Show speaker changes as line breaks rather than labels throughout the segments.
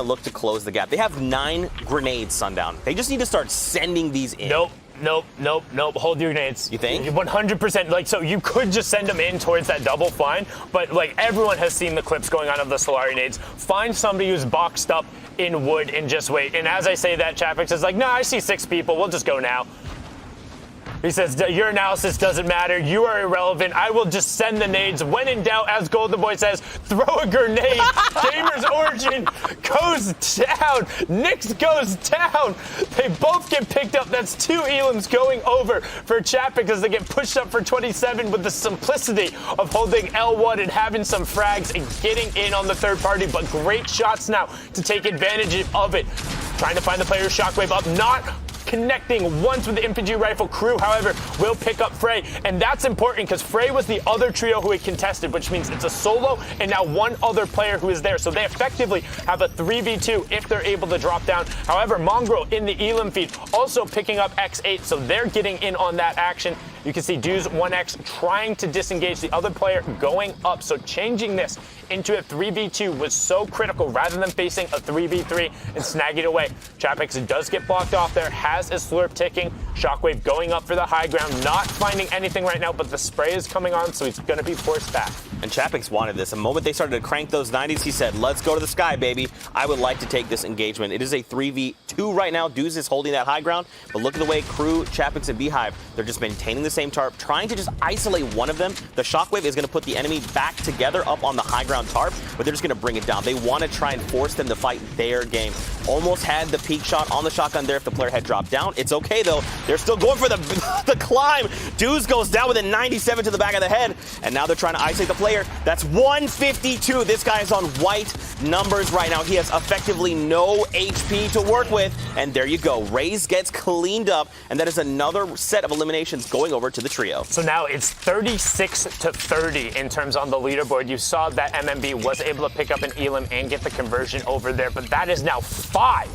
look to close the gap. They have 9 grenades, Sundown. They just need to start sending these in.
Nope. Hold your grenades.
You think?
100%. Like, so you could just send them in towards that double, fine. But, like, everyone has seen the clips going on of the Solari nades. Find somebody who's boxed up in wood and just wait. And as I say that, Chapix is like, no, I see 6 people. We'll just go now. He says, your analysis doesn't matter. You are irrelevant. I will just send the nades. When in doubt, as Golden Boy says, throw a grenade. Gamers Origin goes down. Nyx goes down. They both get picked up. That's 2 elims going over for Chapix as they get pushed up for 27 with the simplicity of holding L1 and having some frags and getting in on the third party. But great shots now to take advantage of it. Trying to find the player Shockwave up. Not connecting once with the infantry rifle. Crew, however, will pick up Frey, and that's important because Frey was the other trio who had contested, which means it's a solo and now 1 other player who is there. So they effectively have a 3v2 if they're able to drop down. However, Mongrel in the elim feed also picking up X8, so they're getting in on that action. You can see Dues 1X trying to disengage the other player going up. So changing this into a 3v2 was so critical rather than facing a 3v3 and snagging away. Chapix does get blocked off there, has a slurp ticking. Shockwave going up for the high ground, not finding anything right now, but the spray is coming on, so he's going to be forced back.
And Chapix wanted this. The moment they started to crank those 90s, he said, let's go to the sky, baby. I would like to take this engagement. It is a 3v2 right now. Dues is holding that high ground, but look at the way Crew, Chapix, and Beehive, they're just maintaining the same tarp, trying to just isolate one of them. The Shockwave is going to put the enemy back together up on the high ground tarp, but they're just going to bring it down. They want to try and force them to fight their game. Almost had the peak shot on the shotgun there if the player had dropped down. It's okay, though. They're still going for the climb. Dues goes down with a 97 to the back of the head, and now they're trying to isolate the player. That's 152. This guy is on white numbers right now. He has effectively no HP to work with, and there you go. Raze gets cleaned up, and that is another set of eliminations going over to the trio.
So now it's 36 to 30 in terms on the leaderboard. You saw that MMB was able to pick up an elim and get the conversion over there, but that is now 5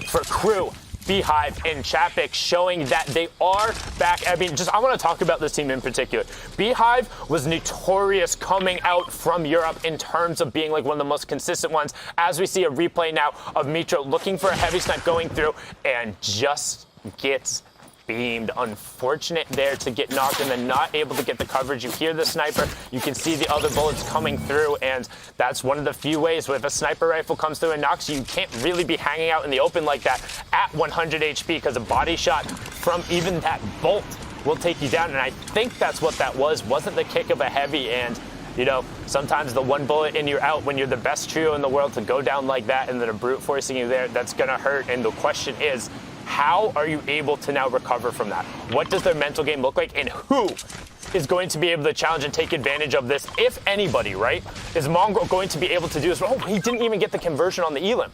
for Crew, Beehive, and Chapix, showing that they are back. I mean, I want to talk about this team in particular. Beehive was notorious coming out from Europe in terms of being like one of the most consistent ones, as we see a replay now of Mitro looking for a heavy snipe going through and just gets beamed. Unfortunate there to get knocked and then not able to get the coverage. You hear the sniper, you can see the other bullets coming through, and that's one of the few ways where if a sniper rifle comes through and knocks you, you can't really be hanging out in the open like that at 100 HP because a body shot from even that bolt will take you down, and I think that's what that was. Wasn't the kick of a heavy, and you know, sometimes the one bullet and you're out when you're the best trio in the world to go down like that and then a brute forcing you there, that's gonna hurt. And the question is, how are you able to now recover from that? What does their mental game look like, and who is going to be able to challenge and take advantage of this, if anybody, right? Is Mongrel going to be able to do this? Oh, he didn't even get the conversion on the elim.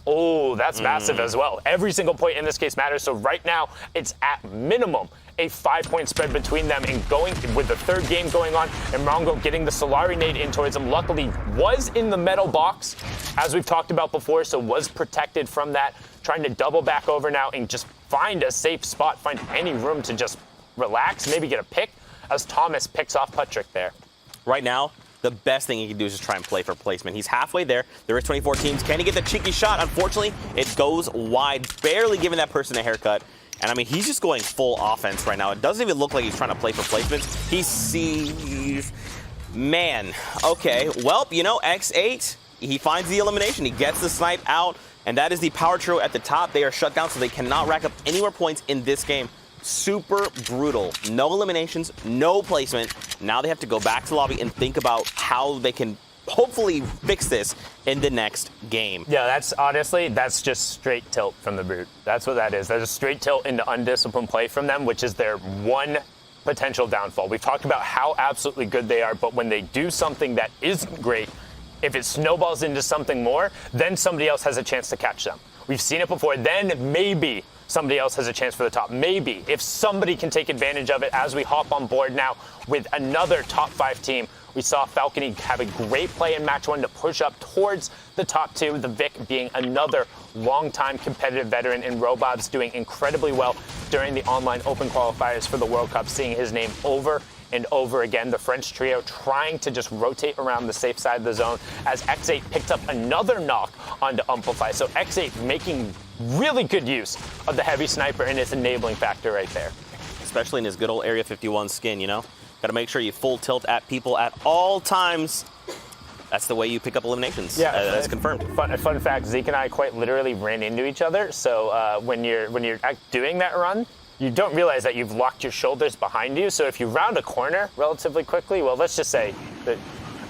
Oh, that's massive as well. Every single point in this case matters. So right now, it's at minimum a 5-point spread between them, and going with the third game going on, and Mongrel getting the Solari nade in towards him. Luckily, was in the metal box, as we've talked about before, so was protected from that. Trying to double back over now and just find a safe spot, find any room to just relax, maybe get a pick, as Thomas picks off Patrick there.
Right now, the best thing he can do is just try and play for placement. He's halfway there. There is 24 teams. Can he get the cheeky shot? Unfortunately, it goes wide, barely giving that person a haircut. And I mean, he's just going full offense right now. It doesn't even look like he's trying to play for placements. He sees, man, okay. Well, you know, X8, he finds the elimination. He gets the snipe out, and that is the power trio at the top. They are shut down, so they cannot rack up any more points in this game. Super brutal. No eliminations, no placement. Now they have to go back to the lobby and think about how they can hopefully fix this in the next game.
Yeah, that's honestly, that's just straight tilt from the Brute. That's what that is. That's a straight tilt into undisciplined play from them, which is their one potential downfall. We've talked about how absolutely good they are, but when they do something that isn't great, if it snowballs into something more, then somebody else has a chance to catch them. We've seen it before. Then maybe somebody else has a chance for the top. Maybe if somebody can take advantage of it, as we hop on board now with another top 5 team. We saw Falcony have a great play in match 1 to push up towards the top 2, the Vic being another longtime competitive veteran, and Robob's doing incredibly well during the online open qualifiers for the World Cup, seeing his name over and over again. The French trio trying to just rotate around the safe side of the zone as X8 picked up another knock onto Amplify. So X8 making really good use of the heavy sniper and its enabling factor right there.
Especially in his good old Area 51 skin, you know? Got to make sure you full tilt at people at all times. That's the way you pick up eliminations. Yeah, that's confirmed.
Fun fact: Zeke and I quite literally ran into each other. So when you're doing that run, you don't realize that you've locked your shoulders behind you. So if you round a corner relatively quickly, well, let's just say that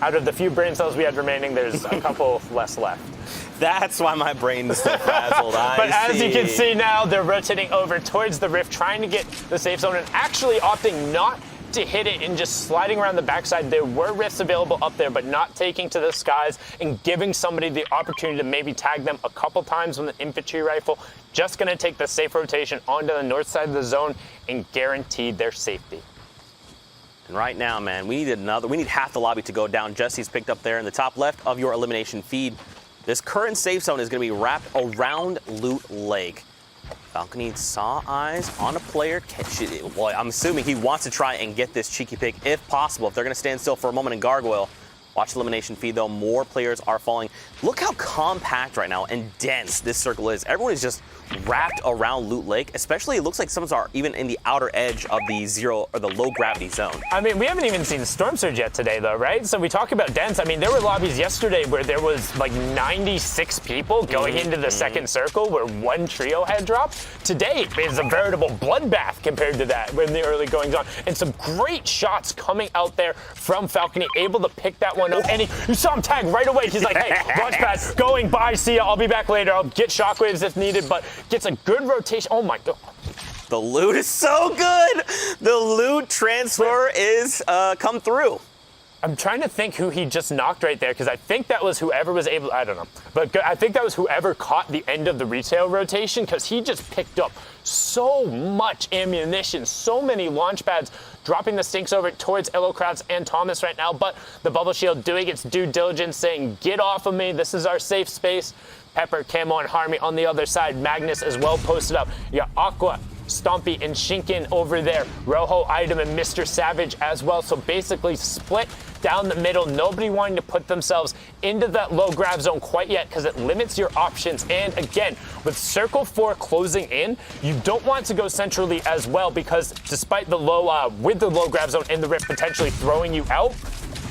out of the few brain cells we had remaining, there's a couple less left.
That's why my brain is still frazzled.
But as you can see now, they're rotating over towards the rift, trying to get the safe zone, and actually opting not to hit it and just sliding around the backside. There were rifts available up there, but not taking to the skies and giving somebody the opportunity to maybe tag them a couple times with an infantry rifle. Just going to take the safe rotation onto the north side of the zone and guarantee their safety.
And right now, man, we need half the lobby to go down. Jesse's picked up there in the top left of your elimination feed. This current safe zone is going to be wrapped around Loot Lake. Falcony saw eyes on a player. Well, I'm assuming he wants to try and get this cheeky pick if possible. If they're going to stand still for a moment in Gargoyle. Watch the elimination feed, though. More players are falling. Look how compact right now and dense this circle is. Everyone is just wrapped around Loot Lake. Especially, it looks like some are even in the outer edge of the zero or the low gravity zone.
I mean, we haven't even seen Storm Surge yet today, though, right? So we talk about dense. I mean, there were lobbies yesterday where there was like 96 people going into the second circle where one trio had dropped. Today is a veritable bloodbath compared to that when the early goings on. And some great shots coming out there from Falcony, able to pick that one up. And you saw him tag right away. He's like, hey, launch pad, going by, see ya, I'll be back later. I'll get shockwaves if needed, but gets a good rotation. Oh my God.
The loot is so good. The loot transfer is come through.
I'm trying to think who he just knocked right there, because I think that was whoever was able, I don't know, but I think that was whoever caught the end of the retail rotation, because he just picked up so much ammunition, so many launch pads, dropping the stinks over towards Illokrauts and Thomas right now, but the bubble shield doing its due diligence, saying, get off of me, this is our safe space. Pepper, Camo, and Harmy on the other side. Magnus as well posted up. You got Aqua, Stompy, and Shinken over there. Rojo, Item, and Mr. Savage as well. So basically split down the middle. Nobody wanting to put themselves into that low grab zone quite yet because it limits your options. And again, with Circle 4 closing in, you don't want to go centrally as well because despite the low, with the low grab zone and the rip potentially throwing you out,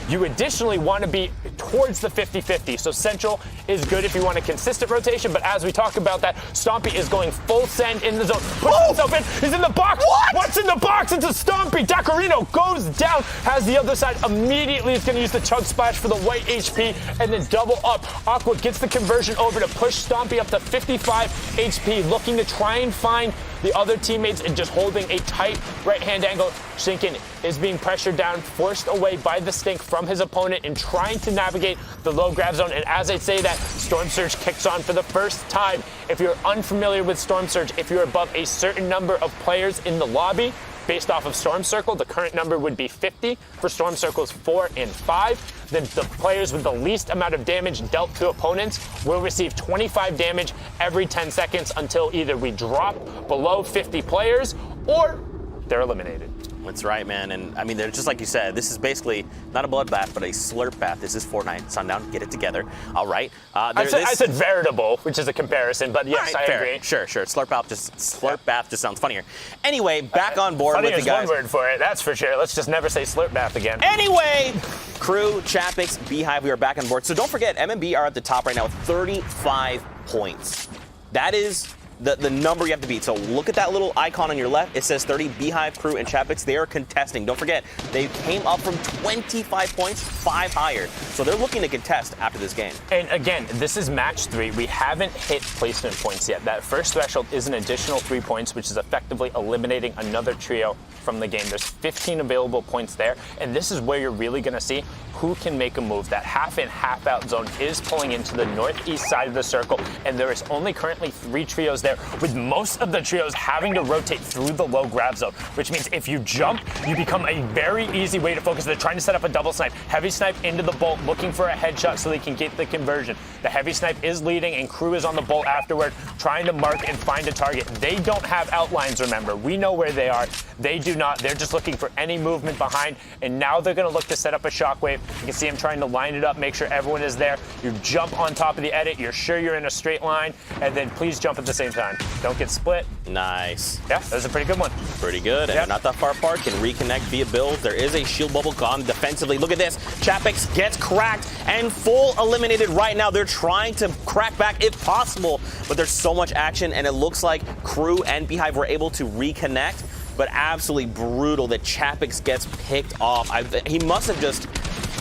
you additionally want to be towards the 50-50. So central is good if you want a consistent rotation, but as we talk about that, Stompy is going full send in the zone. Puts himself in. He's in the box.
What?
What's in the box? It's a Stompy. Dacarino goes down, has the other side. Immediately is going to use the Chug Splash for the white HP and then double up. Aqua gets the conversion over to push Stompy up to 55 HP, looking to try and find the other teammates and just holding a tight right-hand angle. Shinken is being pressured down, forced away by the stink from his opponent and trying to navigate the low grab zone. And as I say that, Storm Surge kicks on for the first time. If you're unfamiliar with Storm Surge, if you're above a certain number of players in the lobby, based off of Storm Circle, the current number would be 50 for Storm Circles 4 and 5. Then the players with the least amount of damage dealt to opponents will receive 25 damage every 10 seconds until either we drop below 50 players or they're eliminated.
That's right, man. And I mean, they're just like you said, this is basically not a bloodbath, but a slurp bath. This is Fortnite. Sundown, get it together. All right.
I said veritable, which is a comparison, but yes, right, I agree.
Sure. Slurp bath just sounds funnier. Anyway, back on board with the guys.
One word for it, that's for sure. Let's just never say slurp bath again.
Anyway, Crew, Chapix, Beehive, we are back on board. So don't forget, MMB are at the top right now with 35 points. That is the number you have to beat. So look at that little icon on your left. It says 30. Beehive, Crew, and Chapix, they are contesting. Don't forget, they came up from 25 points, 5 higher. So they're looking to contest after this game.
And again, this is match 3. We haven't hit placement points yet. That first threshold is an additional 3 points, which is effectively eliminating another trio from the game. There's 15 available points there, and this is where you're really going to see who can make a move. That half in, half out zone is pulling into the northeast side of the circle, and there is only currently 3 trios there. there, with most of the trios having to rotate through the low grab zone, which means if you jump, you become a very easy way to focus. They're trying to set up a double snipe. Heavy snipe into the bolt, looking for a headshot so they can get the conversion. The heavy snipe is leading, and Crew is on the bolt afterward, trying to mark and find a target. They don't have outlines, remember. We know where they are. They do not. They're just looking for any movement behind, and now they're going to look to set up a shockwave. You can see him trying to line it up, make sure everyone is there. You jump on top of the edit. You're sure you're in a straight line, and then please jump at the same time. Don't get split.
Nice.
Yeah, that was a pretty good one.
Pretty good, and they're not that far apart. Can reconnect via builds. There is a shield bubble gone defensively. Look at this. Chapix gets cracked and full eliminated right now. They're trying to crack back if possible, but there's so much action, and it looks like Crew and Beehive were able to reconnect, but absolutely brutal that Chapix gets picked off. He must have just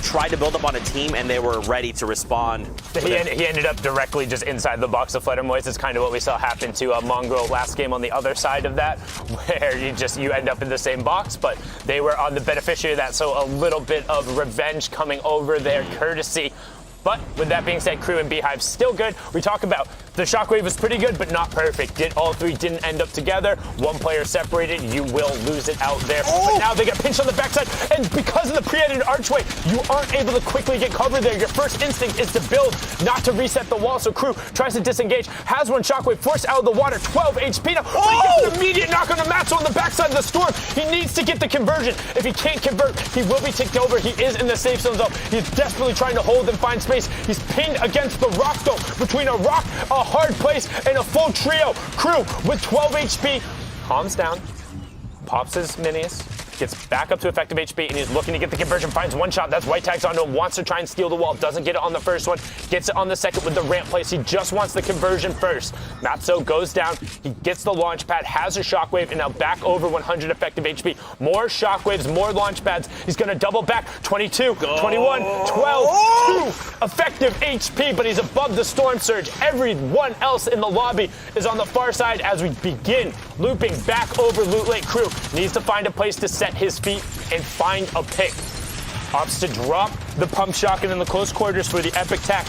tried to build up on a team, and they were ready to respond.
He ended up directly just inside the box of Fluttermoist. It's kind of what we saw happen to Mongrel last game on the other side of that, where you end up in the same box, but they were on the beneficiary of that, so a little bit of revenge coming over their courtesy. But with that being said, Crew and Beehive still good. We talk about the shockwave was pretty good, but not perfect. All three didn't end up together. One player separated. You will lose it out there. Oh! But now they get pinched on the backside, and because of the pre-edited archway, you aren't able to quickly get covered there. Your first instinct is to build, not to reset the wall. So Crew tries to disengage, has one shockwave forced out of the water, 12 HP now. Oh! He gets an immediate knock on the match on the backside of the storm. He needs to get the conversion. If he can't convert, he will be ticked over. He is in the safe zone though. He's desperately trying to hold and find space. He's pinned against the rock though, between a rock, a hard place, and a full trio. Crew with 12 HP calms down, pops his minis, gets back up to effective HP, and he's looking to get the conversion, finds one shot. That's white tags onto him, wants to try and steal the wall, doesn't get it on the first one, gets it on the second with the ramp place. He just wants the conversion first. Matzo goes down, he gets the launch pad, has a shockwave, and now back over 100 effective HP. More shockwaves, more launch pads. He's going to double back, 22, 21, 12, 2 effective HP, but he's above the storm surge. Everyone else in the lobby is on the far side as we begin looping back over Loot Lake. Crew needs to find a place to set his feet and find a pick. Opts to drop the pump shotgun in the close quarters for the epic tech.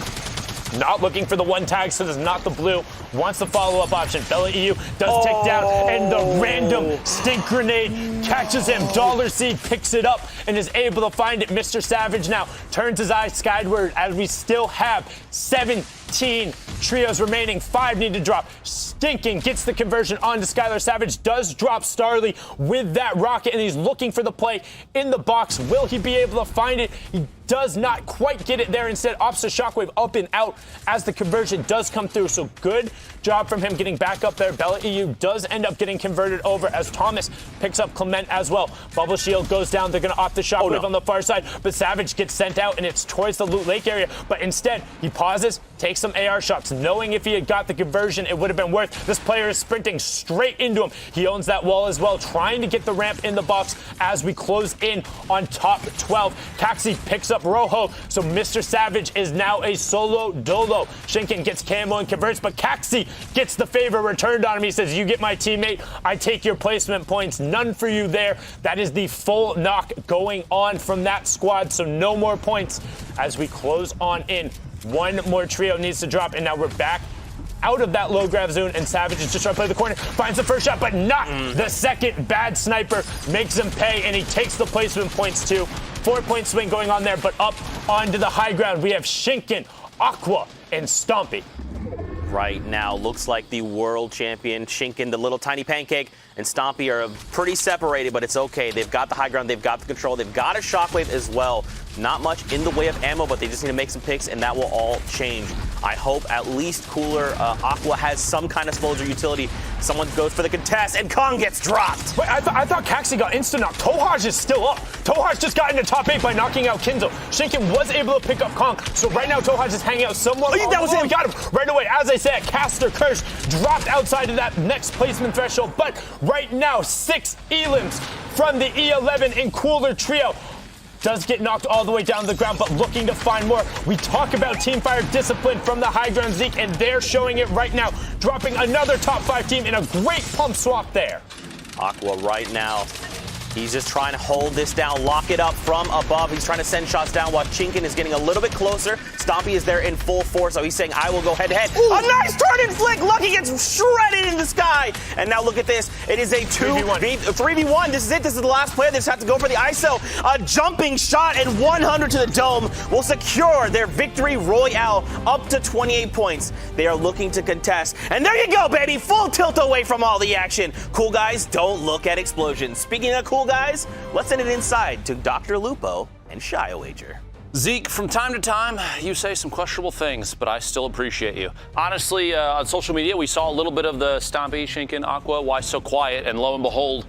Not looking for the one tag, so there's not the blue. Wants the follow-up option. Bella EU does tick down, and the random stink grenade catches him. Dollar Seed picks it up and is able to find it. Mr. Savage now turns his eyes skyward as we still have 17 trios remaining. 5 need to drop. Stinking gets the conversion onto Skylar. Savage does drop Starly with that rocket, and he's looking for the play in the box. Will he be able to find it? He does not quite get it there. Instead, opts to shockwave up and out as the conversion does come through. So good job from him getting back up there. Bella EU does end up getting converted over as Thomas picks up Clement as well. Bubble shield goes down. They're going to opt the shockwave on the far side, but Savage gets sent out, and it's towards the Loot Lake area. But instead, he pauses, takes some AR shots, knowing if he had got the conversion, it would have been worth. This player is sprinting straight into him. He owns that wall as well, trying to get the ramp in the box as we close in on top 12. Caxi picks up Rojo, so Mr. Savage is now a solo dolo. Shinken gets camo and converts, but Caxi gets the favor returned on him. He says, you get my teammate, I take your placement points. None for you there. That is the full knock going on from that squad, so no more points as we close on in. One more trio needs to drop, and now we're back out of that low grab zone, and Savage is just trying to play the corner, finds the first shot, but not the second. Bad sniper makes him pay, and he takes the placement points too. 4-point swing going on there, but up onto the high ground, we have Shinken, Aqua, and Stompy.
Right now, looks like the world champion, Shinken, the little tiny pancake, and Stompy are pretty separated, but it's okay. They've got the high ground, they've got the control, they've got a shockwave as well. Not much in the way of ammo, but they just need to make some picks, and that will all change. I hope at least Cooler Aqua has some kind of soldier utility. Someone goes for the contest, and Kong gets dropped.
Wait, I thought Caxi got insta-knocked. Tohaj is still up. Tohaj just got into top 8 by knocking out Kinzo. Shinken was able to pick up Kong, so right now Tohaj is hanging out somewhat.
That was him.
We got him right away. As I said, Caster Curse dropped outside of that next placement threshold, but right now 6 elims from the E11 in Cooler Trio. Does get knocked all the way down to the ground, but looking to find more. We talk about Teamfire discipline from the high ground Zeke, and they're showing it right now, dropping another top 5 team in a great pump swap there.
Aqua right now He's just trying to hold this down, lock it up from above. He's trying to send shots down while Chinkin is getting a little bit closer. Stompy is there in full force, so he's saying, I will go head-to-head. A nice turn and flick. Lucky gets shredded in the sky. And now look at this. It is a 3v1. This is it. This is the last play. They just have to go for the ISO. A jumping shot and 100 to the dome will secure their victory royale up to 28 points. They are looking to contest. And there you go, baby. Full tilt away from all the action. Cool guys don't look at explosions. Speaking of cool guys, let's send it inside to Dr. Lupo and Shy Wager.
Zeke, from time to time, you say some questionable things, but I still appreciate you. Honestly, on social media, we saw a little bit of the Stompy, Shinkin, Aqua, why so quiet, and lo and behold,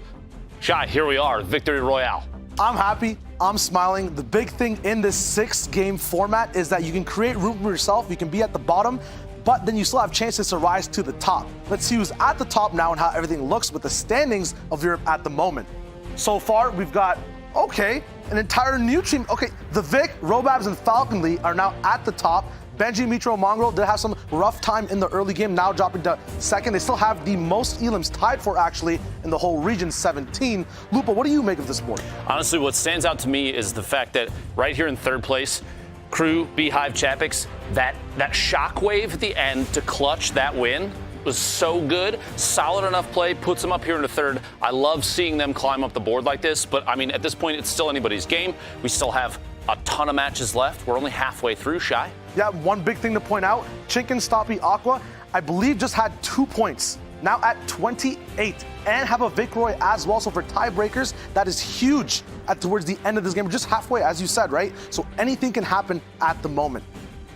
Shy, here we are, Victory Royale.
I'm happy. I'm smiling. The big thing in this 6-game format is that you can create room for yourself. You can be at the bottom, but then you still have chances to rise to the top. Let's see who's at the top now and how everything looks with the standings of Europe at the moment. So far, we've got, an entire new team. The Vic, Robabs, and Falcon Lee are now at the top. Benji, Mitro, Mongrel did have some rough time in the early game, now dropping to second. They still have the most elims tied for, actually, in the whole region, 17. Lupo, what do you make of this board?
Honestly, what stands out to me is the fact that right here in third place, Crew, Beehive, Chapix, that shockwave at the end to clutch that win was so good. Solid enough play, puts them up here into third. I love seeing them climb up the board like this, but I mean, at this point, it's still anybody's game. We still have a ton of matches left. We're only halfway through, Shy.
Yeah, one big thing to point out, Chinkin, Stompy, Aqua, I believe just had 2 points. Now at 28 and have a Vic Roy as well. So for tiebreakers, that is huge towards the end of this game. We're just halfway, as you said, right? So anything can happen at the moment.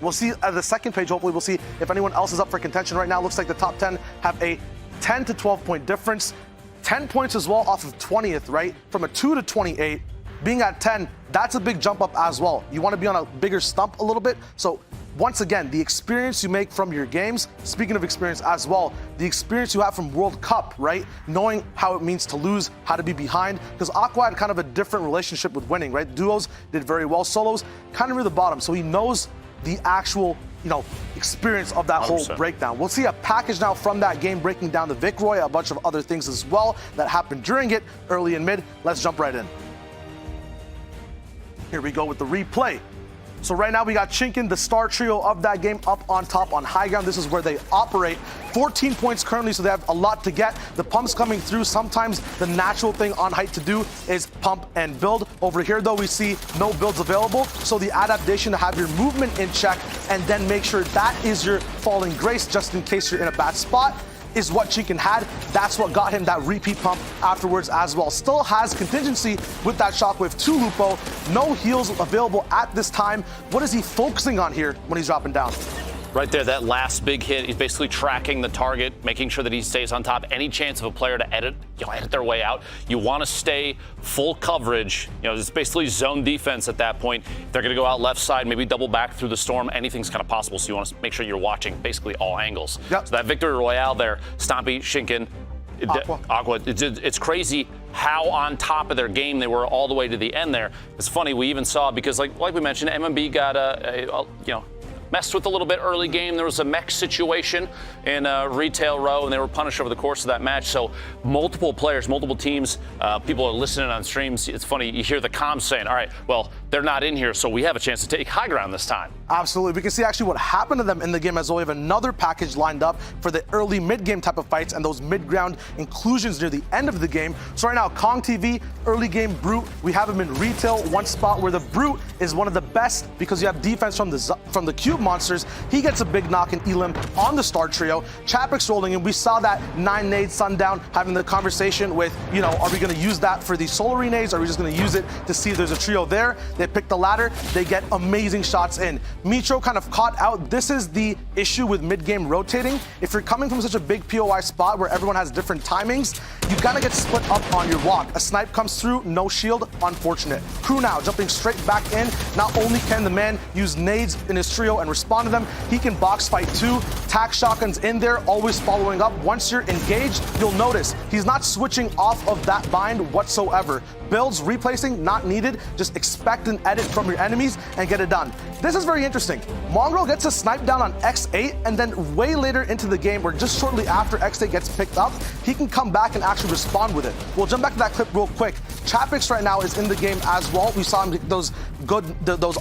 We'll see at the second page, hopefully we'll see if anyone else is up for contention. Right now, looks like the top 10 have a 10 to 12 point difference. 10 points as well off of 20th, right? From a 2 to 28. Being at 10, that's a big jump up as well. You want to be on a bigger stump a little bit. So once again, the experience you make from your games, speaking of experience as well, the experience you have from World Cup, right? Knowing how it means to lose, how to be behind, because Aqua had kind of a different relationship with winning, right? Duos did very well, solos kind of near the bottom. So he knows the actual, experience of that 100%. Whole breakdown. We'll see a package now from that game breaking down the Vic Roy, a bunch of other things as well that happened during it, early and mid. Let's jump right in. Here we go with the replay. So right now we got Chinkin, the star trio of that game, up on top on high ground. This is where they operate. 14 points currently, so they have a lot to get. The pumps coming through. Sometimes the natural thing on height to do is pump and build. Over here, though, we see no builds available. So the adaptation to have your movement in check and then make sure that is your falling grace just in case you're in a bad spot is what Chinkin had. That's what got him that repeat pump afterwards as well. Still has contingency with that shockwave to Lupo. No heals available at this time. What is he focusing on here when he's dropping down?
Right there, that last big hit, he's basically tracking the target, making sure that he stays on top. Any chance of a player to edit their way out, you want to stay full coverage. It's basically zone defense at that point. If they're going to go out left side, maybe double back through the storm. Anything's kind of possible, so you want to make sure you're watching basically all angles.
Yep.
So that Victory Royale there, Stompy, Shinkin, Aqua. It's crazy how on top of their game they were all the way to the end there. It's funny, we even saw, because like we mentioned, MMB got messed with a little bit early game. There was a mech situation in retail row, and they were punished over the course of that match. So multiple players, multiple teams, people are listening on streams. It's funny, you hear the comms saying, all right, well, they're not in here, so we have a chance to take high ground this time.
Absolutely. We can see actually what happened to them in the game as well. We have another package lined up for the early mid-game type of fights and those mid-ground inclusions near the end of the game. So right now, Kong TV, early game Brute. We have him in retail, one spot where the Brute is one of the best because you have defense from the Cube monsters. He gets a big knock in Elim on the star trio. Chapix rolling in. We saw that 9 nade Sundown having the conversation with, are we going to use that for the solar nades? Are we just going to use it to see if there's a trio there? They pick the ladder. They get amazing shots in. Mitro kind of caught out. This is the issue with mid-game rotating. If you're coming from such a big POI spot where everyone has different timings, you got to get split up on your walk. A snipe comes through, no shield, unfortunate. Crew now jumping straight back in. Not only can the man use nades in his trio and respond to them, he can box fight too. Tac shotguns in there, always following up. Once you're engaged, you'll notice he's not switching off of that bind whatsoever. Builds, replacing, not needed. Just expect an edit from your enemies and get it done. This is very interesting. Mongrel gets a snipe down on X8, and then way later into the game, or just shortly after X8 gets picked up, he can come back and actually actually respond with it. We'll jump back to that clip real quick. Chapix right now is in the game as well. We saw him get those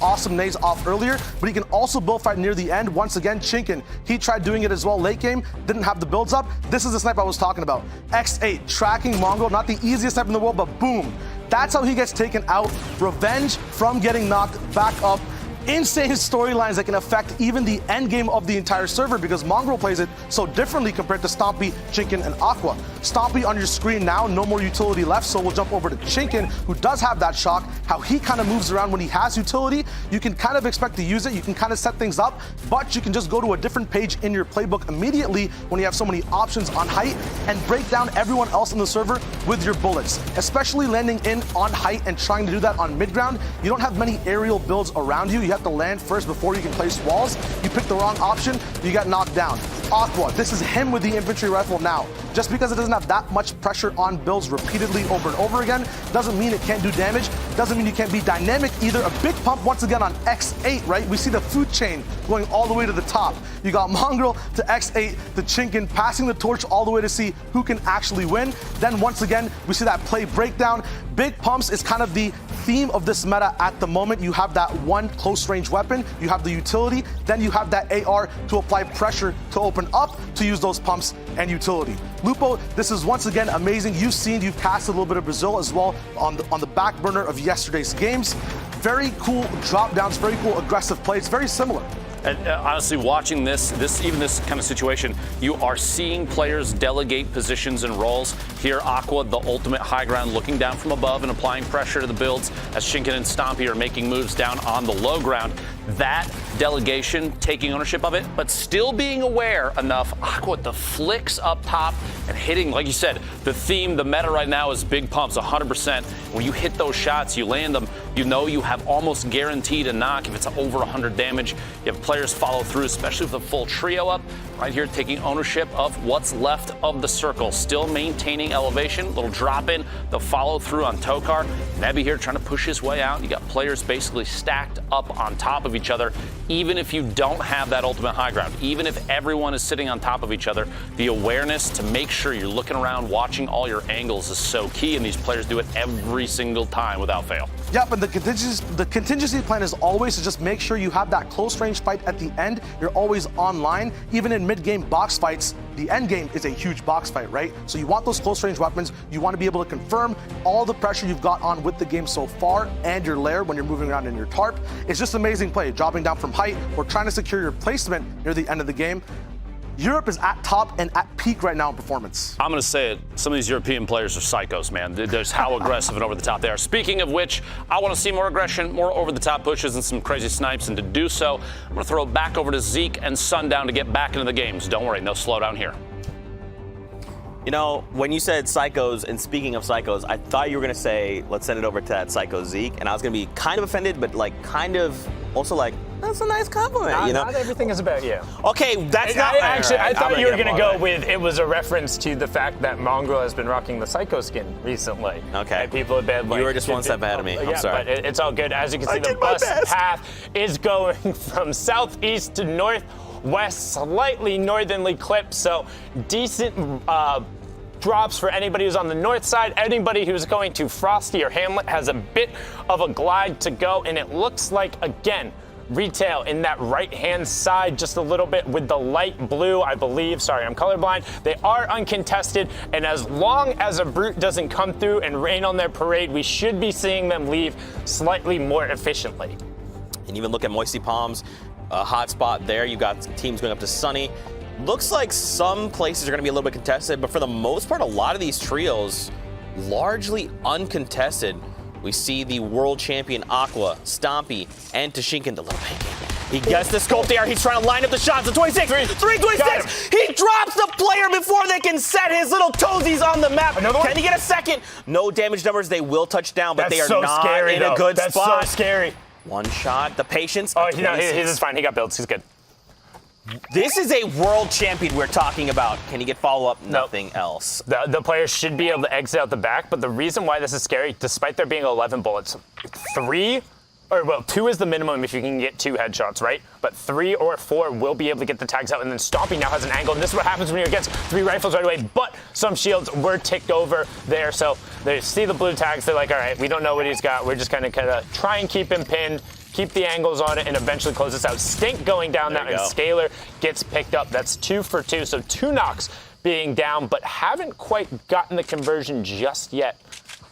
awesome nades off earlier, but he can also bullfight near the end. Once again, Chinkin, he tried doing it as well late game, didn't have the builds up. This is the snipe I was talking about. X8, tracking Mongo, not the easiest snipe in the world, but boom. That's how he gets taken out. Revenge from getting knocked back up. Insane storylines that can affect even the end game of the entire server because Mongrel plays it so differently compared to Stompy, Chinkin, and Aqua. Stompy on your screen now, no more utility left, so we'll jump over to Chinkin, who does have that shock. How he kind of moves around when he has utility, you can kind of expect to use it, you can kind of set things up, but you can just go to a different page in your playbook immediately when you have so many options on height and break down everyone else in the server with your bullets. Especially landing in on height and trying to do that on mid ground, you don't have many aerial builds around you. You have to land first before you can place walls. You pick the wrong option, you got knocked down. Aqua, this is him with the infantry rifle now. Just because it doesn't have that much pressure on builds repeatedly over and over again, doesn't mean it can't do damage, doesn't mean you can't be dynamic either. A big pump once again on X8, right? We see the food chain going all the way to the top. You got Mongrel to X8 to Chinkin, passing the torch all the way to see who can actually win. Then once again, we see that play breakdown. Big pumps is kind of the theme of this meta at the moment. You have that one close range weapon, you have the utility, then you have that AR to apply pressure to open up to use those pumps and utility. Lupo, this is once again amazing. You've cast a little bit of Brazil as well on the back burner of yesterday's games. Very cool drop downs, very cool aggressive plays, very similar.
And honestly, watching this kind of situation, you are seeing players delegate positions and roles. Here, Aqua, the ultimate high ground, looking down from above and applying pressure to the builds as Chinkin and Stompy are making moves down on the low ground. That delegation, taking ownership of it, but still being aware enough. Aqua, the flicks up top and hitting, like you said, the theme, the meta right now is big pumps, 100%. When you hit those shots, you land them, you know you have almost guaranteed a knock if it's over 100 damage. You have players follow through, especially with the full trio up. Right here, taking ownership of what's left of the circle, still maintaining elevation, little drop in, the follow through on Tokar. Nebby here trying to push his way out. You got players basically stacked up on top of each other. Even if you don't have that ultimate high ground, even if everyone is sitting on top of each other, the awareness to make sure you're looking around, watching all your angles is so key, and these players do it every single time without fail.
Yep, and the contingency plan is always to just make sure you have that close range fight at the end. You're always online. Even in mid-game box fights, the end game is a huge box fight, right? So you want those close range weapons. You want to be able to confirm all the pressure you've got on with the game so far and your lair when you're moving around in your tarp. It's just amazing play, dropping down from height or trying to secure your placement near the end of the game. Europe is at top and at peak right now in performance.
I'm going to say it. Some of these European players are psychos, man. There's how aggressive and over the top they are. Speaking of which, I want to see more aggression, more over the top pushes, and some crazy snipes. And to do so, I'm going to throw it back over to Zeke and Sundown to get back into the games. Don't worry, no slowdown here.
You know, when you said psychos, and speaking of psychos, I thought you were going to say, let's send it over to that psycho Zeke. And I was going to be kind of offended, but like kind of also like, that's a nice compliment, you know?
Not everything is about you.
Okay, that's not...
I thought you were going to go with, it was a reference to the fact that Mongrel has been rocking the Psycho skin recently.
Okay.
And people have been like...
You were just one step ahead of me. I'm sorry.
But it's all good. As you can see, the bus path is going from southeast to northwest, slightly northerly clipped, so decent... drops for anybody who's on the north side. Anybody who's going to Frosty or Hamlet has a bit of a glide to go, and it looks like, again, retail in that right-hand side just a little bit with the light blue, I believe. Sorry, I'm colorblind. They are uncontested, and as long as a brute doesn't come through and rain on their parade, we should be seeing them leave slightly more efficiently.
And even look at Moisty Palms, a hot spot there. You got teams going up to Sunny. Looks like some places are going to be a little bit contested, but for the most part, a lot of these trios largely uncontested. We see the world champion Aqua, Stompy, and Tashinkin, the little pancake. He gets the scope there. He's trying to line up the shots. The 26, 326. He drops the player before they can set his little toesies on the map. Can he get a second? No damage numbers. They will touch down, but they are not scary, in a good spot.
That's so scary.
One shot. The patience.
Oh, no, he's fine. He got builds. He's good.
This is a world champion we're talking about. Can he get follow-up? Nothing else.
The player should be able to exit out the back, but the reason why this is scary, despite there being 11 bullets, 3 or well, 2 is the minimum if you can get 2 headshots, right? But 3 or 4 will be able to get the tags out, and then Stompy now has an angle, and this is what happens when you're against 3 rifles right away, but some shields were ticked over there, so they see the blue tags, they're like, all right, we don't know what he's got, we're just kind of try and keep him pinned, keep the angles on it, and eventually close this out. Stink going down there, and Scalar gets picked up. That's 2 for 2, so 2 knocks being down, but haven't quite gotten the conversion just yet.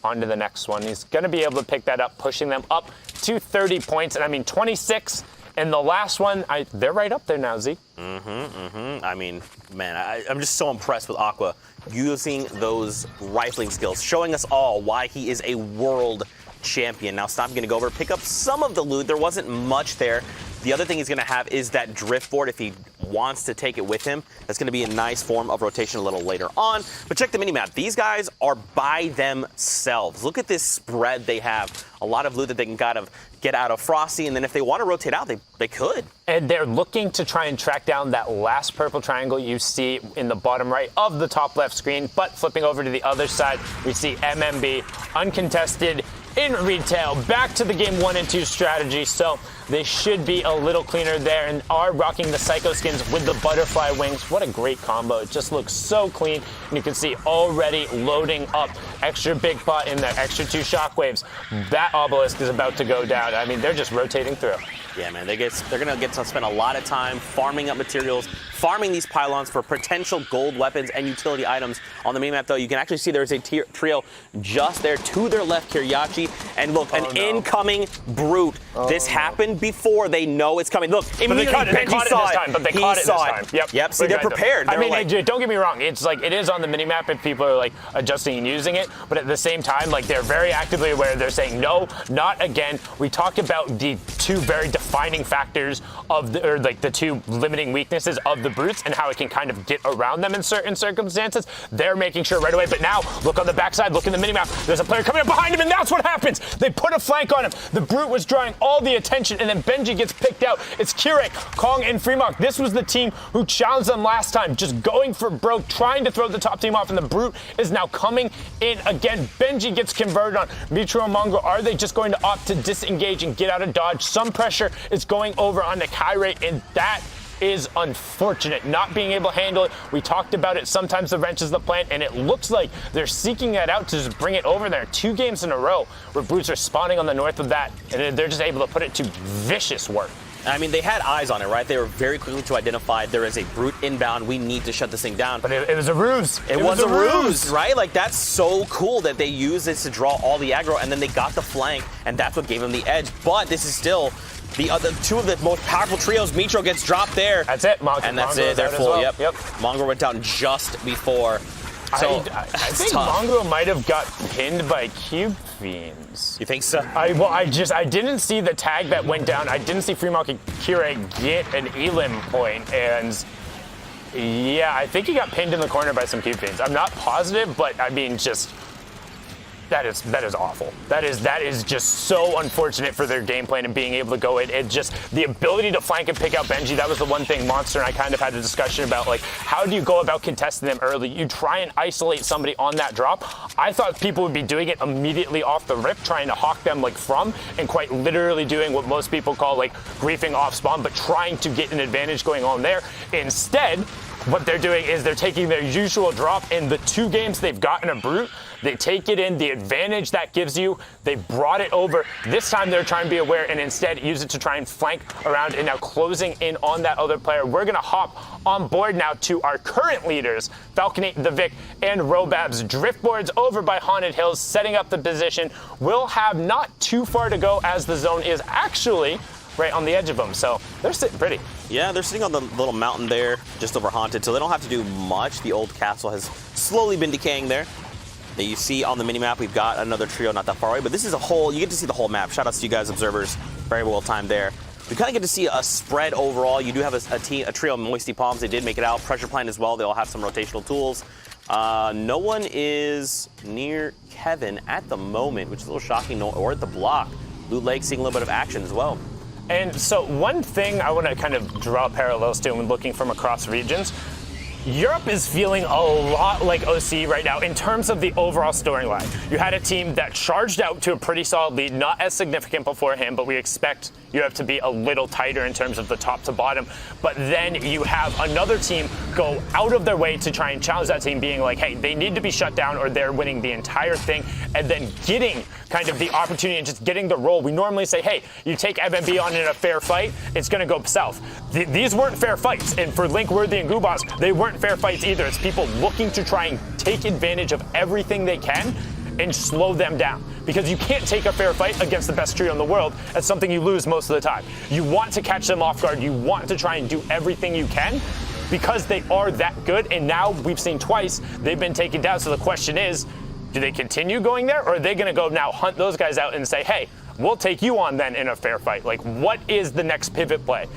On to the next one. He's going to be able to pick that up, pushing them up to 30 points, and I mean 26 in the last one. They're right up there now, Z.
I mean, man, I'm just so impressed with Aqua using those rifling skills, showing us all why he is a world champion. Now Stompy going to go over, pick up some of the loot. There wasn't much there. The other thing he's going to have is that drift board if he wants to take it with him. That's going to be a nice form of rotation a little later on. But check the minimap. These guys are by themselves. Look at this spread they have. A lot of loot that they can kind of get out of Frosty, and then if they want to rotate out, they could.
And they're looking to try and track down that last purple triangle you see in the bottom right of the top left screen. But flipping over to the other side, we see MMB uncontested in retail, back to the game 1 and 2 strategy, so they should be a little cleaner there and are rocking the Psycho skins with the butterfly wings. What a great combo. It just looks so clean, and you can see already loading up extra big pot in there, extra 2 shockwaves. That obelisk is about to go down. I mean, they're just rotating through.
Yeah, man, they're going to get to spend a lot of time farming up materials, farming these pylons for potential gold weapons and utility items. On the minimap, though, you can actually see there's a trio just there to their left, Kiriachi, and look, an incoming Brute. This happened before they know it's coming. Look, immediately
they caught it this time. But they caught it this time.
Yep, see, they're prepared.
I mean, don't get me wrong. It's like, it is on the minimap and people are like adjusting and using it, but at the same time, like, they're very actively aware. They're saying, no, not again. We talked about the 2 very defining factors of the 2 limiting weaknesses of the Brutes and how it can kind of get around them in certain circumstances. They're making sure right away, but now look on the backside, look in the minimap. There's a player coming up behind him, and that's what happens. They put a flank on him. The Brute was drawing all the attention, and then Benji gets picked out. It's Kirek, Kong, and Fremont. This was the team who challenged them last time, just going for broke, trying to throw the top team off, and the Brute is now coming in again. Benji gets converted on Mitro and Mongo. Are they just going to opt to disengage and get out of dodge? Some pressure is going over on the Kyrie, and that is unfortunate, not being able to handle it. We talked about it. Sometimes the wrench is the plan, and it looks like they're seeking that out to just bring it over there. 2 games in a row where Brutes are spawning on the north of that, and they're just able to put it to vicious work.
I mean, they had eyes on it, right? They were very quickly to identify there is a Brute inbound. We need to shut this thing down.
But it was a ruse.
It was a ruse, right? Like, that's so cool that they used this to draw all the aggro, and then they got the flank, and that's what gave them the edge. But this is still the other 2 of the most powerful trios. Mitro gets dropped there.
That's it.
And that's it. They're full. Well. Yep. Mongo went down just before. So
I think Mongo might have got pinned by Cube Fiends.
You think so?
I didn't see the tag that went down. I didn't see Fremont and Kira get an Elim point, and yeah, I think he got pinned in the corner by some Cube Fiends. I'm not positive, but I mean, just that is awful. That is just so unfortunate for their game plan and being able to go in. It just, the ability to flank and pick out Benji, that was the one thing Monster and I kind of had a discussion about, like, how do you go about contesting them early? You try and isolate somebody on that drop. I thought people would be doing it immediately off the rip, trying to hawk them like from, and quite literally doing what most people call like griefing off spawn, but trying to get an advantage going on there. Instead, what they're doing is they're taking their usual drop in the 2 games they've gotten a Brute. They take it in, the advantage that gives you, they brought it over. This time they're trying to be aware and instead use it to try and flank around and now closing in on that other player. We're gonna hop on board now to our current leaders, Falconate, the Vic, and Robab's driftboards over by Haunted Hills, setting up the position. We'll have not too far to go as the zone is actually right on the edge of them, so they're sitting pretty.
Yeah, they're sitting on the little mountain there, just over Haunted, so they don't have to do much. The old castle has slowly been decaying there. That you see on the minimap, we've got another trio not that far away, but this is a whole, you get to see the whole map. Shout outs to you guys, observers. Very well timed there. We kind of get to see a spread overall. You do have a trio of Moisty Palms. They did make it out. Pressure Plant as well. They all have some rotational tools. No one is near Kevin at the moment, which is a little shocking, or at the block. Loot Lake seeing a little bit of action as well.
And so one thing I want to kind of draw parallels to when looking from across regions, Europe is feeling a lot like OC right now in terms of the overall storyline. You had a team that charged out to a pretty solid lead, not as significant beforehand, but we expect Europe to be a little tighter in terms of the top to bottom. But then you have another team go out of their way to try and challenge that team, being like, hey, they need to be shut down or they're winning the entire thing, and then getting kind of the opportunity and just getting the role. We normally say, hey, you take MMB on in a fair fight, it's going to go south. These weren't fair fights, and for Linkworthy and Goobas, they weren't fair fights either. It's people looking to try and take advantage of everything they can and slow them down. Because you can't take a fair fight against the best trio in the world. That's something you lose most of the time. You want to catch them off guard. You want to try and do everything you can because they are that good. And now we've seen twice they've been taken down. So the question is, do they continue going there, or are they going to go now hunt those guys out and say, hey, we'll take you on then in a fair fight? Like, what is the next pivot play?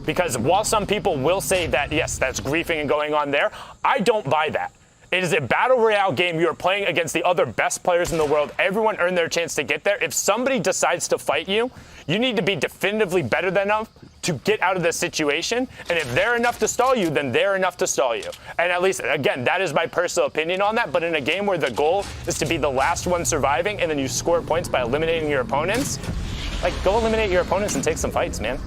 Because while some people will say that, yes, that's griefing and going on there, I don't buy that. It is a battle royale game. You are playing against the other best players in the world. Everyone earned their chance to get there. If somebody decides to fight you, you need to be definitively better than enough to get out of this situation. And if they're enough to stall you, then they're enough to stall you. And at least, again, that is my personal opinion on that. But in a game where the goal is to be the last one surviving and then you score points by eliminating your opponents, like, go eliminate your opponents and take some fights, man.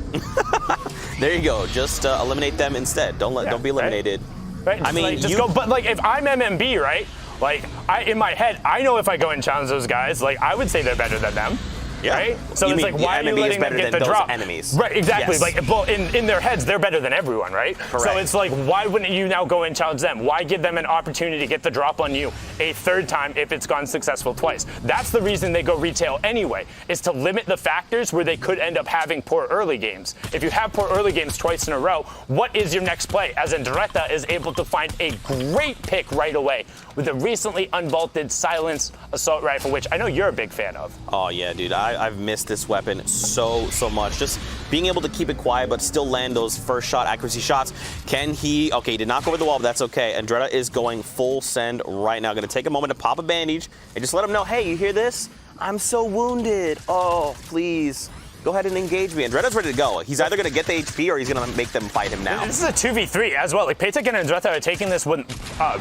There you go. Just eliminate them instead. Don't be eliminated.
Right?
I mean,
like, just go. But like, if I'm MMB, right? Like, in my head, I know if I go and challenge those guys, like, I would say they're better than them.
Yeah.
Right? So it's like, why are you letting them get the drop?
Enemies.
Right, exactly.
Yes.
Like, well, in their heads, they're better than everyone, right?
Correct.
So it's like, why wouldn't you now go and challenge them? Why give them an opportunity to get the drop on you a third time if it's gone successful twice? That's the reason they go retail anyway, is to limit the factors where they could end up having poor early games. If you have poor early games twice in a row, what is your next play? As Andretta is able to find a great pick right away with a recently unvaulted Silence assault rifle, which I know you're a big fan of.
Oh, yeah, dude. I've missed this weapon so much. Just being able to keep it quiet but still land those first shot accuracy shots. Can he? Okay, he did not go over the wall, but that's okay. Andretta is going full send right now. Going to take a moment to pop a bandage and just let him know, hey, you hear this? I'm so wounded. Oh, please. Go ahead and engage me. Andretta's ready to go. He's either going to get the HP or he's going to make them fight him now.
This is a 2v3 as well. Like, Paytech and Andretta are taking this when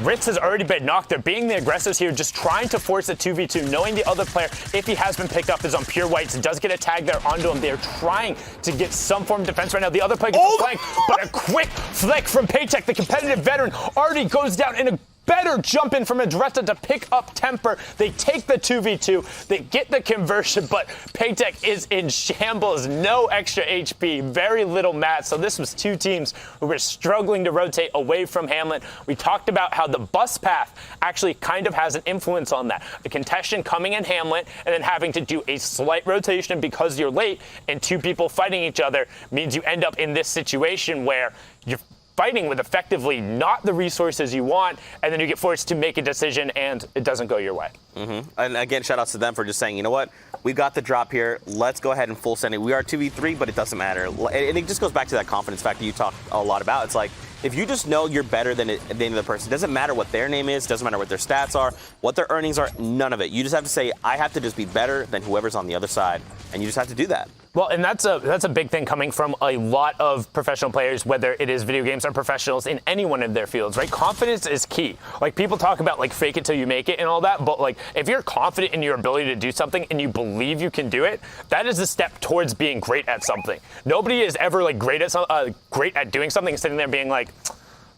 Ritz has already been knocked. They're being the aggressors here, just trying to force a 2v2, knowing the other player, if he has been picked up, is on pure whites. Does get a tag there onto him. They're trying to get some form of defense right now. The other player gets a flank, but a quick flick from Paytech, the competitive veteran, already goes down in a better jump in from Andretta to pick up temper. They take the 2v2. They get the conversion, but Paytech is in shambles. No extra HP, very little mat. So this was two teams who were struggling to rotate away from Hamlet. We talked about how the bus path actually kind of has an influence on that. A contestant coming in Hamlet and then having to do a slight rotation because you're late and two people fighting each other means you end up in this situation where you're fighting with effectively not the resources you want, and then you get forced to make a decision and it doesn't go your way.
Mm-hmm. And again, shout outs to them for just saying, you know what, we got the drop here. Let's go ahead and full send it. We are 2v3, but it doesn't matter. And it just goes back to that confidence factor you talked a lot about. It's like, if you just know you're better than the other person, it doesn't matter what their name is, doesn't matter what their stats are, what their earnings are, none of it. You just have to say, I have to just be better than whoever's on the other side, and you just have to do that.
Well, and that's a big thing coming from a lot of professional players, whether it is video games or professionals in any one of their fields, right? Confidence is key. Like, people talk about, like, fake it till you make it and all that, but, like, if you're confident in your ability to do something and you believe you can do it, that is a step towards being great at something. Nobody is ever, like, great at doing something and sitting there being like,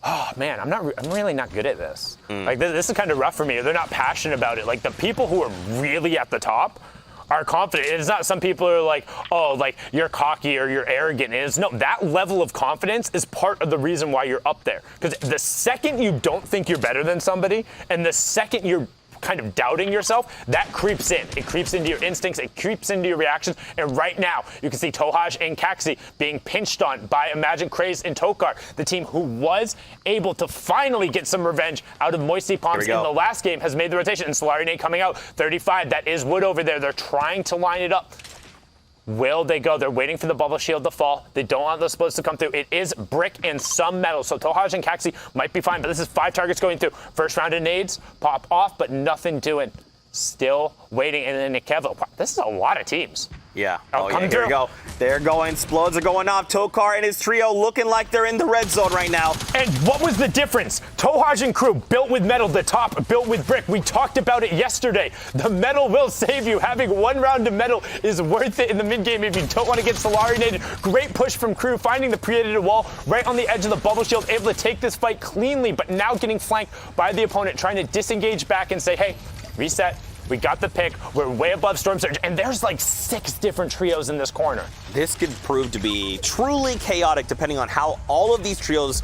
oh man, I'm really not good at this. Like, this is kind of rough for me. They're not passionate about it. Like, the people who are really at the top are confident. It's not some people are like, oh, like, you're cocky or you're arrogant. It's no, that level of confidence is part of the reason why you're up there. Because the second you don't think you're better than somebody, and the second you're kind of doubting yourself, that creeps in. It creeps into your instincts, it creeps into your reactions, and right now, you can see Tohaj and Kaxi being pinched on by Imagine Craze and Tokar, the team who was able to finally get some revenge out of Moisty Palms in the last game, has made the rotation, and Solari Nate coming out, 35, that is Wood over there. They're trying to line it up. Will they go? They're waiting for the bubble shield to fall. They don't want those splits to come through. It is brick and some metal, so Tohaj and Kaxi might be fine, but this is 5 targets going through. First round of nades, pop off, but nothing doing. Still waiting, and then Nikevo. This is a lot of teams.
Yeah.
Coming
Here we
through.
go. They're going. Explodes are going off. Tokar and his trio looking like they're in the red zone right now.
And what was the difference? Tohaj and crew built with metal, the top built with brick. We talked about it yesterday. The metal will save you. Having one round of metal is worth it in the mid game if you don't want to get Solarinated. Great push from crew, finding the pre-edited wall right on the edge of the bubble shield, able to take this fight cleanly, but now getting flanked by the opponent, trying to disengage back and say, hey, reset. We got the pick. We're way above Storm Surge. And there's like 6 different trios in this corner.
This could prove to be truly chaotic depending on how all of these trios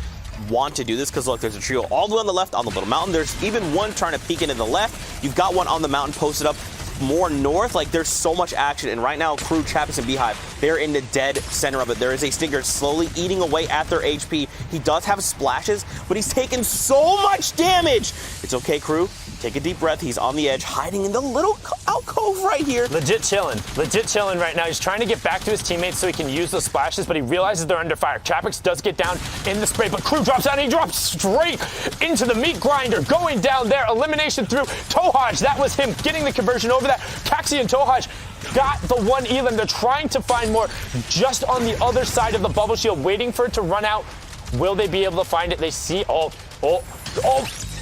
want to do this. Because look, there's a trio all the way on the left on the little mountain. There's even one trying to peek into the left. You've got one on the mountain posted up more north. Like, there's so much action. And right now, Crew, Chappies, and Beehive, they're in the dead center of it. There is a Stinker slowly eating away at their HP. He does have splashes, but he's taken so much damage. It's okay, Crew. Take a deep breath. He's on the edge, hiding in the little alcove right here.
Legit chilling right now. He's trying to get back to his teammates so he can use those splashes, but he realizes they're under fire. Chapix does get down in the spray, but Crew drops out and he drops straight into the meat grinder, going down there. Elimination through Tohaj. That was him getting the conversion over that. Kaxi and Tohaj got the one elim. They're trying to find more just on the other side of the bubble shield, waiting for it to run out. Will they be able to find it? They see,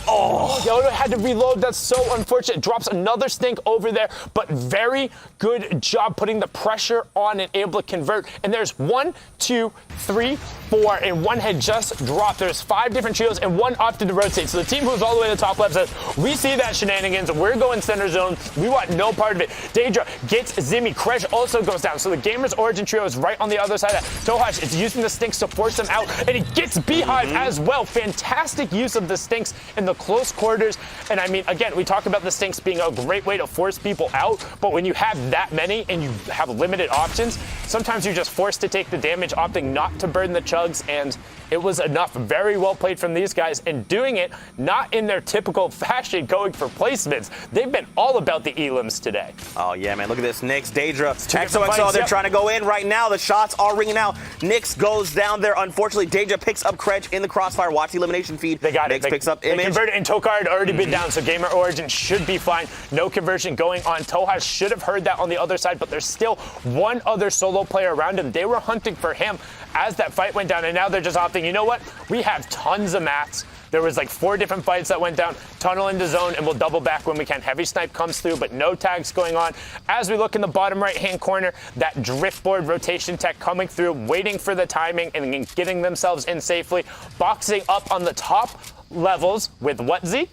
Yoda had to reload. That's so unfortunate. Drops another stink over there, but very good job putting the pressure on and able to convert. And there's 1, 2, 3, 4, and one had just dropped. There's 5 different trios and one opted to rotate. So the team who's all the way to the top left says, we see that shenanigans. We're going center zone. We want no part of it. Daedra gets Zimmy. Kresh also goes down. So the Gamers Origin trio is right on the other side of that. Tohaj is using the stinks to force them out, and he gets Beehive as well. Fantastic use of the stinks in the close quarters. And I mean, again, we talk about the stinks being a great way to force people out, but when you have that many and you have limited options, sometimes you're just forced to take the damage, opting not to burn the chugs, and it was enough. Very well played from these guys, and doing it not in their typical fashion, going for placements. They've been all about the elims today.
Oh, yeah, man. Look at this. Nyx, Daedra,
XOXO,
XOXO, they're trying to go in right now. The shots are ringing out. Nyx goes down there. Unfortunately, Daedra picks up Kretch in the crossfire. Watch the elimination feed.
They got
Nyx
it.
picks up
They
Image.
converted, and Tokar had already been down, so Gamer Origin should be fine. No conversion going on. Tohaj should have heard that on the other side, but there's still one other solo player around him. They were hunting for him as that fight went down, and now they're just opting, you know what? We have tons of mats. There was like 4 different fights that went down. Tunnel into zone, and we'll double back when we can. Heavy snipe comes through, but no tags going on. As we look in the bottom right-hand corner, that driftboard rotation tech coming through, waiting for the timing and then getting themselves in safely. Boxing up on the top levels with what, Zeke?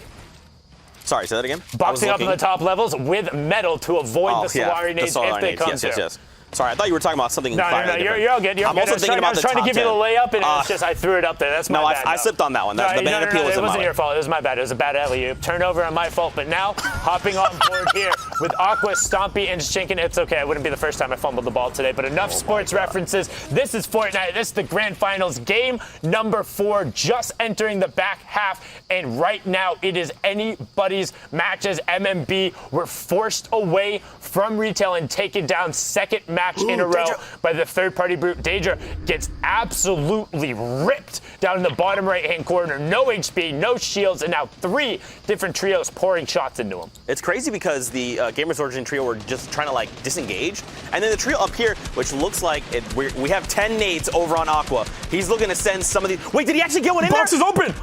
Sorry, say that again?
Boxing up on the top levels with metal to avoid the Solari nades if they come through.
Yes. Sorry, I thought you were talking about something entirely different.
You're all good.
I'm also thinking about the top 10.
I was trying to give you the layup, and it's just I threw it up there. That's my bad.
I slipped on that one. The banana peel was in my way.
It wasn't your fault. It was my bad. It was a bad alley-oop. Turnover on my fault. But now, hopping on board here with Aqua, Stompy, and Shinken. It's okay. It wouldn't be the first time I fumbled the ball today, but enough sports references. This is Fortnite. This is the grand finals. Game number 4, just entering the back half. And right now, it is anybody's match as MMB were forced away from retail and taken down second match in a row by the third-party brute. Daedra gets absolutely ripped down in the bottom right-hand corner. No HP, no shields, and now 3 different trios pouring shots into him.
It's crazy because the Gamers Origin trio were just trying to like disengage, and then the trio up here, which looks like we have 10 nades over on Aqua. He's looking to send some of these. Wait, did he actually get one in there?
Box is open.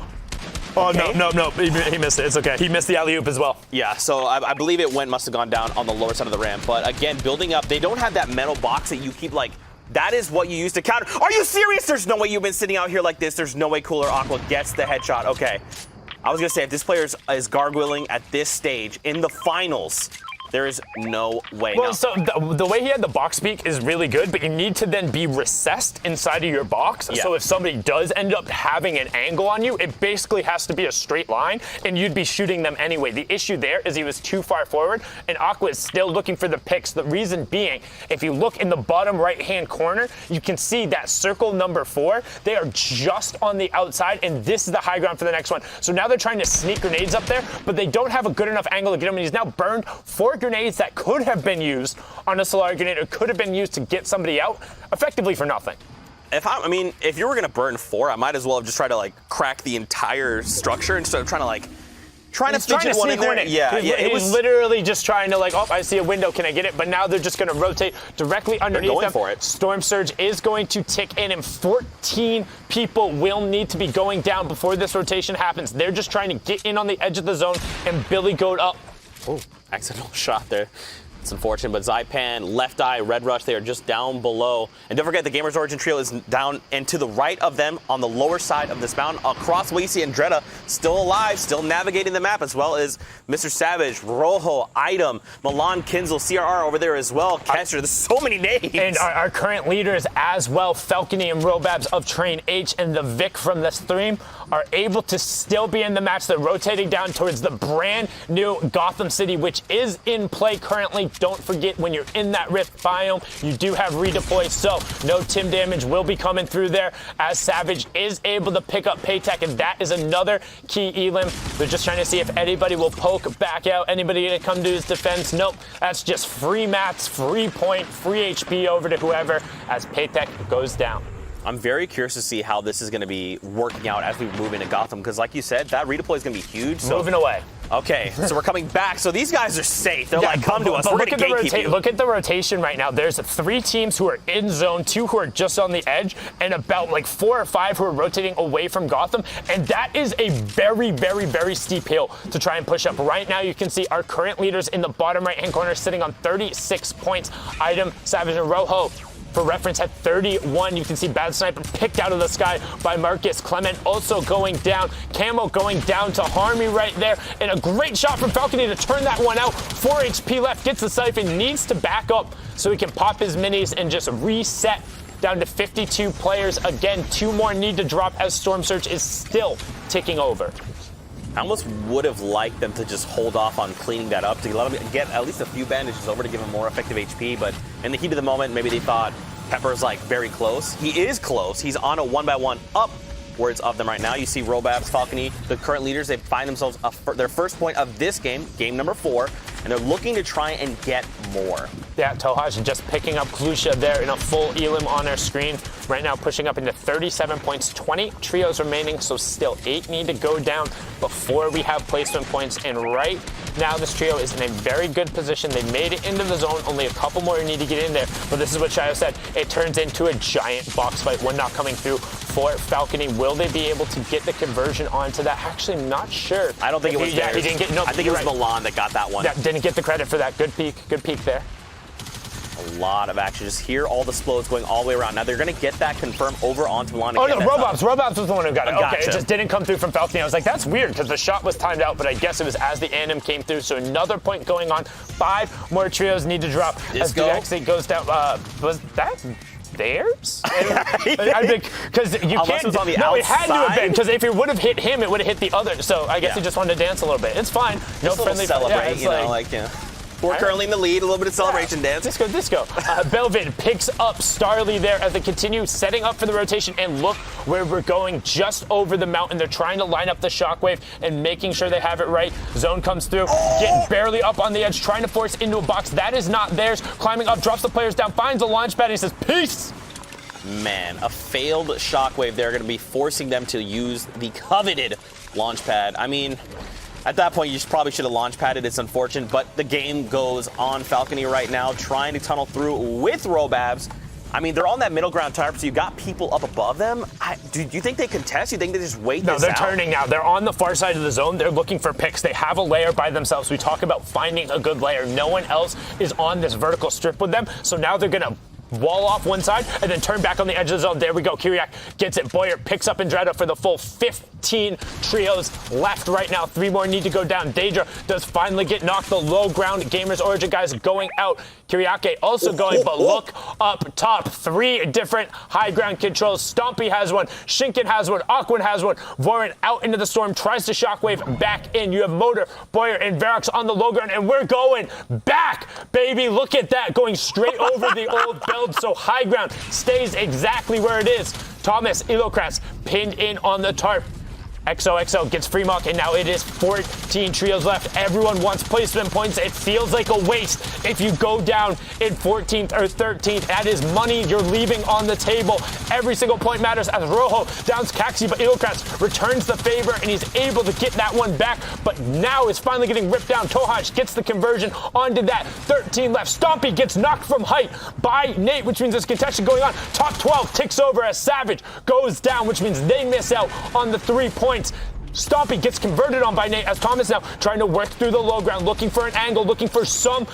Oh,
okay.
no. He missed it. It's okay. He missed the alley-oop as well.
Yeah, so I believe it must have gone down on the lower side of the ramp. But again, building up, they don't have that metal box that you keep like. That is what you use to counter. Are you serious? There's no way you've been sitting out here like this. There's no way Cooler Aqua gets the headshot. Okay. I was going to say, if this player is gargoyling at this stage in the finals, there is no way.
Well, so the way he had the box peek is really good, but you need to then be recessed inside of your box.
Yeah.
So if somebody does end up having an angle on you, it basically has to be a straight line, and you'd be shooting them anyway. The issue there is he was too far forward, and Aqua is still looking for the picks. The reason being, if you look in the bottom right-hand corner, you can see that circle number 4. They are just on the outside, and this is the high ground for the next one. So now they're trying to sneak grenades up there, but they don't have a good enough angle to get him, and he's now burned 4 grenades that could have been used on a Solari grenade or could have been used to get somebody out, effectively for nothing.
If you were gonna burn 4, I might as well have just tried to like crack the entire structure instead of trying to like trying to
sneak
one in there.
one in.
Yeah,
It was literally just trying to I see a window, can I get it? But now they're just going to rotate directly underneath
going
them.
for it.
Storm Surge is going to tick in, and 14 people will need to be going down before this rotation happens. They're just trying to get in on the edge of the zone and Billy Goat up.
Oh, accidental shot there. It's unfortunate, but Zypan, Left Eye, Red Rush, they are just down below. And don't forget, the Gamers Origin Trio is down and to the right of them on the lower side of this mountain. Across Lacey and Dreda, still alive, still navigating the map, as well as Mr. Savage, Rojo, Item, Milan, Kinzel, CRR over there as well. Kester, there's so many names.
And our current leaders as well, Falcony and Robabs of Train H and the Vic from the stream, are able to still be in the match. They're rotating down towards the brand new Gotham City, which is in play currently. Don't forget, when you're in that Rift biome, you do have redeploy, so no Tim damage will be coming through there as Savage is able to pick up Paytech, and that is another key elim. They're just trying to see if anybody will poke back out, anybody to come to his defense. Nope, that's just free mats, free point, free HP over to whoever as Paytech goes down.
I'm very curious to see how this is going to be working out as we move into Gotham, because like you said, that redeploy is going to be huge. So,
moving away.
Okay, so we're coming back. So these guys are safe. They're like, come to us. We're
Look
going to gatekeep you.
Look at the rotation right now. There's 3 teams who are in zone, 2 who are just on the edge, and about 4 or 5 who are rotating away from Gotham. And that is a very, very, very steep hill to try and push up. Right now, you can see our current leaders in the bottom right-hand corner sitting on 36 points. Item, Savage, and Rojo, for reference, at 31. You can see Bad Sniper picked out of the sky by Marcus. Clement also going down. Camo going down to Harmy right there. And a great shot from Falcony to turn that one out. 4 HP left, gets the Siphon, needs to back up so he can pop his minis and just reset down to 52 players. Again, 2 more need to drop as Storm Surge is still ticking over.
I almost would have liked them to just hold off on cleaning that up to let them get at least a few bandages over to give him more effective HP, but in the heat of the moment, maybe they thought Pepper's very close. He is close. He's on a 1-by-1 upwards of them right now. You see Robabs, Falcony, the current leaders, they find themselves their first point of this game, game number 4, and they're looking to try and get more.
Yeah, Tohaj just picking up Klusha there in a full elim on our screen. Right now pushing up into 37 points, 20 trios remaining, so still 8 need to go down before we have placement points. And right now this trio is in a very good position. They made it into the zone, only a couple more need to get in there. But this is what Shayo said, it turns into a giant box fight. One not coming through for Falcony. Will they be able to get the conversion onto that? Actually, I'm not sure.
I don't think it was
Yeah, he didn't get, no,
I think it was Milan that got that one.
Yeah, didn't get the credit for that. Good peek there.
A lot of action. Just hear all the explodes going all the way around. Now they're going to get that confirmed over onto Milan.
Oh no, Robobs was the one who got it.
Gotcha.
Okay, it just didn't come through from Falcony. I was like, that's weird because the shot was timed out, but I guess it was as the anim came through. So another point going on. 5 more trios need to drop as the exit goes down. Was that theirs? Because you
Unless
can't.
it was on the
no, it had to have
outside.
been because if it would have hit him, it would have hit the other. So I guess he just wanted to dance a little bit. It's fine. No
Just a little
friendly
celebrate,
yeah,
you know, we're currently in the lead, a little bit of celebration dance.
Disco. Belvid picks up Starly there as they continue setting up for the rotation, and look where we're going, just over the mountain. They're trying to line up the shockwave and making sure they have it right. Zone comes through, getting barely up on the edge, trying to force into a box. That is not theirs. Climbing up, drops the players down, finds a launch pad, and he says, peace.
Man, a failed shockwave. They're going to be forcing them to use the coveted launch pad. I mean, at that point, you probably should have launch padded. It's unfortunate, but the game goes on. Falcony right now trying to tunnel through with Robabs. I mean, they're on that middle ground tarp, so you've got people up above them. Do you think they contest? You think they just wait this out?
No, they're turning now. They're on the far side of the zone. They're looking for picks. They have a layer by themselves. We talk about finding a good layer. No one else is on this vertical strip with them, so now they're going to wall off one side and then turn back on the edge of the zone. There we go. Kiriak gets it. Boyer picks up Andretta for the full 15 trios left right now. 3 more need to go down. Daedra does finally get knocked. The low ground Gamers Origin guys going out. Kiriake also going, but look up top. 3 different high ground controls. Stompy has one. Shinken has one. Aquan has one. Vorin out into the storm. Tries to shockwave back in. You have Motor, Boyer, and Verox on the low ground, and we're going back, baby. Look at that. Going straight over the old build. So high ground stays exactly where it is. Thomas, Ilokras pinned in on the tarp. XOXO gets free mark, and now it is 14 trios left. Everyone wants placement points. It feels like a waste if you go down in 14th or 13th. That is money you're leaving on the table. Every single point matters as Rojo downs Kaxi, but Ilokras returns the favor, and he's able to get that one back, but now is finally getting ripped down. Tohaj gets the conversion onto that. 13 left. Stompy gets knocked from height by Nate, which means there's contention going on. Top 12 ticks over as Savage goes down, which means they miss out on the 3 points. Stompy gets converted on by Nate as Thomas now trying to work through the low ground, looking for an angle, looking for some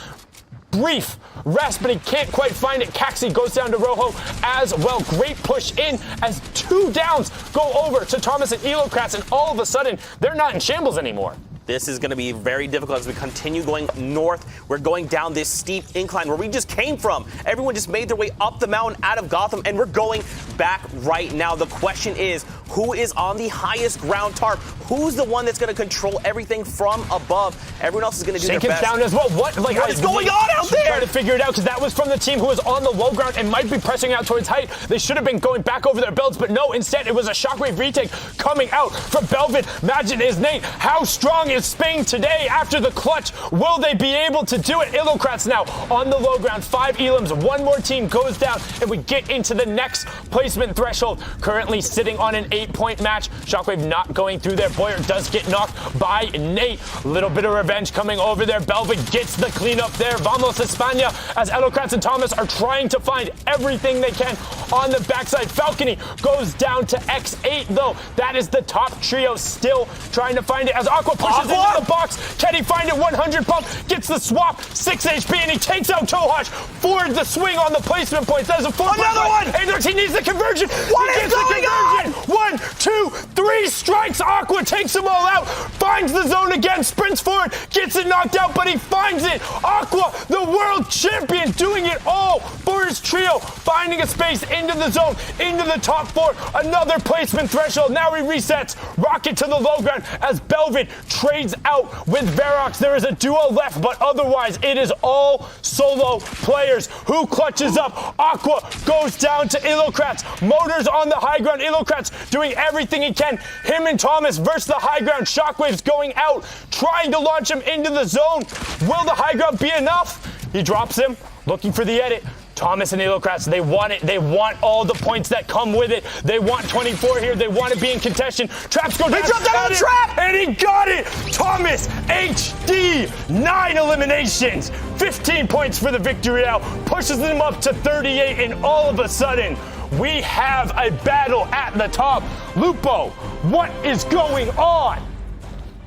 brief rest, but he can't quite find it. Kaxi goes down to Rojo as well. Great push in as 2 downs go over to Thomas and Ilokras, and all of a sudden, they're not in shambles anymore.
This is going to be very difficult as we continue going north. We're going down this steep incline where we just came from. Everyone just made their way up the mountain out of Gotham, and we're going back right now. The question is, who is on the highest ground tarp? Who's the one that's going to control everything from above? Everyone else is going to do their best.
Down as well. What
is going on out there?
Trying to figure it out, because that was from the team who was on the low ground and might be pressing out towards height. They should have been going back over their builds, but no, instead it was a shockwave retake coming out from Belvin. Imagine is Nate. How strong is Spain today after the clutch? Will they be able to do it? Ilokras now on the low ground. 5 elims. One more team goes down, and we get into the next placement threshold. Currently sitting on an 8-point match. Shockwave not going through there. Boyer does get knocked by Nate. Little bit of revenge coming over there. Belvin gets the cleanup there. Vamos España as Ilokras and Thomas are trying to find everything they can on the backside. Falcony goes down to X8 though. That is the top trio still trying to find it as Aqua pushes into the box. Can he find it? 100 pump. Gets the swap. 6 HP, and he takes out Tohaj for the swing on the placement points. That is a 4-point.
Another one!
And he needs the conversion.
What is going on?
1, 2, 3 strikes. Aqua takes them all out. Finds the zone again. Sprints forward. Gets it knocked out, but he finds it. Aqua, the world champion, doing it all for his trio. Finding a space into the zone, into the top 4. Another placement threshold. Now he resets. Rocket to the low ground as Belvin trades out with Verox. There is a duo left, but otherwise it is all solo players. Who clutches up? Aqua goes down to Ilokras. Motors on the high ground. Ilokras doing everything he can. Him and Thomas versus the high ground. Shockwave's going out, trying to launch him into the zone. Will the high ground be enough? He drops him, looking for the edit. Thomas and Ilokras, they want it. They want all the points that come with it. They want 24 here. They want to be in contention. Traps go down.
He dropped down on the trap!
And he got it! Thomas, HD, 9 eliminations. 15 points for the victory out. Pushes them up to 38, and all of a sudden, we have a battle at the top. Lupo, what is going on?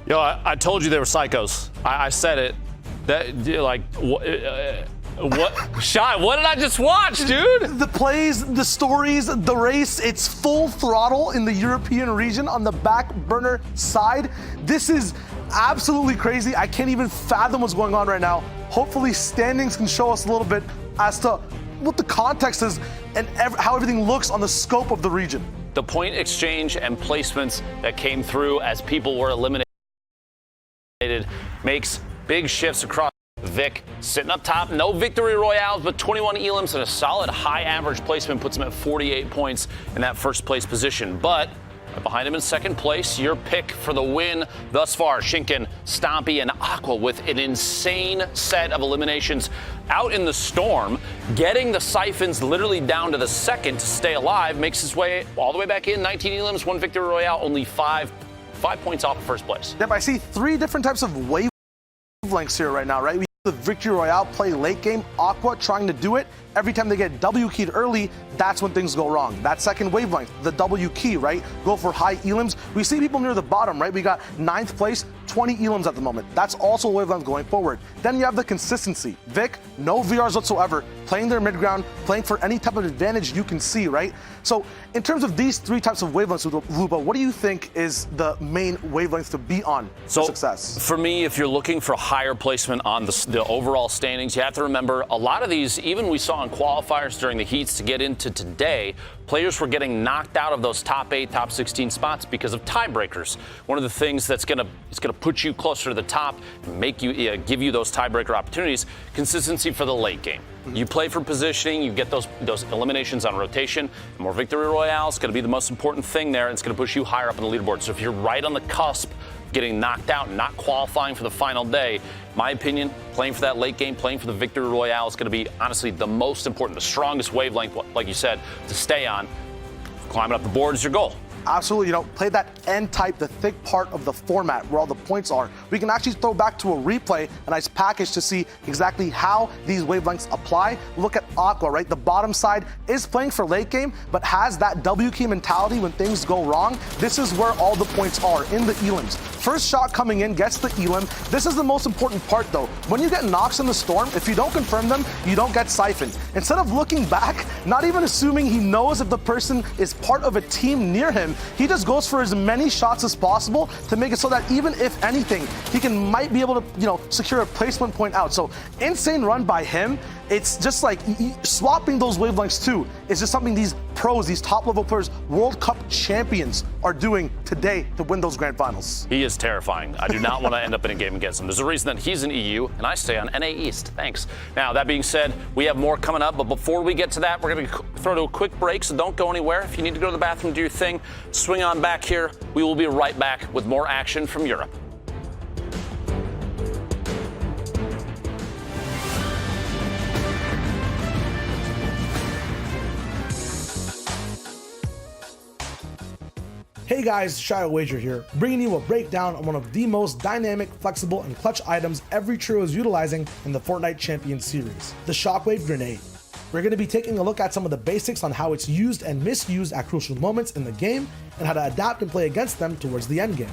Yo, I told you they were psychos. I said it. That like what? Shy, what did I just watch, dude?
The plays, the stories, the race, it's full throttle in the European region on the back burner side. This is absolutely crazy. I can't even fathom what's going on right now. Hopefully standings can show us a little bit as to what the context is and how everything looks on the scope of the region.
The point exchange and placements that came through as people were eliminated makes big shifts across. Vic sitting up top, no victory royales, but 21 elims and a solid high average placement puts him at 48 points in that first place position. But behind him in second place, your pick for the win thus far, Shinken, Stompy, and Aqua with an insane set of eliminations out in the storm. Getting the siphons literally down to the second to stay alive makes his way all the way back in. 19 elims, 1 victory royale, only 5 points off of first place.
Yep, I see 3 different types of wavelengths here right now, right? We have the victory royale play late game, Aqua trying to do it. Every time they get W keyed early, that's when things go wrong. That second wavelength, the W key, right? Go for high elims. We see people near the bottom, right? We got 9th place, 20 elims at the moment. That's also a wavelength going forward. Then you have the consistency. Vic, no VRs whatsoever, playing their mid ground, playing for any type of advantage you can see, right? So in terms of these 3 types of wavelengths, Lupo, what do you think is the main wavelength to be on for success?
For me, if you're looking for higher placement on the overall standings, you have to remember a lot of these, even we saw in qualifiers during the heats to get into today, players were getting knocked out of those top 8, top 16 spots because of tiebreakers. One of the things that's going to put you closer to the top and make you give you those tiebreaker opportunities, consistency for the late game. You play for positioning, you get those eliminations on rotation. The more victory royale is going to be the most important thing there, and it's going to push you higher up on the leaderboard. So if you're right on the cusp of getting knocked out and not qualifying for the final day, my opinion, playing for that late game, playing for the victory royale is going to be honestly the most important, the strongest wavelength, like you said, to stay on. Climbing up the board is your goal.
Absolutely, play that end type, the thick part of the format where all the points are. We can actually throw back to a replay, a nice package to see exactly how these wavelengths apply. Look at Aqua, right? The bottom side is playing for late game, but has that W key mentality when things go wrong. This is where all the points are, in the elims. First shot coming in gets the elim. This is the most important part though. When you get knocks in the storm, if you don't confirm them, you don't get siphoned. Instead of looking back, not even assuming he knows if the person is part of a team near him, he just goes for as many shots as possible to make it so that even if anything, he might be able to, secure a placement point out. So insane run by him. It's just like swapping those wavelengths too. It's just something these pros, these top level players, World Cup champions are doing today to win those grand finals.
He is terrifying. I do not want to end up in a game against him. There's a reason that he's in EU and I stay on NA East. Thanks. Now, that being said, we have more coming up, but before we get to that, we're going to throw to a quick break, so don't go anywhere. If you need to go to the bathroom, do your thing, swing on back here. We will be right back with more action from Europe.
Hey guys, Shio Wager here, bringing you a breakdown on one of the most dynamic, flexible, and clutch items every trio is utilizing in the Fortnite Champions Series, the Shockwave Grenade. We're going to be taking a look at some of the basics on how it's used and misused at crucial moments in the game, and how to adapt and play against them towards the end game.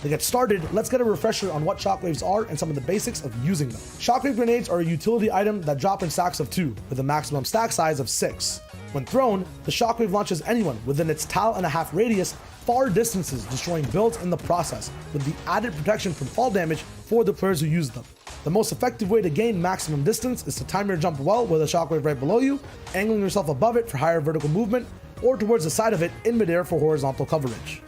To get started, let's get a refresher on what shockwaves are and some of the basics of using them. Shockwave grenades are a utility item that drop in stacks of 2, with a maximum stack size of 6. When thrown, the shockwave launches anyone within its tile and a half radius far distances, destroying builds in the process, with the added protection from fall damage for the players who use them. The most effective way to gain maximum distance is to time your jump well with a shockwave right below you, angling yourself above it for higher vertical movement, or towards the side of it in midair for horizontal coverage.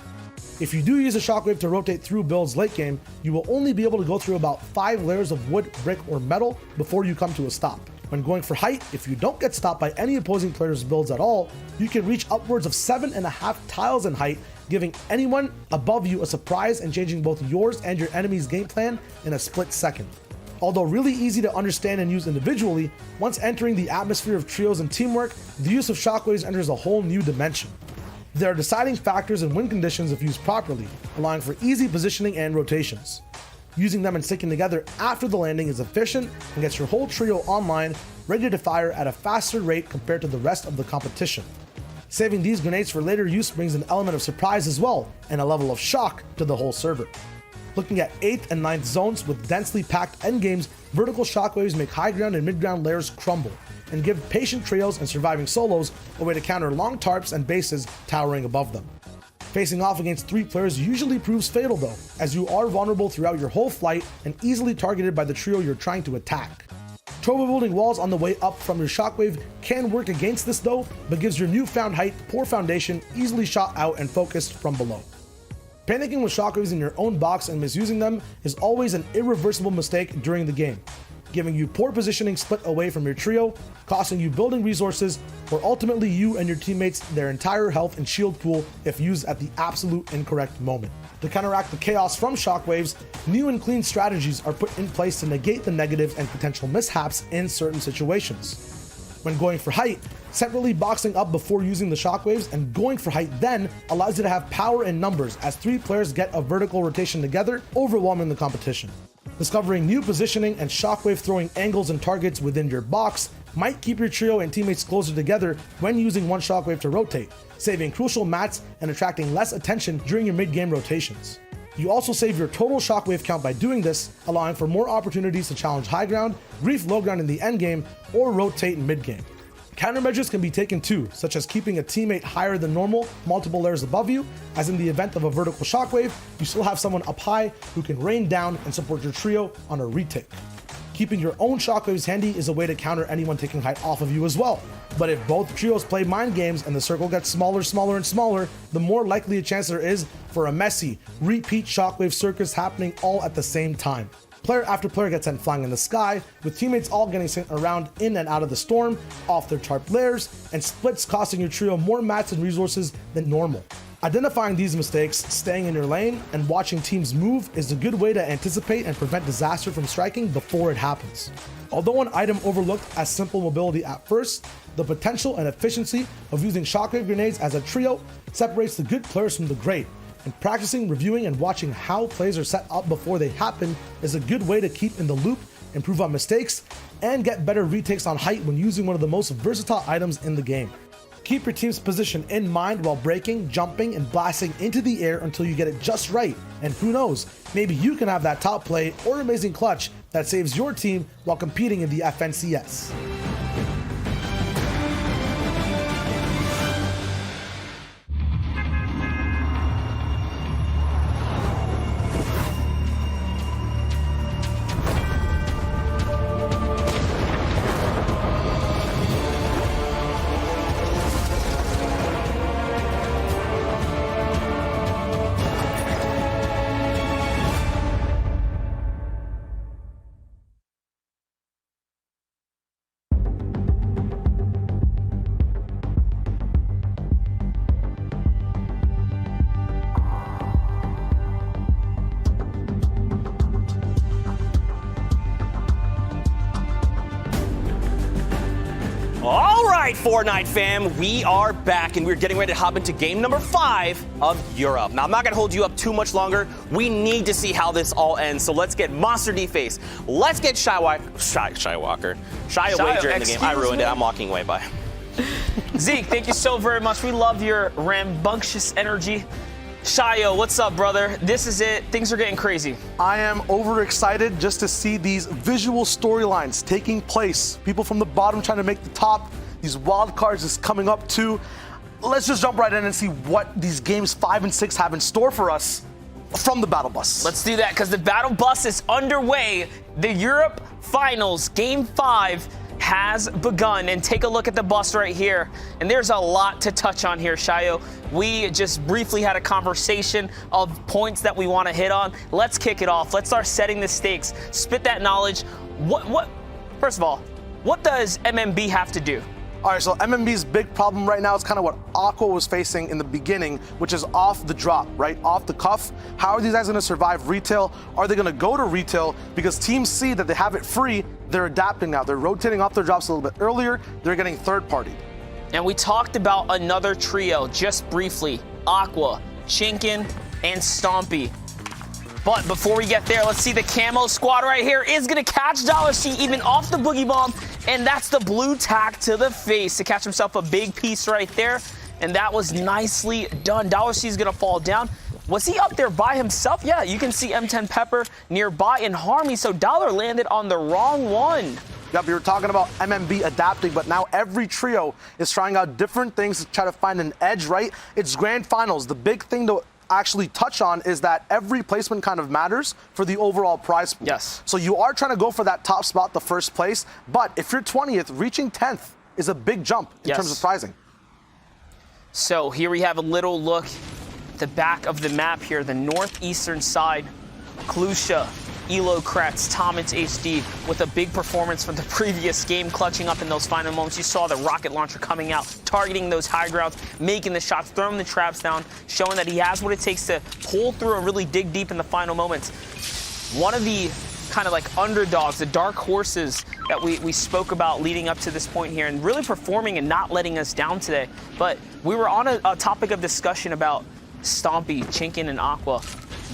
If you do use a shockwave to rotate through builds late game, you will only be able to go through about 5 layers of wood, brick, or metal before you come to a stop. When going for height, if you don't get stopped by any opposing player's builds at all, you can reach upwards of 7.5 tiles in height, giving anyone above you a surprise and changing both yours and your enemy's game plan in a split second. Although really easy to understand and use individually, once entering the atmosphere of trios and teamwork, the use of shockwaves enters a whole new dimension. There are deciding factors in win conditions if used properly, allowing for easy positioning and rotations. Using them and sticking together after the landing is efficient and gets your whole trio online, ready to fire at a faster rate compared to the rest of the competition. Saving these grenades for later use brings an element of surprise as well, and a level of shock to the whole server. Looking at 8th and 9th zones with densely packed endgames, vertical shockwaves make high ground and mid ground layers crumble, and give patient trios and surviving solos a way to counter long tarps and bases towering above them. Facing off against 3 players usually proves fatal though, as you are vulnerable throughout your whole flight and easily targeted by the trio you're trying to attack. Turbo building walls on the way up from your shockwave can work against this though, but gives your newfound height poor foundation, easily shot out and focused from below. Panicking with shockwaves in your own box and misusing them is always an irreversible mistake during the game, giving you poor positioning split away from your trio, costing you building resources, or ultimately you and your teammates their entire health and shield pool if used at the absolute incorrect moment. To counteract the chaos from shockwaves, new and clean strategies are put in place to negate the negatives and potential mishaps in certain situations. When going for height, separately boxing up before using the shockwaves and going for height then allows you to have power in numbers as 3 players get a vertical rotation together, overwhelming the competition. Discovering new positioning and shockwave throwing angles and targets within your box might keep your trio and teammates closer together when using one shockwave to rotate, saving crucial mats and attracting less attention during your mid-game rotations. You also save your total shockwave count by doing this, allowing for more opportunities to challenge high ground, grief low ground in the end game, or rotate in mid game. Countermeasures can be taken too, such as keeping a teammate higher than normal, multiple layers above you, as in the event of a vertical shockwave, you still have someone up high who can rain down and support your trio on a retake. Keeping your own shockwaves handy is a way to counter anyone taking height off of you as well. But if both trios play mind games and the circle gets smaller, smaller, and smaller, the more likely a chance there is for a messy, repeat shockwave circus happening all at the same time. Player after player gets sent flying in the sky, with teammates all getting sent around in and out of the storm, off their tarp layers, and splits costing your trio more mats and resources than normal. Identifying these mistakes, staying in your lane, and watching teams move is a good way to anticipate and prevent disaster from striking before it happens. Although an item overlooked as simple mobility at first, the potential and efficiency of using shockwave grenades as a trio separates the good players from the great, and practicing, reviewing, and watching how plays are set up before they happen is a good way to keep in the loop, improve on mistakes, and get better retakes on height when using one of the most versatile items in the game. Keep your team's position in mind while breaking, jumping, and blasting into the air until you get it just right. And who knows, maybe you can have that top play or amazing clutch that saves your team while competing in the FNCS.
All right, Fortnite fam, we are back and we're getting ready to hop into game number 5 of Europe. Now, I'm not gonna hold you up too much longer. We need to see how this all ends. So let's get Monster D-Face. Let's get Shy Wager in the game. I ruined it. I'm walking away. Bye.
Zeke, thank you so very much. We love your rambunctious energy. Shayo, what's up, brother? This is it. Things are getting crazy.
I am overexcited just to see these visual storylines taking place. People from the bottom trying to make the top. These wild cards is coming up too. Let's just jump right in and see what these games 5 and 6 have in store for us from the Battle Bus.
Let's do that because the Battle Bus is underway. The Europe Finals, Game 5 has begun, and take a look at the bus right here. And there's a lot to touch on here, Shayo. We just briefly had a conversation of points that we want to hit on. Let's kick it off. Let's start setting the stakes. Spit that knowledge. First of all, what does MMB have to do?
All right, so MMB's big problem right now is kind of what Aqua was facing in the beginning, which is off the drop, right? Off the cuff. How are these guys going to survive retail? Are they going to go to retail? Because teams see that they have it free, they're adapting now. They're rotating off their drops a little bit earlier. They're getting third party.
And we talked about another trio just briefly. Aqua, Chinkin, and Stompy. But before we get there, let's see the camo squad right here is going to catch Dollar C even off the boogie bomb. And that's the blue tack to the face to catch himself a big piece right there. And that was nicely done. Dollar C is going to fall down. Was he up there by himself? Yeah, you can see M10 Pepper nearby in Harmony. So Dollar landed on the wrong one.
Yep, you were talking about MMB adapting, but now every trio is trying out different things to try to find an edge, right? It's grand finals. The big thing to actually touch on is that every placement kind of matters for the overall prize pool.
Yes.
So you are trying to go for that top spot, the first place, but if you're 20th, reaching 10th is a big jump in terms of prizing.
So here we have a little look at the back of the map here, the northeastern side. Klusha, Elo Kretz, Tomits HD with a big performance from the previous game, clutching up in those final moments. You saw the rocket launcher coming out, targeting those high grounds, making the shots, throwing the traps down, showing that he has what it takes to pull through and really dig deep in the final moments. One of the kind of like underdogs, the dark horses that we spoke about leading up to this point here, and really performing and not letting us down today. But we were on a topic of discussion about Stompy, Chinkin, and Aqua.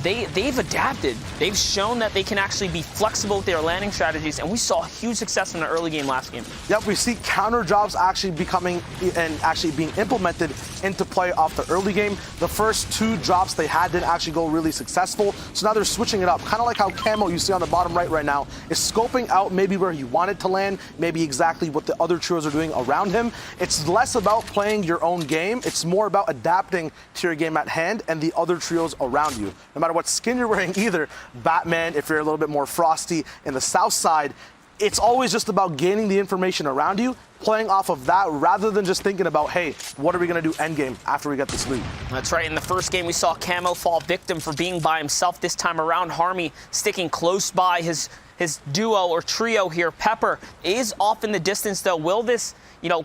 They've adapted. They've shown that they can actually be flexible with their landing strategies, and we saw huge success in the early game last game.
Yep, we see counter drops actually becoming and actually being implemented into play off the early game. The first 2 drops they had didn't actually go really successful, so now they're switching it up. Kind of like how Camo, you see on the bottom right now, is scoping out maybe where he wanted to land, maybe exactly what the other trios are doing around him. It's less about playing your own game. It's more about adapting to your game at hand and the other trios around you. No no matter what skin you're wearing either. Batman, if you're a little bit more frosty in the south side, it's always just about gaining the information around you, playing off of that rather than just thinking about, hey, what are we going to do endgame after we get this lead?
That's right. In the first game, we saw Camo fall victim for being by himself. This time around, Harmy sticking close by his duo or trio here. Pepper is off in the distance, though. Will this,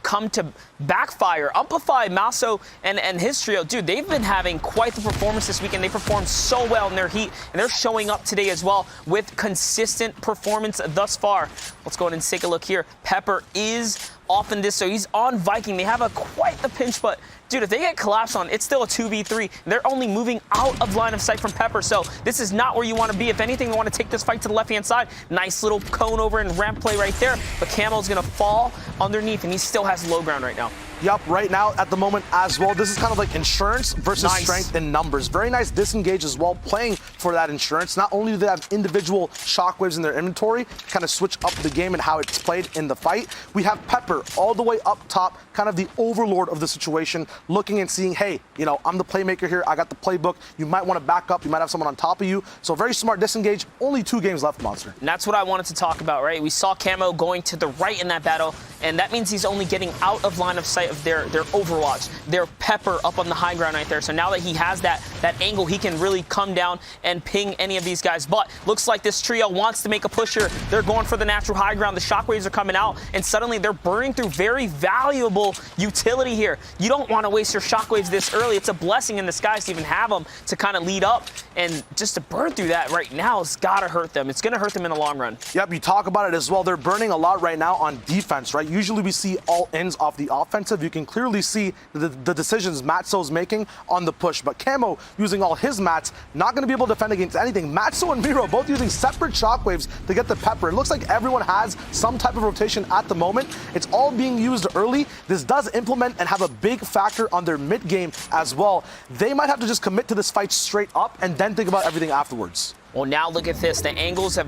come to backfire? Amplify, Maso, and his trio, dude, they've been having quite the performance this weekend. They performed so well in their heat, and they're showing up today as well with consistent performance thus far. Let's go ahead and take a look here. Pepper is off in this, so he's on Viking. They have quite the pinch, but dude, if they get collapsed on, it's still a 2v3. They're only moving out of line of sight from Pepper, so this is not where you want to be. If anything, you want to take this fight to the left-hand side. Nice little cone over and ramp play right there, but Camo's going to fall underneath, and he still has low ground right now.
Yup, right now at the moment as well, this is kind of like insurance versus strength in numbers. Very nice disengage as well, playing for that insurance. Not only do they have individual shockwaves in their inventory, kind of switch up the game and how it's played in the fight. We have Pepper all the way up top, kind of the overlord of the situation, looking and seeing, hey, I'm the playmaker here. I got the playbook. You might want to back up. You might have someone on top of you. So very smart disengage. Only 2 games left, Monster.
And that's what I wanted to talk about, right? We saw Camo going to the right in that battle, and that means he's only getting out of line of sight of their Overwatch, their Pepper up on the high ground right there. So now that he has that angle, he can really come down and ping any of these guys. But looks like this trio wants to make a push here. They're going for the natural high ground. The shockwaves are coming out, and suddenly they're burning through very valuable utility here. You don't want to waste your shockwaves this early. It's a blessing in disguise to even have them to kind of lead up, and just to burn through that right now has got to hurt them. It's going to hurt them in the long run.
Yep, you talk about it as well. They're burning a lot right now on defense, right? Usually we see all ends off the offensive. You can clearly see the decisions Matso's making on the push, but Camo using all his mats, not going to be able to defend against anything. Matso and Miro both using separate shockwaves to get the Pepper. It looks like everyone has some type of rotation at the moment. It's all being used early. This does implement and have a big factor on their mid game as well. They might have to just commit to this fight straight up and then think about everything afterwards.
Well, now look at this. The angles have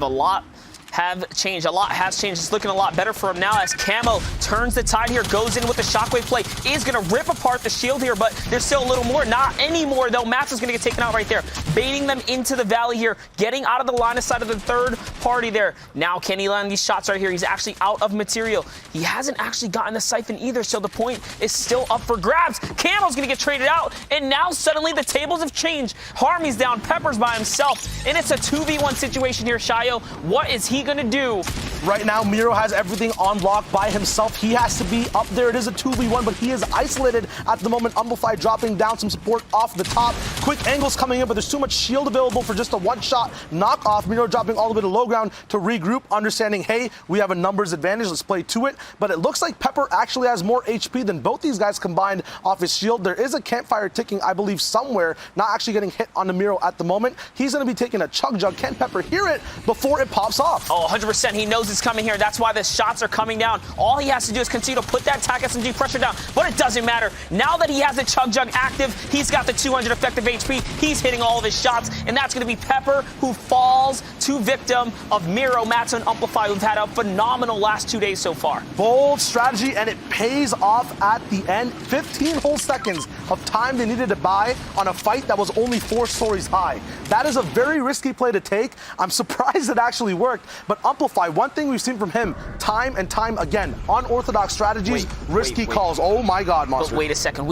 changed. A lot has changed. It's looking a lot better for him now as Camo turns the tide here, goes in with the shockwave play, is going to rip apart the shield here, but there's still a little more. Not anymore, though. Mats is going to get taken out right there, baiting them into the valley here, getting out of the line of sight of the third party there. Now, can he land these shots right here? He's actually out of material. He hasn't actually gotten the siphon either, so the point is still up for grabs. Camo's going to get traded out, and now suddenly the tables have changed. Harmy's down, Pepper's by himself, and it's a 2v1 situation here, Shayo. What is he going to do?
Right now, Miro has everything on lock by himself. He has to be up there. It is a 2v1, but he is isolated at the moment. Amplify dropping down some support off the top. Quick angles coming in, but there's too much shield available for just a one-shot knockoff. Miro dropping all the way to low ground to regroup, understanding, hey, we have a numbers advantage. Let's play to it. But it looks like Pepper actually has more HP than both these guys combined off his shield. There is a campfire ticking, I believe, somewhere, not actually getting hit on the Miro at the moment. He's going to be taking a chug jug. Can Pepper hear it before it pops off?
Oh, 100%. He knows it's coming here. That's why the shots are coming down. All he has to do is continue to put that attack SMG pressure down, but it doesn't matter. Now that he has the chug jug active, he's got the 200 effective HP. He's hitting all of his shots, and that's going to be Pepper who falls to victim of Miro, Matson, and Amplify, who've had a phenomenal last 2 days so far.
Bold strategy, and it pays off at the end. 15 whole seconds of time they needed to buy on a fight that was only 4 stories high. That is a very risky play to take. I'm surprised it actually worked, but Amplify, one thing we've seen from him time and time again, unorthodox strategies, risky calls. Oh my God, Monster.
But wait a second.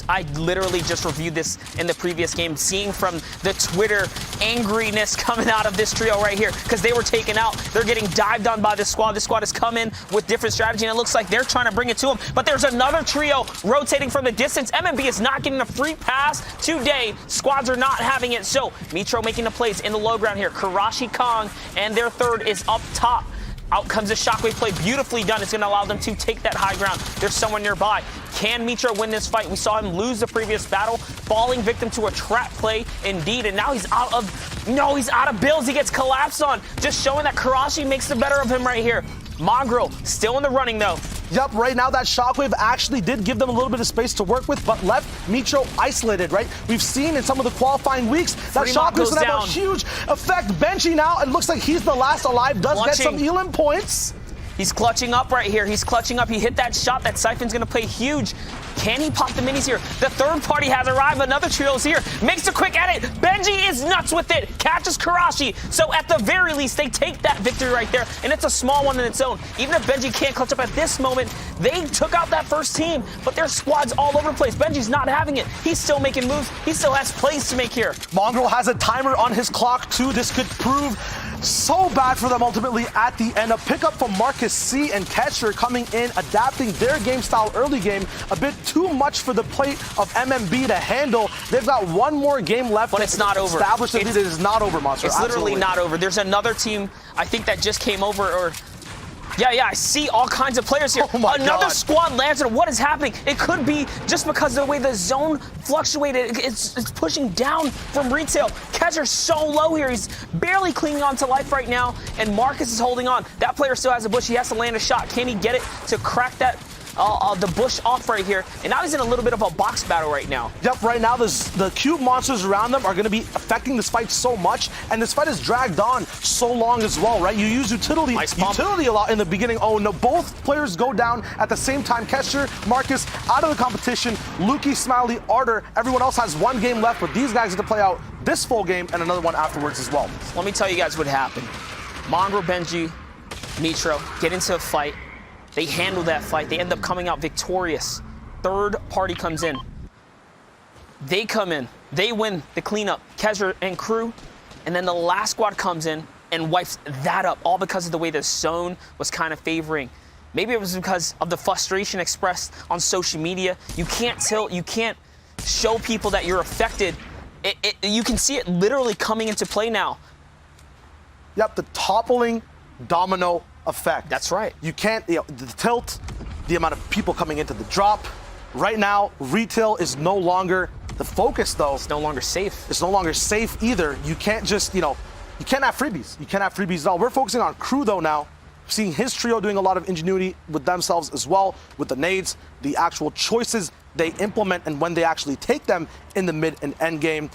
I literally just reviewed this in the previous game, seeing from the Twitter angriness coming out of this trio right here, because they were taken out. They're getting dived on by this squad. This squad has come in with different strategy, and it looks like they're trying to bring it to them. But there's another trio rotating from the distance. MMB is not getting a free pass today. Squads are not having it. So Mitro making the plays in the low ground here. Karashi Kong and their third is up top. Out comes the shockwave play, beautifully done. It's going to allow them to take that high ground. There's someone nearby. Can Mitro win this fight? We saw him lose the previous battle, falling victim to a trap play indeed, and now he's out of bills. He gets collapsed on, just showing that Karashi makes the better of him right here. Mongrel still in the running though.
Yup, right now that shockwave actually did give them a little bit of space to work with, but left Mitro isolated, right? We've seen in some of the qualifying weeks that shockwave's gonna have a huge effect. Benchy now, it looks like he's the last alive, does get some Elim points.
He's clutching up right here. He's clutching up. He hit that shot. That Siphon's going to play huge. Can he pop the minis here? The third party has arrived. Another trio is here. Makes a quick edit. Benji is nuts with it. Catches Karashi. So at the very least, they take that victory right there. And it's a small one in its own. Even if Benji can't clutch up at this moment, they took out that first team. But their squad's all over the place. Benji's not having it. He's still making moves. He still has plays to make here.
Mongrel has a timer on his clock too. This could prove so bad for them ultimately at the end. A pickup from Marcus C and Ketcher coming in, adapting their game style early game. A bit too much for the plate of MMB to handle. They've got one more game left.
But it's not over.
Established it is not over, Monster.
It's literally not over. There's another team, I think, that just came over, or... Yeah, I see all kinds of players here.
Oh my
Another
God.
squad lands, and what is happening? It could be just because of the way the zone fluctuated. It's pushing down from retail. Ketcher's so low here. He's barely clinging on to life right now, and Marcus is holding on. That player still has a bush. He has to land a shot. Can he get it to crack that the bush off right here? And now he's in a little bit of a box battle right now.
Yep, right now the cube monsters around them are going to be affecting this fight so much, and this fight has dragged on so long as well, right? You use utility a lot in the beginning. Oh no, both players go down at the same time. Ketcher, Marcus out of the competition. Lukey, Smiley, Arter, everyone else has one game left, but these guys get to play out this full game and another one afterwards as well.
Let me tell you guys what happened. Mongrel, Benji, Mitro get into a fight. They handle that fight. They end up coming out victorious. Third party comes in. They come in. They win the cleanup. Kezzer and crew. And then the last squad comes in and wipes that up, all because of the way the zone was kind of favoring. Maybe it was because of the frustration expressed on social media. You can't show people that you're affected. You can see it literally coming into play now.
Yep, the toppling domino effect.
That's right.
You can't, the tilt, the amount of people coming into the drop. Right now, retail is no longer the focus, though.
It's no longer safe.
It's no longer safe either. You can't just, you can't have freebies. You can't have freebies at all. We're focusing on crew, though, now. Seeing his trio doing a lot of ingenuity with themselves as well, with the nades, the actual choices they implement, and when they actually take them in the mid and end game.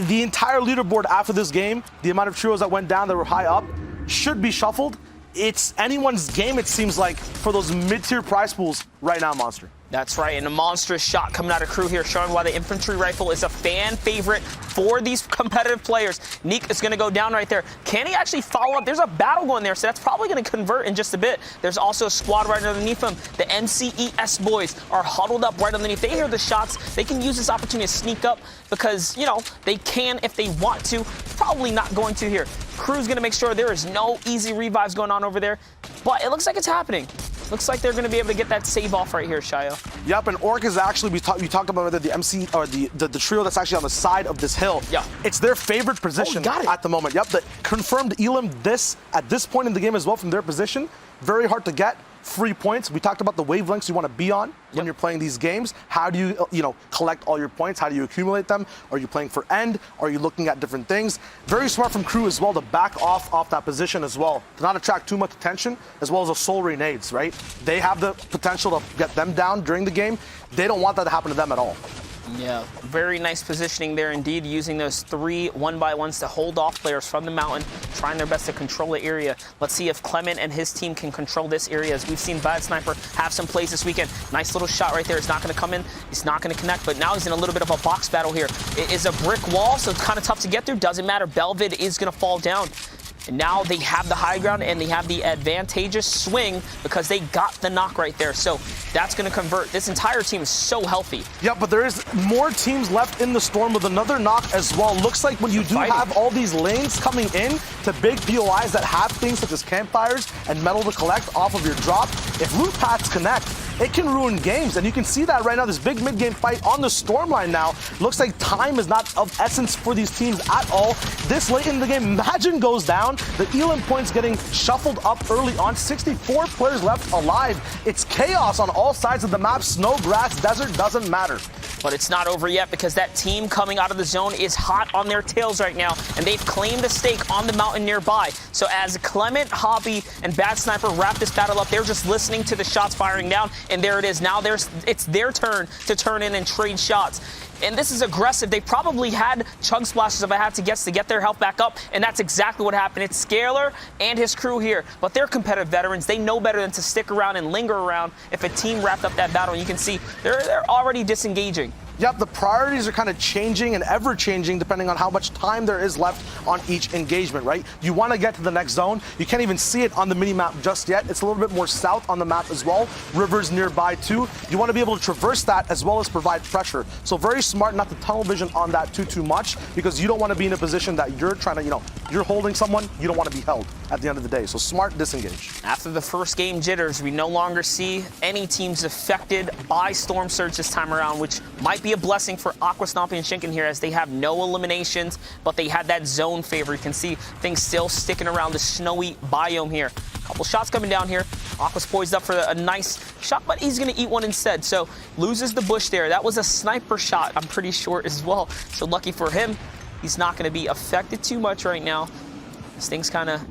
The entire leaderboard after this game, the amount of trios that went down that were high up, should be shuffled. It's anyone's game, it seems like, for those mid-tier prize pools right now, Monster.
That's right, and a monstrous shot coming out of crew here, showing why the infantry rifle is a fan favorite for these competitive players. Neek is going to go down right there. Can he actually follow up? There's a battle going there, so that's probably going to convert in just a bit. There's also a squad right underneath him. The NCES boys are huddled up right underneath. They hear the shots. They can use this opportunity to sneak up because, they can if they want to. Probably not going to here. Crew's going to make sure there is no easy revives going on over there, but it looks like it's happening. Looks like they're going to be able to get that save off right here, Shayo.
Yep, and Orc is actually, we talked about whether the MC or the trio that's actually on the side of this hill.
Yeah.
It's their favorite position at the moment. Yep, the confirmed Elam at this point in the game as well from their position. Very hard to get. Free points. We talked about the wavelengths you want to be on when you're playing these games. How do you, collect all your points? How do you accumulate them? Are you playing for end? Are you looking at different things? Very smart from crew as well to back off that position as well, to not attract too much attention, as well as the soul renades, right? They have the potential to get them down during the game. They don't want that to happen to them at all.
Yeah, very nice positioning there indeed, using those 3 1x1s to hold off players from the mountain, trying their best to control the area. Let's see if Clement and his team can control this area, as we've seen Bad Sniper have some plays this weekend. Nice little shot right there. It's not going to come in. It's not going to connect, but now he's in a little bit of a box battle here. It is a brick wall, so it's kind of tough to get through. Doesn't matter. Belvid is going to fall down. And now they have the high ground and they have the advantageous swing because they got the knock right there. So that's going to convert. This entire team is so healthy.
Yeah, but there is more teams left in the storm with another knock as well. Looks like when you do have all these lanes coming in to big POIs that have things such as campfires and metal to collect off of your drop, if loot paths connect, it can ruin games. And you can see that right now, this big mid-game fight on the storm line now. Looks like time is not of essence for these teams at all. This late in the game, Imagine goes down. The Elam points getting shuffled up early on. 64 players left alive. It's chaos on all sides of the map. Snow, grass, desert, doesn't matter.
But it's not over yet because that team coming out of the zone is hot on their tails right now, and they've claimed a stake on the mountain nearby. So as Clement, Hobby, and Bad Sniper wrap this battle up, they're just listening to the shots firing down, and there it is. Now it's their turn to turn in and trade shots. And this is aggressive. They probably had chug splashes, if I had to guess, to get their health back up, and that's exactly what happened. It's Scalar and his crew here, but they're competitive veterans. They know better than to stick around and linger around if a team wrapped up that battle. And you can see they're already disengaging.
Yep, the priorities are kind of changing and ever changing depending on how much time there is left on each engagement, right? You want to get to the next zone. You can't even see it on the mini-map just yet. It's a little bit more south on the map as well. Rivers nearby too. You want to be able to traverse that as well as provide pressure. So very smart not to tunnel vision on that too much, because you don't want to be in a position that you're trying to, you're holding someone, you don't want to be held at the end of the day. So smart disengage.
After the first game jitters, we no longer see any teams affected by Storm Surge this time around, which might be a blessing for Aqua, Stompy, and Shinken here, as they have no eliminations, but they had that zone favor. You can see things still sticking around the snowy biome here. A couple shots coming down here. Aqua's poised up for a nice shot, but he's going to eat one instead. So loses the bush there. That was a sniper shot, I'm pretty sure, as well. So lucky for him, he's not going to be affected too much right now. This thing's kind of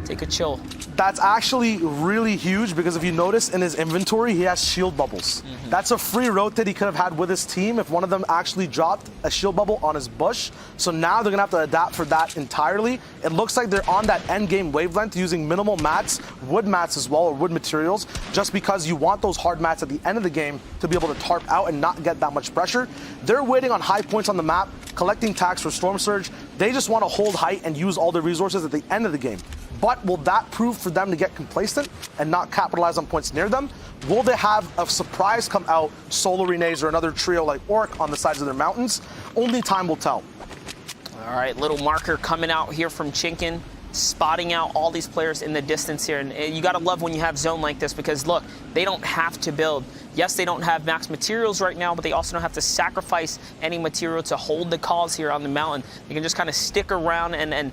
take a chill.
That's actually really huge, because if you notice in his inventory, he has shield bubbles. That's a free rotate he could have had with his team if one of them actually dropped a shield bubble on his bush. So now they're gonna have to adapt for that entirely. It looks like they're on that end game wavelength using minimal mats, wood mats as well, or wood materials, just because you want those hard mats at the end of the game to be able to tarp out and not get that much pressure. They're waiting on high points on the map, collecting tags for Storm Surge. They just want to hold height and use all their resources at the end of the game. But will that prove for them to get complacent and not capitalize on points near them? Will they have a surprise come out, Solo Renes or another trio like Orc on the sides of their mountains? Only time will tell.
All right, little marker coming out here from Chinken, spotting out all these players in the distance here. And you got to love when you have zone like this, because look, they don't have to build. Yes, they don't have max materials right now, but they also don't have to sacrifice any material to hold the cause here on the mountain. They can just kind of stick around and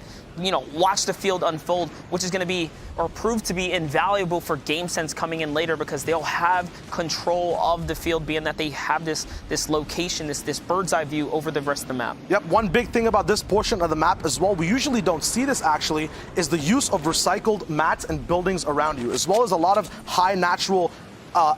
watch the field unfold, which is going to be, or prove to be, invaluable for game sense coming in later, because they'll have control of the field, being that they have this location, this bird's eye view over the rest of the map.
Yep, one big thing about this portion of the map as well, we usually don't see this actually, is the use of recycled mats and buildings around you, as well as a lot of high natural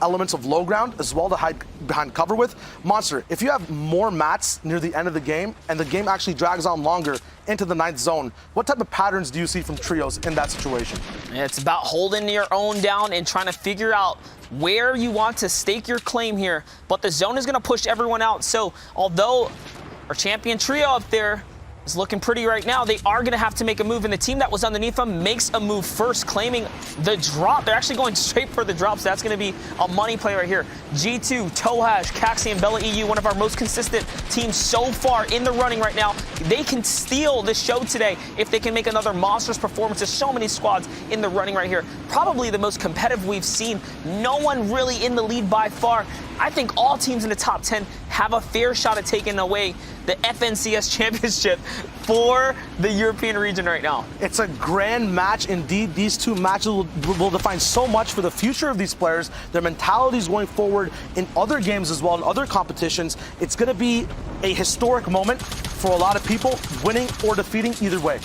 elements of low ground as well to hide behind cover with. Monster, if you have more mats near the end of the game and the game actually drags on longer into the 9th zone, what type of patterns do you see from trios in that situation?
It's about holding your own down and trying to figure out where you want to stake your claim here, but the zone is going to push everyone out. So although our champion trio up there is looking pretty right now, they are going to have to make a move, and the team that was underneath them makes a move first, claiming the drop. They're actually going straight for the drop, so that's going to be a money play right here. G2, Tohash, Caxi, and Bella EU, one of our most consistent teams so far in the running right now. They can steal the show today if they can make another monstrous performance. There's so many squads in the running right here. Probably the most competitive we've seen. No one really in the lead by far. I think all teams in the top 10 have a fair shot at taking away the FNCS championship for the European region right now.
It's a grand match indeed. These two matches will define so much for the future of these players, their mentalities going forward in other games as well, in other competitions. It's going to be a historic moment for a lot of people, winning or defeating either way.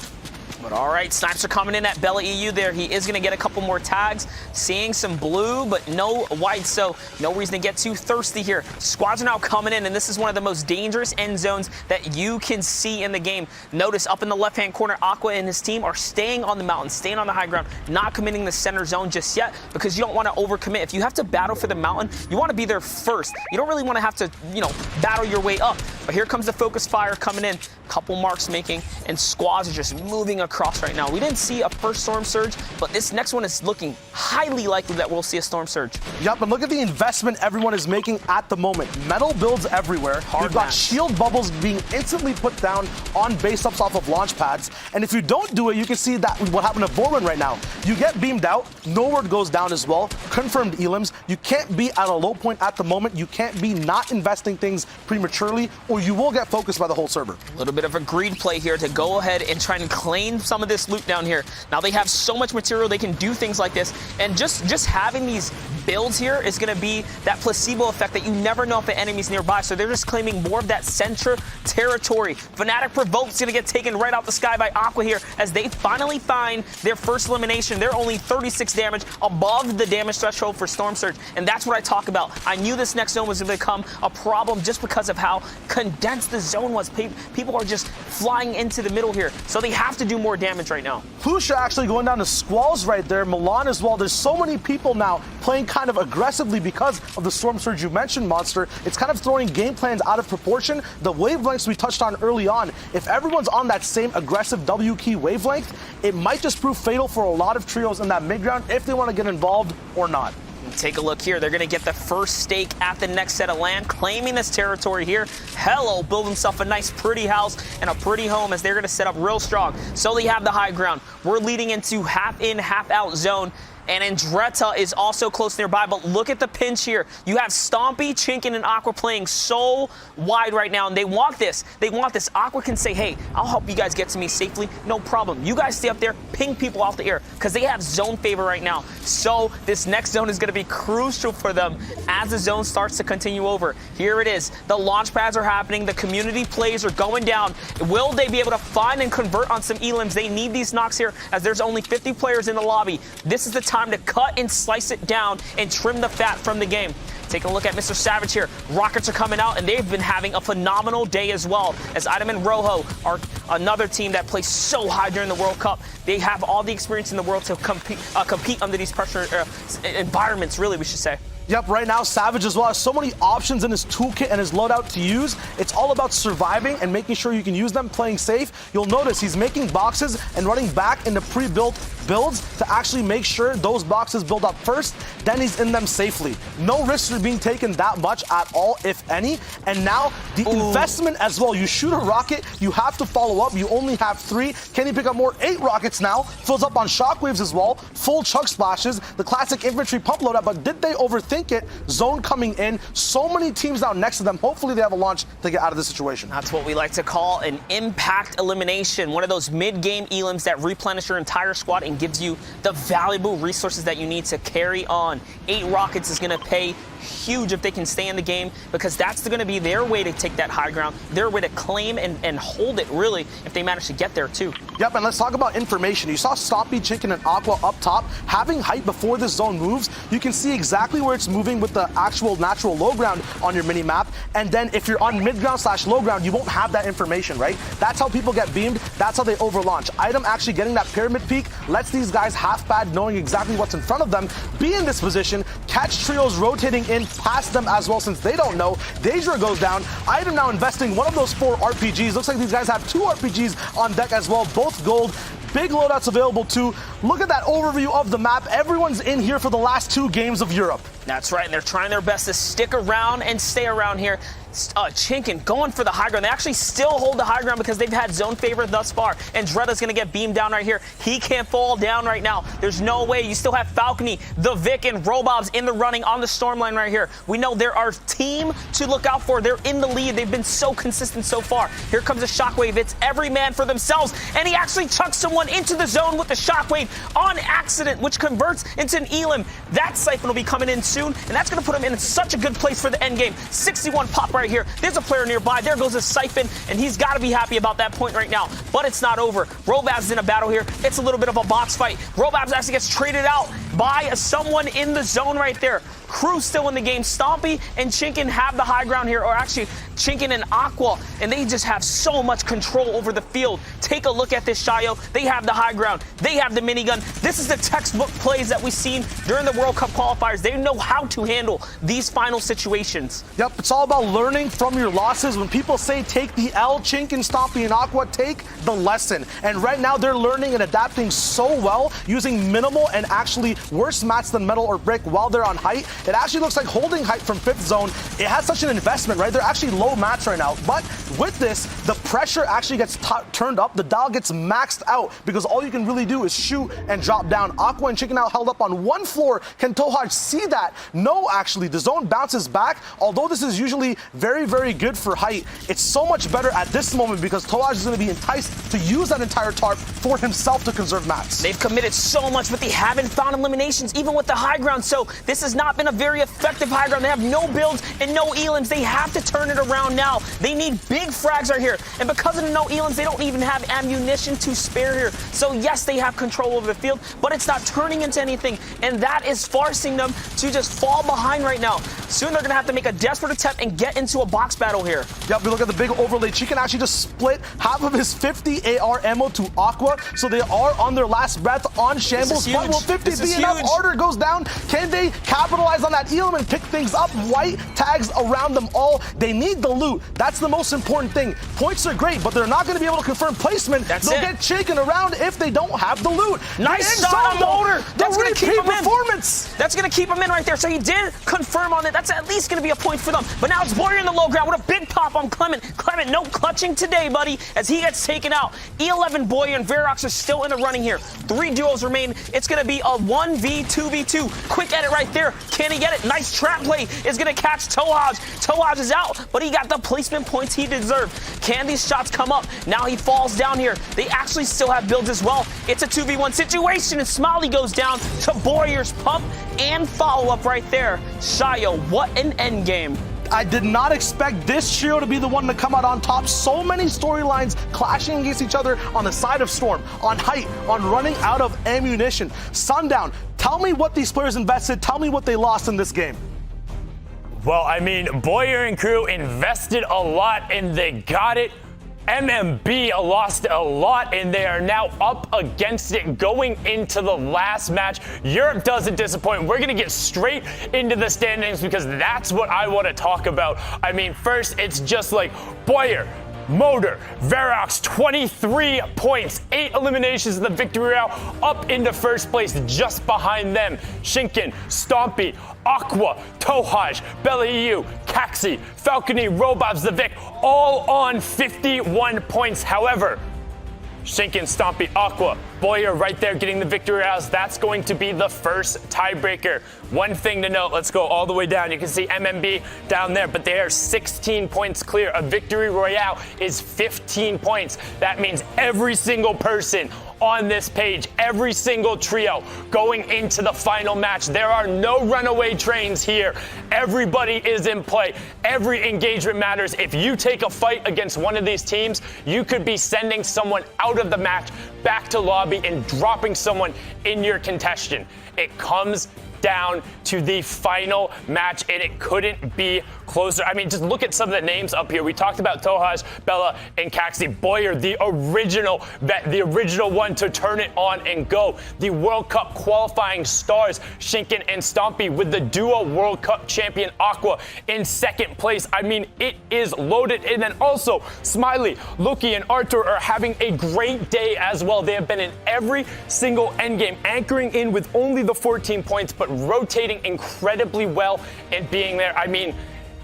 But all right, snipes are coming in at Bella EU there. He is going to get a couple more tags. Seeing some blue, but no white, so no reason to get too thirsty here. Squads are now coming in, and this is one of the most dangerous end zones that you can see in the game. Notice up in the left-hand corner, Aqua and his team are staying on the mountain, staying on the high ground, not committing the center zone just yet, because you don't want to overcommit. If you have to battle for the mountain, you want to be there first. You don't really want to have to, battle your way up. But here comes the focus fire coming in. Couple marks making, and squads are just moving across right now. We didn't see a first Storm Surge, but this next one is looking highly likely that we'll see a Storm Surge.
Yep, and look at the investment everyone is making at the moment. Metal builds everywhere. We've got shield bubbles being instantly put down on base ups off of launch pads. And if you don't do it, you can see that what happened to Vorwin right now. You get beamed out, no word goes down as well. Confirmed elims. You can't be at a low point at the moment. You can't be not investing things prematurely, or you will get focused by the whole server.
A little bit of a greed play here to go ahead and try and claim some of this loot down here. Now they have so much material, they can do things like this. And just having these builds here is going to be that placebo effect that you never know if an enemy's nearby. So they're just claiming more of that center territory. Fnatic Provoke's going to get taken right out the sky by Aqua here as they finally find their first elimination. They're only 36 damage above the damage threshold for Storm Surge. And that's what I talk about. I knew this next zone was going to become a problem just because of how condensed the zone was. People are just flying into the middle here. So they have to do more damage right now.
Flusha actually going down to Squalls right there. Milan as well. There's so many people now playing kind of aggressively because of the Storm Surge you mentioned, Monster. It's kind of throwing game plans out of proportion. The wavelengths we touched on early on, if everyone's on that same aggressive W key wavelength, it might just prove fatal for a lot of trios in that mid ground if they want to get involved or not.
Take a look here. They're going to get the first stake at the next set of land, claiming this territory here. Hello, build himself a nice pretty house and a pretty home as they're going to set up real strong. So they have the high ground. We're leading into half in, half out zone. And Andretta is also close nearby, but look at the pinch here. You have Stompy, Chinkin, and Aqua playing so wide right now, and they want this. They want this. Aqua can say, hey, I'll help you guys get to me safely. No problem. You guys stay up there, ping people off the air, because they have zone favor right now. So this next zone is going to be crucial for them as the zone starts to continue over. Here it is. The launch pads are happening. The community plays are going down. Will they be able to find and convert on some elims? They need these knocks here, as there's only 50 players in the lobby. This is the time to cut and slice it down and trim the fat from the game. Take a look at Mr. Savage here. Rockets are coming out, and they've been having a phenomenal day as well, as Item and Rojo are another team that plays so high during the World Cup. They have all the experience in the world to compete under these pressure environments, really, we should say.
Yep, right now, Savage as well has so many options in his toolkit and his loadout to use. It's all about surviving and making sure you can use them playing safe. You'll notice he's making boxes and running back into pre-built builds to actually make sure those boxes build up first, then he's in them safely. No risks are being taken that much at all, if any. And now, the investment as well. You shoot a rocket, you have to follow up. You only have 3. Can he pick up more? 8 rockets now. Fills up on shockwaves as well. Full chug splashes. The classic infantry pump loadout, but did they overthink it? Zone coming in. So many teams now next to them. Hopefully they have a launch to get out of this situation.
That's what we like to call an impact elimination. One of those mid-game elims that replenish your entire squad and gives you the valuable resources that you need to carry on. 8 rockets is going to pay huge if they can stay in the game, because that's going to be their way to take that high ground, their way to claim and hold it, really, if they manage to get there too.
Yep, and let's talk about information. You saw Stompy, Chicken, and Aqua up top having height before this zone moves. You can see exactly where it's moving with the actual natural low ground on your mini map, and then if you're on mid ground / low ground, you won't have that information, right? That's how people get beamed. That's how they overlaunch. Item actually getting that pyramid peak lets these guys half bad, knowing exactly what's in front of them, be in this position, catch trios rotating in past them as well, since they don't know. Daedra goes down. Item now investing one of those 4 RPGs. Looks like these guys have 2 RPGs on deck as well, both gold. Big loadouts available too. Look at that overview of the map. Everyone's in here for the last 2 games of Europe.
That's right, and they're trying their best to stick around and stay around here. Chinkin going for the high ground. They actually still hold the high ground because they've had zone favor thus far. And Dretta's going to get beamed down right here. He can't fall down right now. There's no way. You still have Falcony, the Vic, and Robobs in the running on the storm line right here. We know they're our team to look out for. They're in the lead. They've been so consistent so far. Here comes a shockwave. It's every man for themselves. And he actually chucks someone into the zone with the shockwave on accident, which converts into an elim. That Siphon will be coming in soon, and that's going to put him in such a good place for the end game. 61 pop right here. There's a player nearby. There goes a Siphon, and he's got to be happy about that point right now. But it's not over. Robabs is in a battle here. It's a little bit of a box fight. Robabs actually gets traded out by someone in the zone right there. Crew still in the game. Stompy and Chinkin have the high ground here, or actually Chinkin and Aqua, and they just have so much control over the field. Take a look at this, Shayo. They have the high ground. They have the minigun. This is the textbook plays that we've seen during the World Cup qualifiers. They know how to handle these final situations.
Yep, it's all about learning from your losses. When people say take the L, Chinkin, Stompy, and Aqua take the lesson. And right now they're learning and adapting so well, using minimal and actually worse match than Metal or Brick while they're on height. It actually looks like holding height from 5th zone. It has such an investment, right? They're actually low mats right now. But with this, the pressure actually gets turned up. The dial gets maxed out because all you can really do is shoot and drop down. Aqua and Chicken out held up on one floor. Can Tohaj see that? No, actually. The zone bounces back. Although this is usually very, very good for height, it's so much better at this moment because Tohaj is going to be enticed to use that entire tarp for himself to conserve mats.
They've committed so much, but they haven't found eliminations, even with the high ground. So this has not been a very effective high ground. They have no builds and no elims. They have to turn it around now. They need big frags right here. And because of the no elims, they don't even have ammunition to spare here. So yes, they have control over the field, but it's not turning into anything. And that is forcing them to just fall behind right now. Soon they're going to have to make a desperate attempt and get into a box battle here.
Yep, we look at the big overlay. Chicken actually just split half of his 50 AR ammo to Aqua, so they are on their last breath on Shambles. But will 50 be enough? Ardor goes down. Can they capitalize on that elam and pick things up? White tags around them all. They need the loot. That's the most important thing. Points are great, but they're not going to be able to confirm placement. They'll get shaken around if they don't have the loot.
Nice shot on Motor. That's going to keep him
performance.
That's going to keep him in right there. So he did confirm on it. That's at least going to be a point for them. But now it's Boyer in the low ground with a big pop on Clement. Clement, no clutching today, buddy, as he gets taken out. E11, Boyer, and Verox are still in the running here. 3 duos remain. It's going to be a 1v2v2. Quick edit right there. Can he get it? Nice trap play is going to catch Tohaj. Tohaj is out, but he got the placement points he deserved. Can these shots come up? Now he falls down here. They actually still have builds as well. It's a 2v1 situation, and Smiley goes down to Boyer's pump and follow-up right there. Shio, what an end game.
I did not expect this trio to be the one to come out on top. So many storylines clashing against each other on the side of Storm, on height, on running out of ammunition. Sundown, tell me what these players invested. Tell me what they lost in this game.
Well, I mean, Boyer and crew invested a lot and they got it. MMB lost a lot and they are now up against it going into the last match. Europe doesn't disappoint. We're going to get straight into the standings because that's what I want to talk about. I mean, first, it's just like Boyer, Motor, Verox, 23 points, 8 eliminations in the victory round, up into first place just behind them. Shinken, Stompy, Aqua, Tohaj, Bella EU, Caxi, Falcony, Robobs, the Vic, all on 51 points. However, Shinken, Stompy, Aqua, Boyer right there getting the victory rounds. That's going to be the first tiebreaker. One thing to note, let's go all the way down. You can see MMB down there, but they are 16 points clear. A victory royale is 15 points. That means every single person on this page, every single trio going into the final match. There are no runaway trains here. Everybody is in play. Every engagement matters. If you take a fight against one of these teams, you could be sending someone out of the match back to lobby and dropping someone in your contention. It comes down to the final match, and it couldn't be closer. I mean, just look at some of the names up here. We talked about Tohaj, Bella, and Caxi. Boyer, the original one to turn it on and go. The World Cup qualifying stars, Shinken and Stompy, with the duo World Cup champion Aqua in second place. I mean, it is loaded. And then also, Smiley, Luki, and Arthur are having a great day as well. They have been in every single endgame, anchoring in with only the 14 points, but rotating incredibly well and being there. I mean,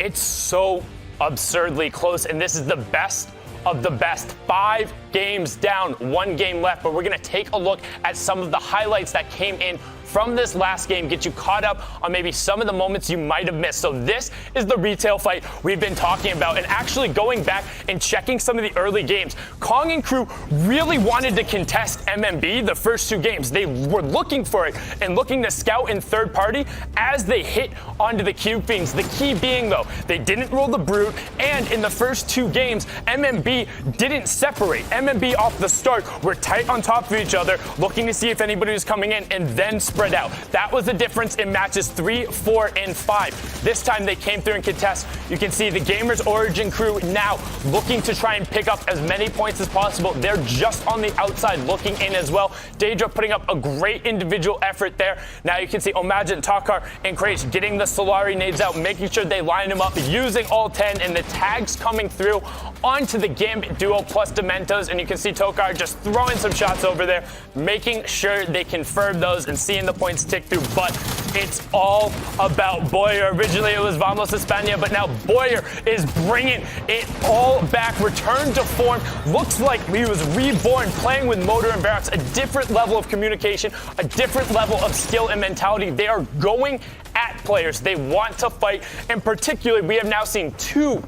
it's so absurdly close, and this is the best of the best. 5 games down, 1 game left, but we're going to take a look at some of the highlights that came in from this last game, get you caught up on maybe some of the moments you might have missed. So this is the retail fight we've been talking about, and actually going back and checking some of the early games, Kong and crew really wanted to contest MMB the first 2 games. They were looking for it and looking to scout in third party as they hit onto the Cube Fiends. The key being, though, they didn't roll the Brute, and in the first 2 games, MMB didn't separate. MMB off the start were tight on top of each other, looking to see if anybody was coming in, and then spread out. That was the difference in matches 3, 4, and 5. This time they came through and contest. You can see the Gamers Origin crew now looking to try and pick up as many points as possible. They're just on the outside looking in as well. Daedra putting up a great individual effort there. Now you can see Omagin, Takar, and Krace getting the Solari nades out, making sure they line them up, using all 10, and the tags coming through onto the Gambit duo plus Dementos. And you can see Tokar just throwing some shots over there, making sure they confirm those and seeing seeing the points tick through, but it's all about Boyer. Originally it was Vamos España, but now Boyer is bringing it all back. Return to form. Looks like he was reborn, playing with Motor and Barracks. A different level of communication, a different level of skill and mentality. They are going at players. They want to fight. And particularly, we have now seen 2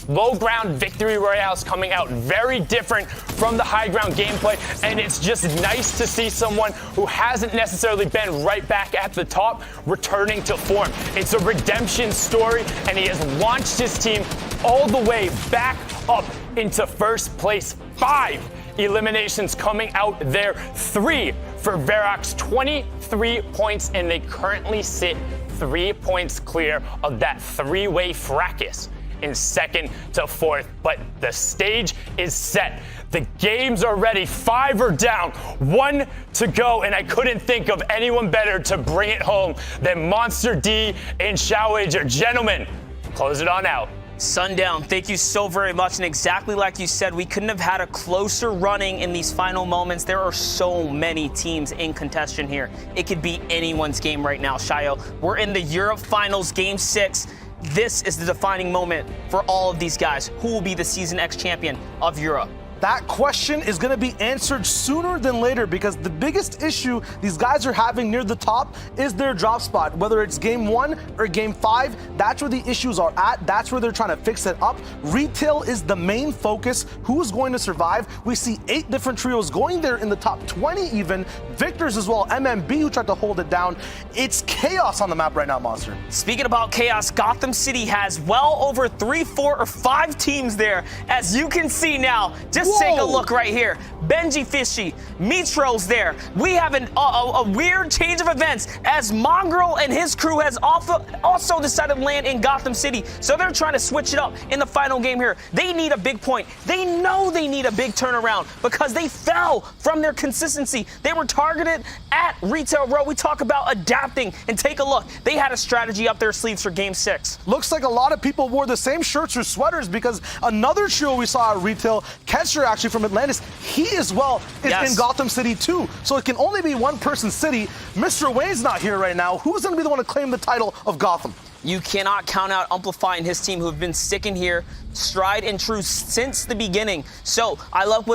low ground victory royales coming out, very different from the high ground gameplay, and it's just nice to see someone who hasn't necessarily been right back at the top returning to form. It's a redemption story, and he has launched his team all the way back up into first place. 5 eliminations coming out there, 3 for Verox, 23 points, and they currently sit 3 points clear of that 3-way fracas in second to fourth. But the stage is set. The games are ready. 5 are down, 1 to go, and I couldn't think of anyone better to bring it home than Monster D and Showager. Gentlemen, close it on out.
Sundown, thank you so very much. And exactly like you said, we couldn't have had a closer running in these final moments. There are so many teams in contention here. It could be anyone's game right now, Shayo. We're in the Europe Finals, Game 6. This is the defining moment for all of these guys. Who will be the Season X champion of Europe?
That question is going to be answered sooner than later, because the biggest issue these guys are having near the top is their drop spot. Whether it's game 1 or game 5, that's where the issues are at. That's where they're trying to fix it up. Retail is the main focus. Who's going to survive? We see 8 different trios going there in the top 20 even. Victors as well. MMB who tried to hold it down. It's chaos on the map right now, Monster.
Speaking about chaos, Gotham City has well over 3, 4, or 5 teams there. As you can see now, just take a look right here. Benji Fishy, Mitro's there. We have a weird change of events as Mongrel and his crew has also decided to land in Gotham City. So they're trying to switch it up in the final game here. They need a big point. They know they need a big turnaround because they fell from their consistency. They were targeted at Retail Row. We talk about adapting, and take a look. They had a strategy up their sleeves for Game 6.
Looks like a lot of people wore the same shirts or sweaters, because another trio we saw at Retail, Ketcher actually from Atlantis, he as well is in Gotham City too. So it can only be one person's city. Mr. Wayne's not here right now. Who's going to be the one to claim the title of Gotham?
You cannot count out Amplify and his team, who have been sticking here, stride and true since the beginning. So I like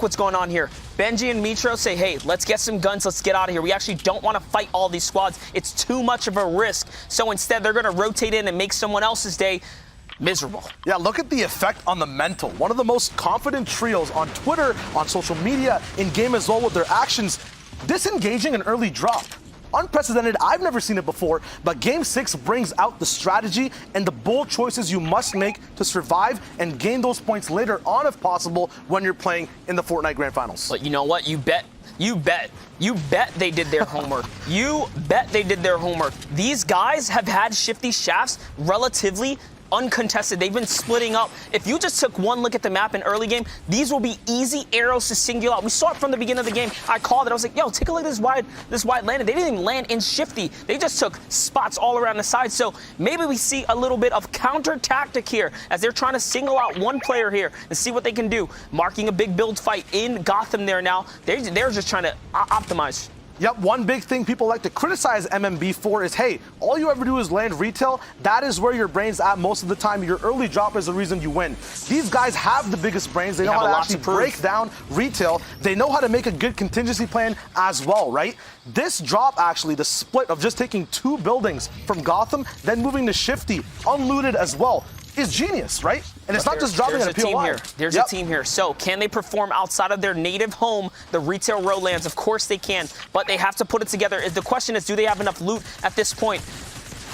what's going on here. Benji and Mitro say, hey, let's get some guns, let's get out of here. We actually don't want to fight all these squads. It's too much of a risk. So instead, they're going to rotate in and make someone else's day miserable.
Yeah, look at the effect on the mental. One of the most confident trios on Twitter, on social media, in game as well with their actions, disengaging an early drop. Unprecedented, I've never seen it before, but Game 6 brings out the strategy and the bold choices you must make to survive and gain those points later on if possible when you're playing in the Fortnite Grand Finals.
But you know what? You bet they did their homework. You bet they did their homework. These guys have had Shifty Shafts relatively uncontested. They've been splitting up. If you just took one look at the map in early game, these will be easy arrows to single out. We saw it from the beginning of the game. I called it. I was like, yo, take a look at this wide landing. They didn't even land in Shifty. They just took spots all around the side. So maybe we see a little bit of counter tactic here as they're trying to single out one player here and see what they can do. Marking a big build fight in Gotham there now. They're just trying to optimize.
Yep, one big thing people like to criticize MMB for is, hey, all you ever do is land retail. That is where your brain's at most of the time. Your early drop is the reason you win. These guys have the biggest brains. They know how to actually break down retail. They know how to make a good contingency plan as well, right? This drop, actually, the split of just taking 2 buildings from Gotham, then moving to Shifty, unlooted as well, is genius, right? And it's not just dropping in a POI.
There's a team here. So can they perform outside of their native home, the Retail Row lands? Of course they can, but they have to put it together. The question is, do they have enough loot at this point?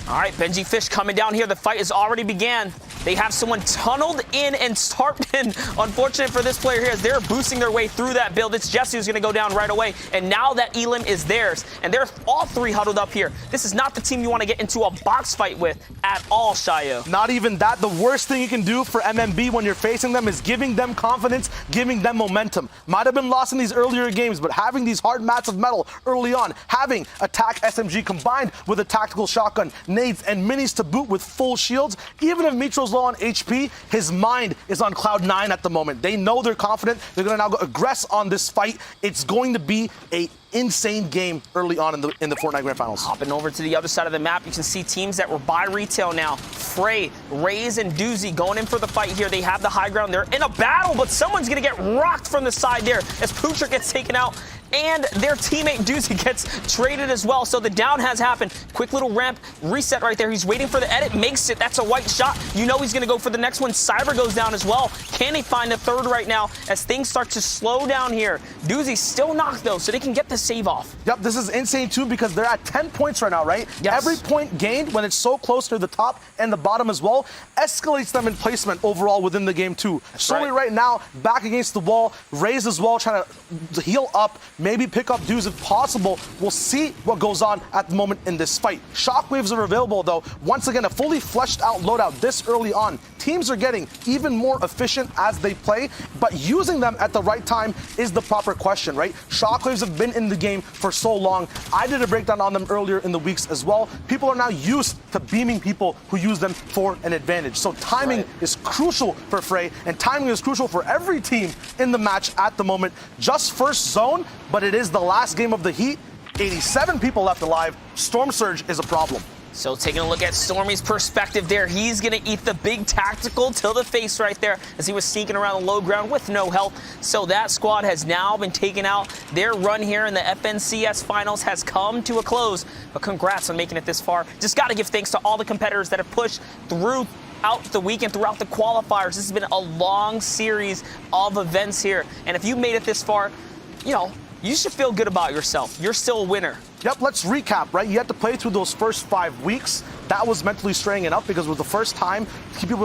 All right, Benji Fish coming down here. The fight has already began. They have someone tunneled in and tarped in. Unfortunate for this player here as they're boosting their way through that build. It's Jesse who's going to go down right away. And now that Elim is theirs, and they're all 3 huddled up here. This is not the team you want to get into a box fight with at all, Shayo.
Not even that. The worst thing you can do for MMB when you're facing them is giving them confidence, giving them momentum. Might have been lost in these earlier games, but having these hard mats of metal early on, having attack SMG combined with a tactical shotgun, nades, and minis to boot with full shields, even if Mitro's low on HP. His mind is on cloud 9 at the moment. They know they're confident. They're going to now go aggress on this fight. It's going to be a insane game early on in the Fortnite Grand Finals.
Hopping over to the other side of the map, you can see teams that were by retail now. Frey, Raze, and Doozy going in for the fight here. They have the high ground. They're in a battle, but someone's going to get rocked from the side there as Poocher gets taken out. And their teammate Doozy gets traded as well. So the down has happened. Quick little ramp reset right there. He's waiting for the edit. Makes it. That's a white shot. You know he's going to go for the next one. Cyber goes down as well. Can they find a third right now as things start to slow down here? Doozy's still knocked, though, so they can get the save off.
Yep, this is insane, too, because they're at 10 points right now, right?
Yes.
Every point gained when it's so close to the top and the bottom as well escalates them in placement overall within the game, too. Solely right now, back against the wall. Raze as well, trying to heal up, maybe pick up dudes if possible. We'll see what goes on at the moment in this fight. Shockwaves are available, though. Once again, a fully fleshed out loadout this early on. Teams are getting even more efficient as they play, but using them at the right time is the proper question, right? Shockwaves have been in the game for so long. I did a breakdown on them earlier in the weeks as well. People are now used to beaming people who use them for an advantage. So timing is crucial for Frey, and timing is crucial for every team in the match at the moment. Just first zone, but it is the last game of the heat. 87 people left alive. Storm Surge is a problem.
So taking a look at Stormy's perspective there, he's going to eat the big tactical to the face right there as he was sneaking around the low ground with no health. So that squad has now been taken out. Their run here in the FNCS finals has come to a close. But congrats on making it this far. Just got to give thanks to all the competitors that have pushed throughout the weekend, throughout the qualifiers. This has been a long series of events here. And if you made it this far, you know, you should feel good about yourself. You're still a winner.
Yep, let's recap, right? You had to play through those first 5 weeks. That was mentally straining it up because it was the first time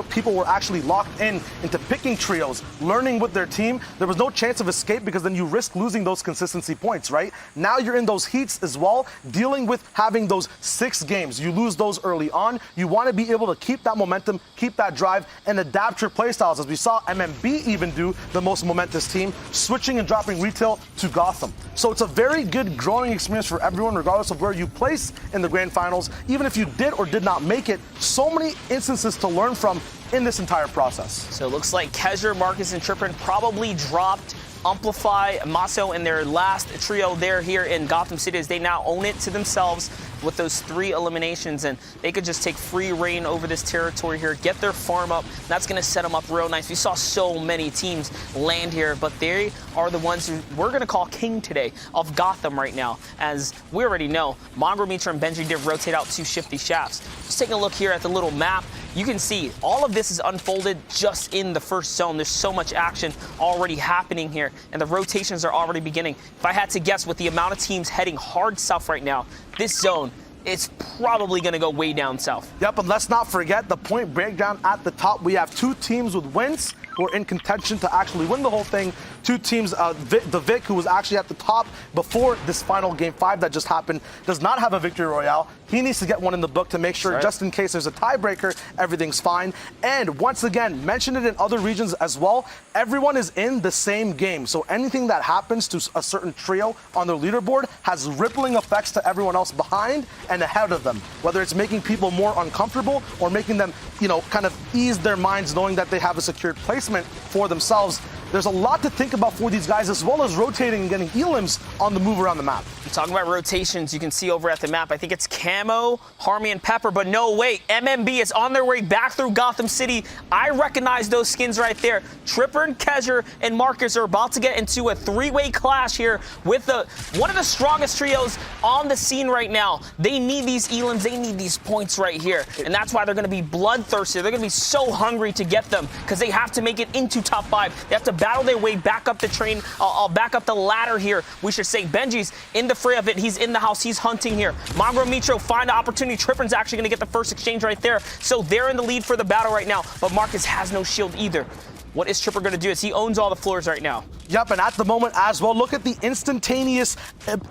people were actually locked into picking trios, learning with their team. There was no chance of escape because then you risk losing those consistency points, right? Now you're in those heats as well, dealing with having those 6 games. You lose those early on. You want to be able to keep that momentum, keep that drive, and adapt your playstyles, as we saw MMB even do, the most momentous team, switching and dropping retail to Gotham. So it's a very good growing experience for everyone, regardless of where you place in the grand finals. Even if you did or did not make it, so many instances to learn from in this entire process.
So it looks like Kezher, Marcus, and Trippin probably dropped Amplify, Maso, and their last trio there here in Gotham City as they now own it to themselves with those 3 eliminations, and they could just take free reign over this territory here, get their farm up. That's going to set them up real nice. We saw so many teams land here, but they are the ones who we're going to call king today of Gotham right now. As we already know, Mongrel, Mitra, and Benji did rotate out 2 Shifty Shafts. Just taking a look here at the little map, you can see all of this is unfolded just in the first zone. There's so much action already happening here, and the rotations are already beginning. If I had to guess with the amount of teams heading hard south right now, this zone is probably going to go way down south.
Yep, but let's not forget the point breakdown at the top. We have 2 teams with wins who are in contention to actually win the whole thing. 2 teams, the Vic, who was actually at the top before this final Game 5 that just happened, does not have a victory royale. He needs to get one in the book to make sure, just in case there's a tiebreaker, everything's fine. And once again, mention it in other regions as well, everyone is in the same game. So anything that happens to a certain trio on their leaderboard has rippling effects to everyone else behind and ahead of them. Whether it's making people more uncomfortable or making them, kind of ease their minds knowing that they have a secured placement for themselves. There's a lot to think about for these guys, as well as rotating and getting elims on the move around the map.
Talking about rotations, you can see over at the map, I think it's Camo, Harmy, and Pepper, but no, wait, MMB is on their way back through Gotham City. I recognize those skins right there. Tripper, Kezher, and Marcus are about to get into a 3-way clash here with one of the strongest trios on the scene right now. They need these elims, they need these points right here, and that's why they're going to be bloodthirsty. They're going to be so hungry to get them because they have to make it into top 5. They have to battle their way back up the train, back up the ladder here, we should say. Benji's in the fray of it. He's in the house. He's hunting here. Mongrel, Mitro find the opportunity. Trippin's actually going to get the first exchange right there. So they're in the lead for the battle right now. But Marcus has no shield either. What is Tripper going to do as he owns all the floors right now?
Yep, and at the moment as well, look at the instantaneous,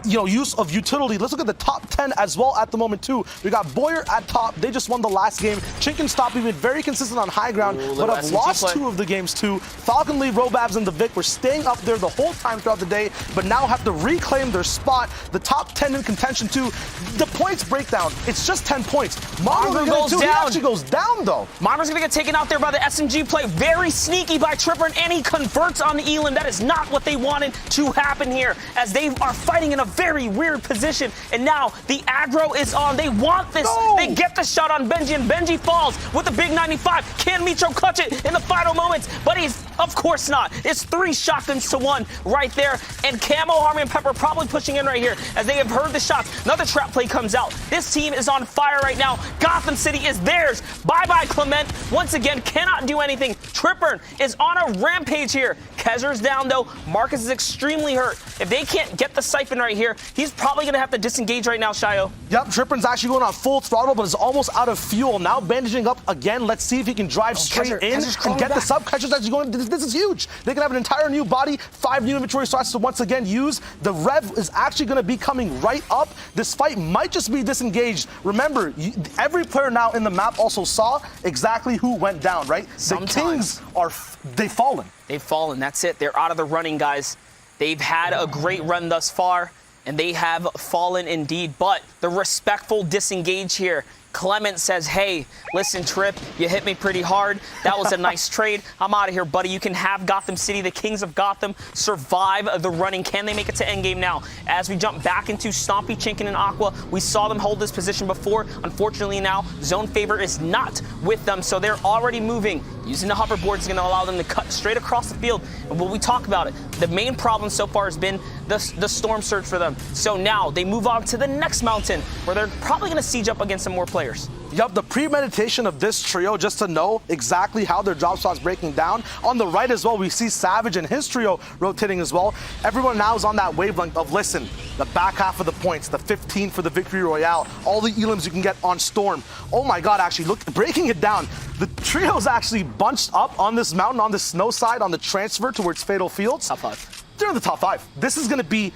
use of utility. Let's look at the top 10 as well at the moment too. We got Boyer at top. They just won the last game. Chink and Stoppy been very consistent on high ground, but have lost 2 of the games too. Falcon Lee, Robabs, and the Vic were staying up there the whole time throughout the day, but now have to reclaim their spot. The top 10 in contention too. The points breakdown, it's just 10 points. Mongo
goes down.
He actually goes down though.
Monro's going to get taken out there by the SMG play. Very sneaky by Tripper, and he converts on Elam. That is not what they wanted to happen here, as they are fighting in a very weird position. And now the aggro is on. They want this.
No.
They get the shot on Benji, and Benji falls with a big 95. Can Mitro clutch it in the final moments? But he's, of course not. It's 3 shotguns to 1 right there. And Camo, Harmony, and Pepper probably pushing in right here as they have heard the shots. Another trap play comes out. This team is on fire right now. Gotham City is theirs. Bye-bye, Clement. Once again, cannot do anything. Tripper is on a rampage here. Kezer's down, though. Marcus is extremely hurt. If they can't get the siphon right here, he's probably going to have to disengage right now, Shayo.
Yep, Tripper's actually going on full throttle, but is almost out of fuel. Now bandaging up again. Let's see if he can drive straight in and get the sub. Kezer's actually going. This is huge. They can have an entire new body, 5 new inventory slots to once again use. The rev is actually going to be coming right up. This fight might just be disengaged. Remember, every player now in the map also saw exactly who went down, right?
Sometimes.
The Kings they've fallen.
They've fallen. That's it. They're out of the running, guys. They've had a great run thus far, and they have fallen indeed. But the respectful disengage here. Clement says, hey, listen, Trip, you hit me pretty hard. That was a nice trade. I'm out of here, buddy. You can have Gotham City, the Kings of Gotham, survive the running. Can they make it to endgame now? As we jump back into Stompy, Chinkin, and Aqua, we saw them hold this position before. Unfortunately now, zone favor is not with them, so they're already moving. Using the hoverboard is going to allow them to cut straight across the field. And when we talk about it, the main problem so far has been the storm surge for them. So now they move on to the next mountain, where they're probably going to siege up against some more players.
Yup, the premeditation of this trio, just to know exactly how their drop spot's breaking down. On the right as well, we see Savage and his trio rotating as well. Everyone now is on that wavelength of, listen, the back half of the points, the 15 for the Victory Royale, all the elims you can get on Storm. Oh my God, actually, look, breaking it down. The trio's actually bunched up on this mountain, on the snow side, on the transfer towards Fatal Fields.
Top 5.
They're in the top 5. This is going to be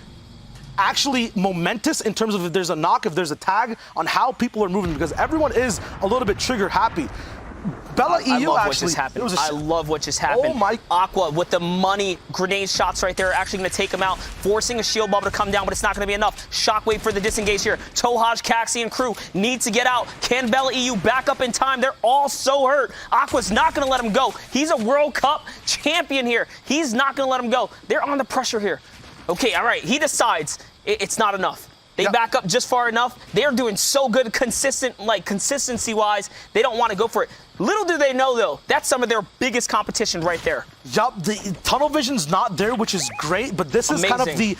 actually momentous in terms of if there's a knock, if there's a tag on how people are moving, because everyone is a little bit trigger happy. Bella EU
I love
actually.
what just happened. I love what just happened.
Oh my.
Aqua with the money grenade shots right there are actually going to take him out, forcing a shield bubble to come down, but it's not going to be enough. Shockwave for the disengage here. Tohaj, Caxi, and crew need to get out. Can Bella EU back up in time? They're all so hurt. Aqua's not going to let him go. He's a World Cup champion here. He's not going to let him go. They're on the pressure here. Okay, all right. He decides it's not enough. They back up just far enough. They're doing so good consistency-wise. They don't want to go for it. Little do they know, though, that's some of their biggest competition right there.
Yup, the tunnel vision's not there, which is great, but this is kind of the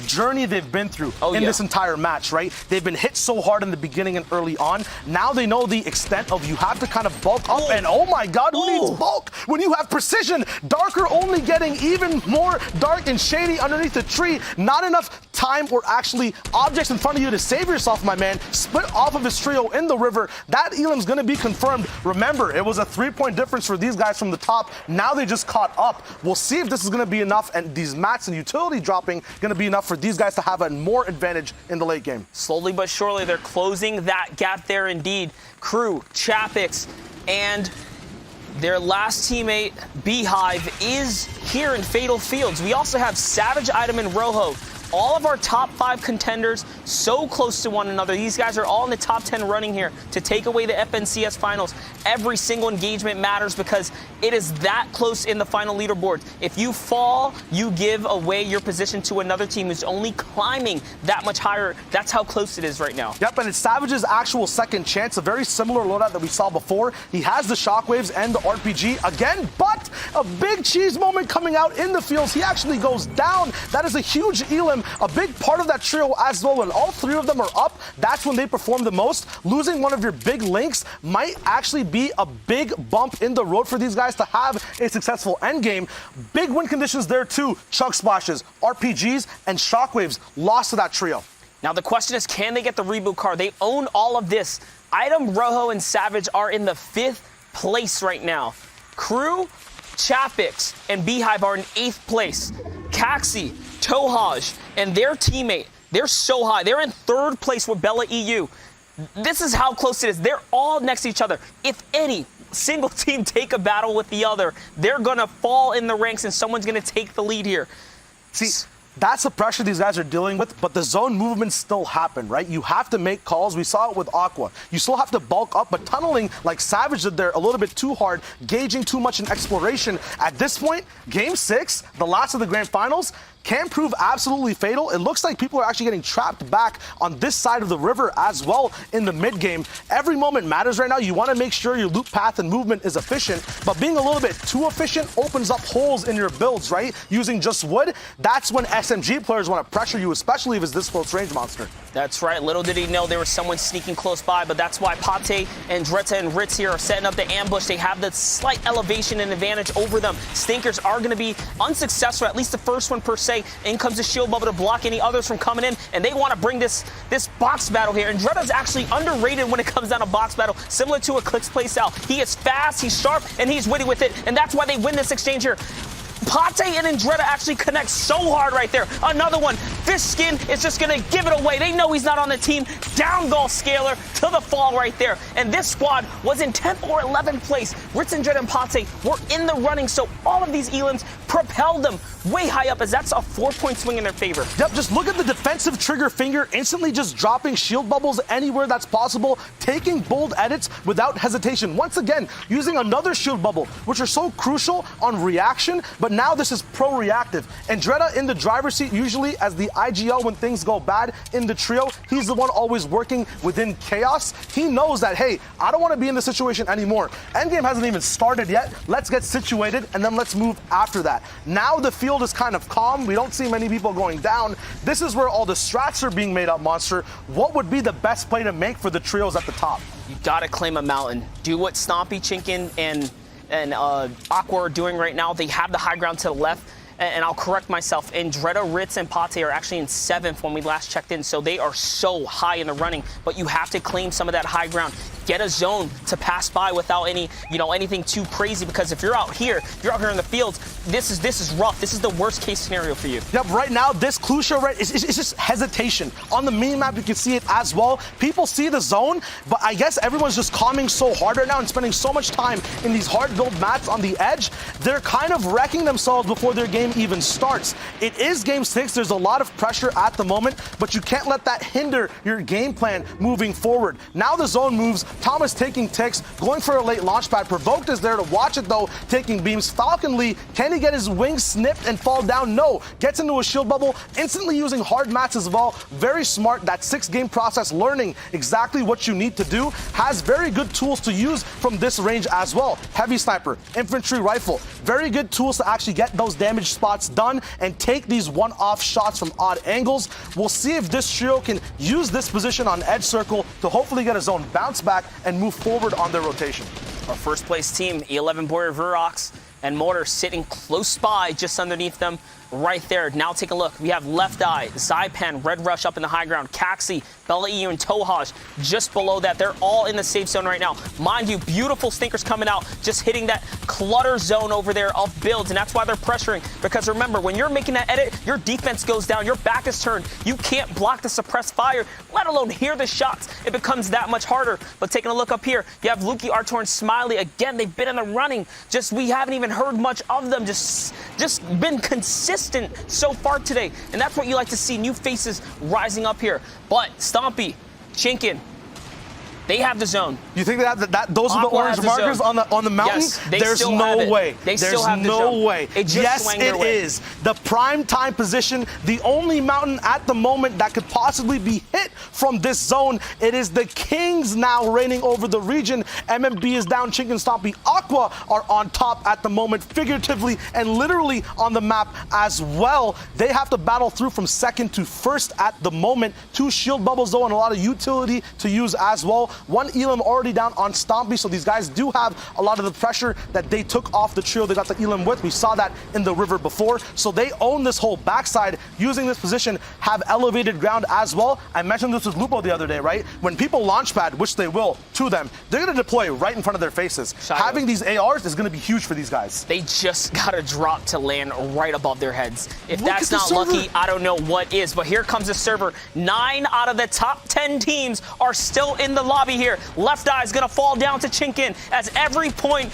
journey they've been through in this entire match, right? They've been hit so hard in the beginning and early on. Now they know the extent of you have to kind of bulk up, and oh my God, who needs bulk when you have precision? Darker only getting even more dark and shady underneath the tree. Not enough time or actually objects in front of you to save yourself, my man. Split off of his trio in the river. That Elam's gonna be confirmed. Remember, it was a 3-point difference for these guys from the top. Now they just caught up. We'll see if this is going to be enough, and these mats and utility dropping going to be enough for these guys to have a more advantage in the late game.
Slowly but surely, they're closing that gap there indeed. Crew, Chapix, and their last teammate, Beehive, is here in Fatal Fields. We also have Savage, Item, and Rojo. All of our top 5 contenders so close to one another. These guys are all in the top 10 running here to take away the FNCS finals. Every single engagement matters because it is that close in the final leaderboard. If you fall, you give away your position to another team who's only climbing that much higher. That's how close it is right now.
Yep, and it's Savage's actual second chance, a very similar loadout that we saw before. He has the shockwaves and the RPG again, but a big cheese moment coming out in the fields. He actually goes down. That is a huge elim. A big part of that trio as well. When all 3 of them are up, that's when they perform the most. Losing one of your big links might actually be a big bump in the road for these guys to have a successful endgame. Big win conditions there too. Chug splashes, RPGs, and shockwaves lost to that trio.
Now the question is, can they get the reboot card? They own all of this. Item, Rojo, and Savage are in the 5th place right now. Crew Chapix and Beehive are in 8th place. Caxi, Tohaj, and their teammate, they're so high. They're in 3rd place with Bella EU. This is how close it is. They're all next to each other. If any single team take a battle with the other, they're going to fall in the ranks and someone's going to take the lead here.
See, that's the pressure these guys are dealing with, but the zone movements still happen, right? You have to make calls. We saw it with Aqua. You still have to bulk up, but tunneling like Savage did there a little bit too hard, gauging too much in exploration. At this point, Game 6, the last of the grand finals, can prove absolutely fatal. It looks like people are actually getting trapped back on this side of the river as well in the mid game. Every moment matters right now. You want to make sure your loop path and movement is efficient, but being a little bit too efficient opens up holes in your builds, right? Using just wood, that's when SMG players want to pressure you, especially if it's this close range monster.
That's right. Little did he know there was someone sneaking close by, but that's why Pate and Dreta and Ritz here are setting up the ambush. They have the slight elevation and advantage over them. Stinkers are going to be unsuccessful, at least the first one per se. In comes the shield bubble to block any others from coming in, and they want to bring this box battle here. And Dreta's actually underrated when it comes down to box battle, similar to a Clix play style. He is fast, he's sharp, and he's witty with it, and that's why they win this exchange here. Pate and Andretta actually connect so hard right there. Another one. Fish Skin is just going to give it away. They know he's not on the team. Down goal Scalar to the fall right there. And this squad was in 10th or 11th place. Ritz, Andretta, and Pate were in the running, so all of these elims propelled them way high up, as that's a 4-point swing in their favor.
Yep, just look at the defensive trigger finger, instantly just dropping shield bubbles anywhere that's possible, taking bold edits without hesitation. Once again, using another shield bubble, which are so crucial on reaction, but now this is pro-reactive. Andretta in the driver's seat, usually as the IGL when things go bad in the trio. He's the one always working within chaos. He knows that, hey, I don't want to be in this situation anymore. Endgame hasn't even started yet. Let's get situated, and then let's move after that. Now the field is kind of calm. We don't see many people going down. This is where all the strats are being made up, Monster. What would be the best play to make for the trios at the top?
You gotta claim a mountain. Do what Stompy, Chinkin, and Aqua are doing right now. They have the high ground to the left. And I'll correct myself, Andretta, Ritz, and Pate are actually in 7th when we last checked in, so they are so high in the running, but you have to claim some of that high ground. Get a zone to pass by without any, anything too crazy, because if you're out here, in the fields, this is rough. This is the worst case scenario for you.
Yep, right now, this Clusha, right, it's just hesitation. On the mini-map, you can see it as well. People see the zone, but I guess everyone's just calming so hard right now and spending so much time in these hard build mats on the edge. They're kind of wrecking themselves before their game even starts. It is Game 6. There's a lot of pressure at the moment, but you can't let that hinder your game plan moving forward. Now the zone moves. Thomas taking ticks, going for a late launch pad. Provoked is there to watch it, though, taking beams. Falcon Lee, can he get his wings snipped and fall down? No. Gets into a shield bubble, instantly using hard mats as well. Very smart. That 6-game process, learning exactly what you need to do. Has very good tools to use from this range as well. Heavy sniper, infantry rifle. Very good tools to actually get those damage spots done and take these one-off shots from odd angles. We'll see if this trio can use this position on edge circle to hopefully get a zone bounce back and move forward on their rotation.
Our first place team, E11 Boyer Vurox and Mortar sitting close by just underneath them right there. Now take a look. We have Left Eye, Zypan, Red Rush up in the high ground, Caxi, Bella EU, and Tohaj just below that. They're all in the safe zone right now. Mind you, beautiful stinkers coming out, just hitting that clutter zone over there of builds, and that's why they're pressuring. Because remember, when you're making that edit, your defense goes down, your back is turned. You can't block the suppressed fire, let alone hear the shots. It becomes that much harder. But taking a look up here, you have Lukey, Artor, and Smiley. Again, they've been in the running. Just we haven't even heard much of them. Just been consistent so far today, and that's what you like to see, new faces rising up here. But Stompy, Chinkin, they have the zone.
You think that those are the orange markers on the mountain?
Yes,
there's no way.
There's no
way. Yes, it is. The prime time position, the only mountain at the moment that could possibly be hit from this zone. It is the Kings now reigning over the region. MMB is down, Chinkin, Stompy, Aqua are on top at the moment, figuratively and literally on the map as well. They have to battle through from 2nd to 1st at the moment. 2 shield bubbles though, and a lot of utility to use as well. One Elam already down on Stompy, so these guys do have a lot of the pressure that they took off the trio they got the Elam with. We saw that in the river before, so they own this whole backside, using this position, have elevated ground as well. I mentioned this with Lupo the other day, right? When people launch pad, which they will, to them, they're going to deploy right in front of their faces. Having these ARs is going to be huge for these guys.
They just got to drop to land right above their heads. If that's not lucky, I don't know what is. But here comes the server. 9 out of the top 10 teams are still in the lobby here. Left Eye is going to fall down to Chinkin as every point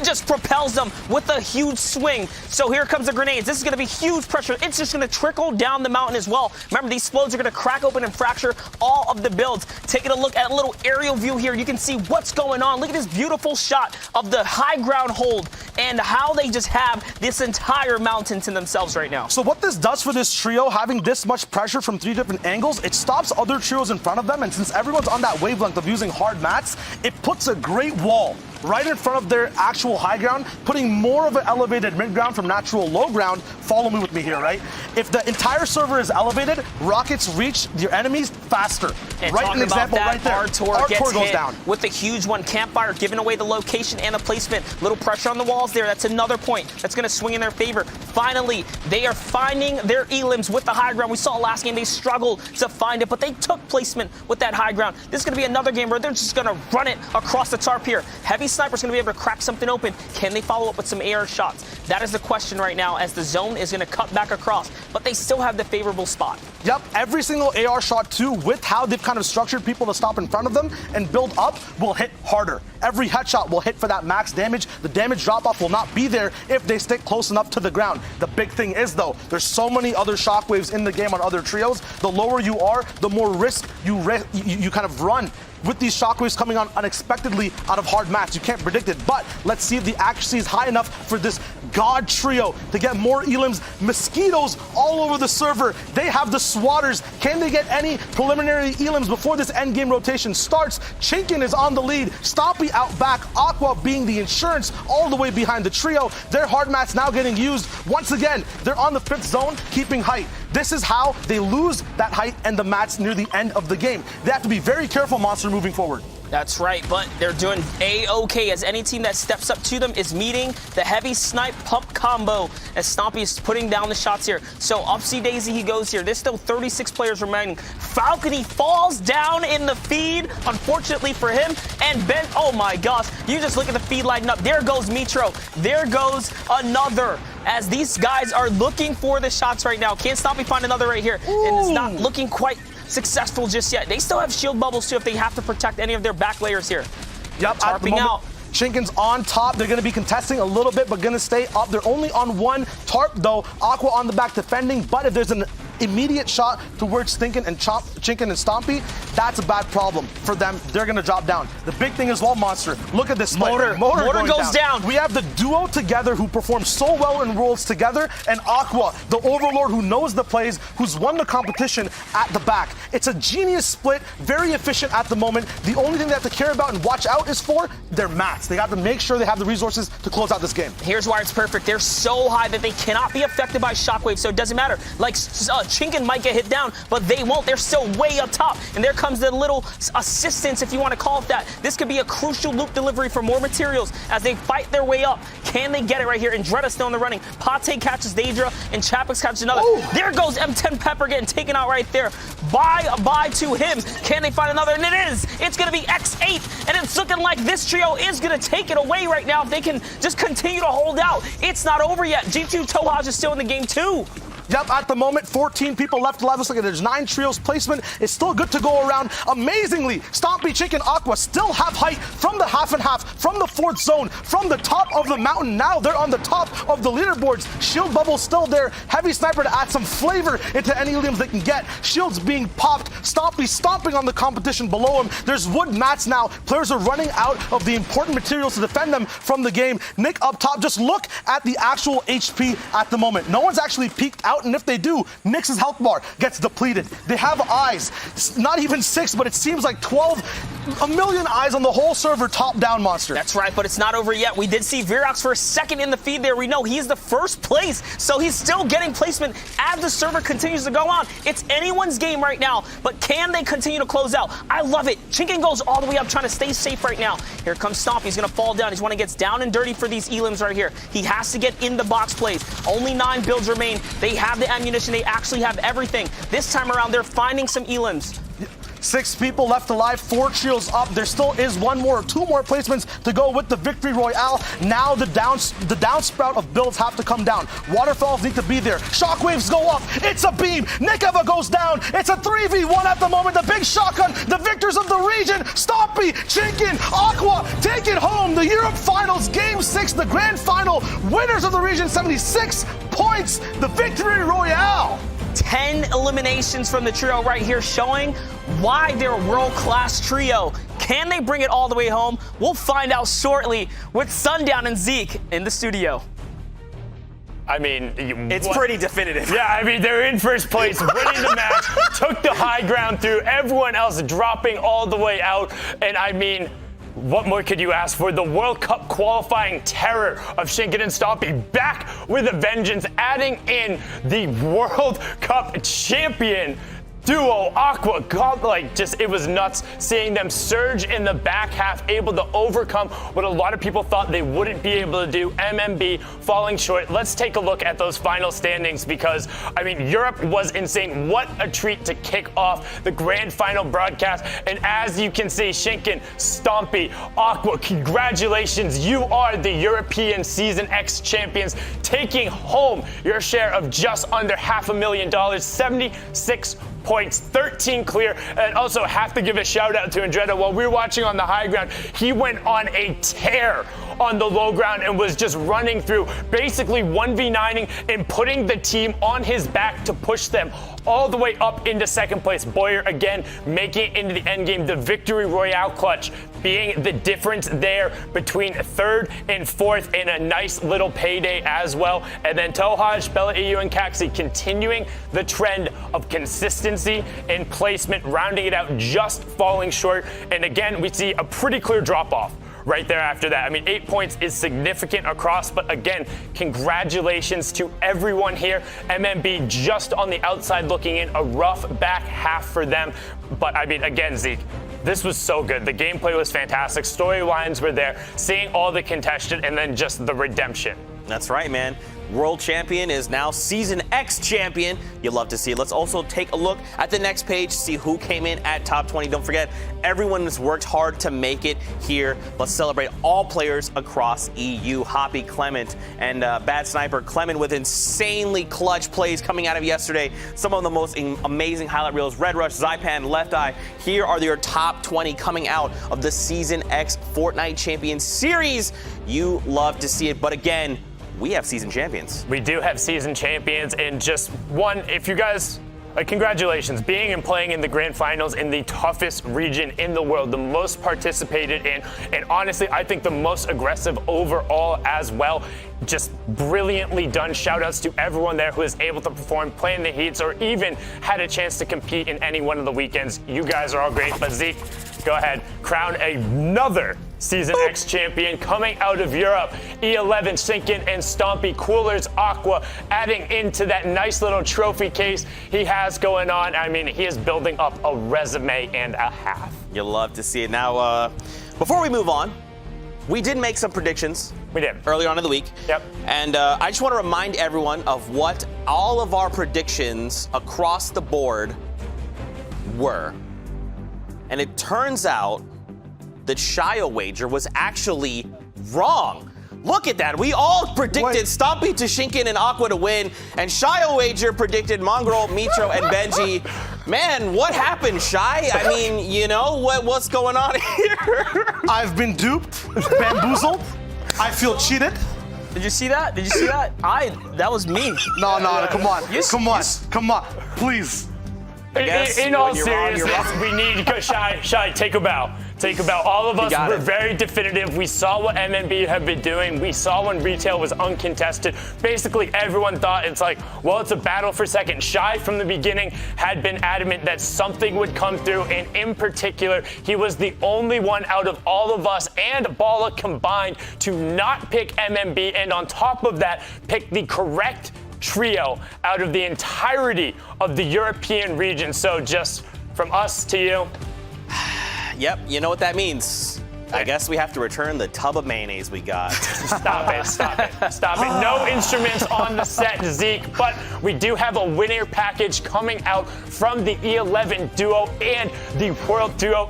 just propels them with a huge swing. So here comes the grenades. This is going to be huge pressure. It's just going to trickle down the mountain as well. Remember, these explodes are going to crack open and fracture all of the builds. Taking a look at a little aerial view here, you can see what's going on. Look at this beautiful shot of the high ground hold and how they just have this entire mountain to themselves right now.
So what this does for this trio, having this much pressure from 3 different angles, it stops other trios in front of them, and since everyone's on that wavelength of using hard mats, it puts a great wall right in front of their actual high ground, putting more of an elevated mid ground from natural low ground. Follow me with me here, right? If the entire server is elevated, rockets reach your enemies faster.
And
right, an example
that,
right there.
Artor
goes
hit
down
with a huge one. Campfire giving away the location and the placement. Little pressure on the walls there. That's another point that's going to swing in their favor. Finally, they are finding their elims with the high ground. We saw last game they struggled to find it, but they took placement with that high ground. This is going to be another game where they're just going to run it across the tarp here. Heavy Sniper's going to be able to crack something open. Can they follow up with some AR shots? That is the question right now, as the zone is going to cut back across, but they still have the favorable spot.
Yep, every single AR shot too, with how they've kind of structured people to stop in front of them and build up, will hit harder. Every headshot will hit for that max damage. The damage drop-off will not be there if they stick close enough to the ground. The big thing is, though, there's so many other shockwaves in the game on other trios. The lower you are, the more risk you kind of run with these shockwaves coming on unexpectedly out of hard mats. You can't predict it, but let's see if the accuracy is high enough for this god trio to get more elims. Mosquitoes all over the server. They have the swatters. Can they get any preliminary elims before this endgame rotation starts? Chinkin is on the lead. Stompy out back. Aqua being the insurance all the way behind the trio. Their hard mats now getting used. Once again, they're on the 5th zone, keeping height. This is how they lose that height and the mats near the end of the game. They have to be very careful, Monster, moving forward.
That's right, but they're doing A-OK, as any team that steps up to them is meeting the heavy snipe pump combo as Stompy is putting down the shots here. So Upsy Daisy he goes here. There's still 36 players remaining. Falcony falls down in the feed, unfortunately for him, and Ben, oh my gosh, you just look at the feed lighting up. There goes Mitro. There goes another. As these guys are looking for the shots right now. Can Stompy find another right here?
Ooh.
And it's not looking quite successful just yet. They still have shield bubbles too if they have to protect any of their back layers here.
Yep,
tarping out.
Chinkin's on top. They're going to be contesting a little bit, but going to stay up. They're only on one tarp, though. Aqua on the back defending, but if there's an immediate shot towards Chinkin and Stompy, that's a bad problem for them. They're going to drop down. The big thing is, well, Monster, look at this.
Motor goes down.
We have the duo together who perform so well in Worlds together, and Aqua, the overlord who knows the plays, who's won the competition at the back. It's a genius split, very efficient at the moment. The only thing they have to care about and watch out is for their mats. They got to make sure they have the resources to close out this game.
Here's why it's perfect. They're so high that they cannot be affected by shockwave, so it doesn't matter. Like, Chinkin might get hit down, but they won't. They're still way up top. And there comes the little assistance, if you want to call it that. This could be a crucial loop delivery for more materials as they fight their way up. Can they get it right here? And Dretta's still in the running. Pate catches Daedra, and Chapix catches another.
Ooh.
There goes M10 Pepper getting taken out right there. Bye to him. Can they find another? And it is. It's going to be X8, and it's looking like this trio is going to take it away right now if they can just continue to hold out. It's not over yet. G2 Tohaj is still in the game too.
Yep, at the moment, 14 people left alive. Looks like there's 9 trios. Placement is still good to go around. Amazingly, Stompy, Chinkin, Aqua still have height from the half and half, from the 4th zone, from the top of the mountain. Now they're on the top of the leaderboards. Shield bubble still there. Heavy Sniper to add some flavor into any elims they can get. Shields being popped. Stompy stomping on the competition below him. There's wood mats now. Players are running out of the important materials to defend them from the game. Nick up top, just look at the actual HP at the moment. No one's actually peeked out out, and if they do, Nyx's health bar gets depleted. They have eyes, not even 6, but it seems like 12, a million eyes on the whole server, top-down monster.
That's right, but it's not over yet. We did see Virox for a second in the feed there. We know he's the first place, so he's still getting placement as the server continues to go on. It's anyone's game right now, but can they continue to close out? I love it. Chinken goes all the way up, trying to stay safe right now. Here comes Stomp. He's going to fall down. He's when it gets down and dirty for these elims right here. He has to get in the box plays. Only 9 builds remain. They have the ammunition. They actually have everything. This time around, they're finding some elims.
6 people left alive, 4 shields up. There still is 2 more placements to go with the victory royale. Now the downsprout of builds have to come down. Waterfalls need to be there. Shockwaves go up. It's a beam. Nikeva goes down. It's a 3v1 at the moment. The big shotgun. The victors of the region. Stompy, Chinken, Aqua take it home. The Europe Finals, Game 6, the grand final. Winners of the region, 76 points. The victory royale.
10 eliminations from the trio right here, showing why they're a world-class trio. Can they bring it all the way home? We'll find out shortly with Sundown and Zeke in the studio.
I mean,
It's pretty definitive.
Yeah, I mean, they're in first place, winning the match, took the high ground through, everyone else dropping all the way out, and I mean, what more could you ask for? The World Cup qualifying terror of Shinken and Stompy back with a vengeance, adding in the World Cup champion duo, Aqua. God, it was nuts seeing them surge in the back half, able to overcome what a lot of people thought they wouldn't be able to do. MMB falling short. Let's take a look at those final standings because, I mean, Europe was insane. What a treat to kick off the grand final broadcast. And as you can see, Shinken, Stompy, Aqua, congratulations. You are the European Season X champions, taking home your share of just under $500,000, 76 points, 13 clear, and also have to give a shout out to Andretta. While we were watching on the high ground, he went on a tear on the low ground and was just running through, basically 1v9ing and putting the team on his back to push them all the way up into second place. Boyer again making it into the end game, the victory royale clutch being the difference there between 3rd and 4th, and a nice little payday as well. And then Tohaj, Bella EU, and Kaxi continuing the trend of consistency and placement, rounding it out, just falling short. And again, we see a pretty clear drop off right there after that. I mean, 8 points is significant across, but again, congratulations to everyone here. MMB just on the outside looking in, a rough back half for them. But I mean, again, Zeke, this was so good. The gameplay was fantastic. Storylines were there. Seeing all the contested and then just the redemption.
That's right, man. World champion is now Season X champion. You'll love to see it. Let's also take a look at the next page, see who came in at top 20. Don't forget, everyone has worked hard to make it here. Let's celebrate all players across EU. Hoppy, Clement, and Bad Sniper. Clement with insanely clutch plays coming out of yesterday. Some of the most amazing highlight reels. Red Rush, Zypan, Left Eye. Here are your top 20 coming out of the Season X Fortnite Champion Series. You love to see it, but again, we have season champions.
We do have season champions, and just one, if you guys, congratulations, being and playing in the grand finals in the toughest region in the world, the most participated in, and honestly, I think the most aggressive overall as well. Just brilliantly done. Shout outs to everyone there who is able to perform, play in the heats, or even had a chance to compete in any one of the weekends. You guys are all great, but Zeke, go ahead, crown another Season X champion coming out of Europe. E11, Shinken, and Stompy. Coolers, Aqua, adding into that nice little trophy case he has going on. I mean, he is building up a resume and a half.
You'll love to see it. Now, before we move on, we did make some predictions.
We did.
Earlier on in the week.
Yep.
And I just want to remind everyone of what all of our predictions across the board were. And it turns out that Shio Wager was actually wrong. Look at that. We all predicted Stompy to Shinken and Aqua to win, and Shio Wager predicted Mongrel, Mitro, and Benji. Man, what happened, Shy? I mean, you know, what's going on here?
I've been duped, bamboozled. I feel cheated.
Did you see that? Did you see that? That was me.
No, come on. Come on. Please.
I guess
In all
when you're wrong, you're
seriousness,
wrong.
we need Shy, take a bow. Take a bow. All of us
got
were
it.
very definitive. We saw what MMB have been doing. We saw when retail was uncontested. Basically, everyone thought it's like, well, it's a battle for second. Shy from the beginning had been adamant that something would come through, and in particular, he was the only one out of all of us and Bala combined to not pick MMB, and on top of that, pick the correct trio out of the entirety of the European region. So just from us to you.
Yep, you know what that means. I guess we have to return the tub of mayonnaise we got.
Stop it. No instruments on the set, Zeke, but we do have a winner package coming out from the E11 duo and the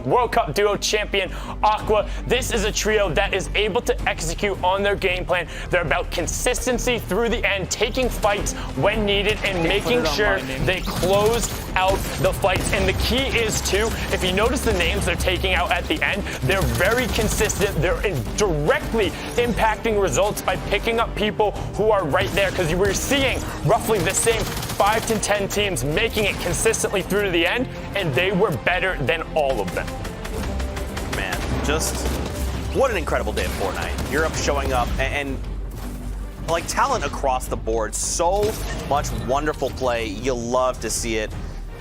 World Cup duo champion, Aqua. This is a trio that is able to execute on their game plan. They're about consistency through the end, taking fights when needed, and making sure they close out the fights. And the key is, too, if you notice the names they're taking out at the end, they're very consistent. They're directly impacting results by picking up people who are right there, because we're seeing roughly the same 5 to 10 teams making it consistently through to the end, and they were better than all of them.
Man, just what an incredible day of Fortnite. Europe showing up and like talent across the board. So much wonderful play. You love to see it.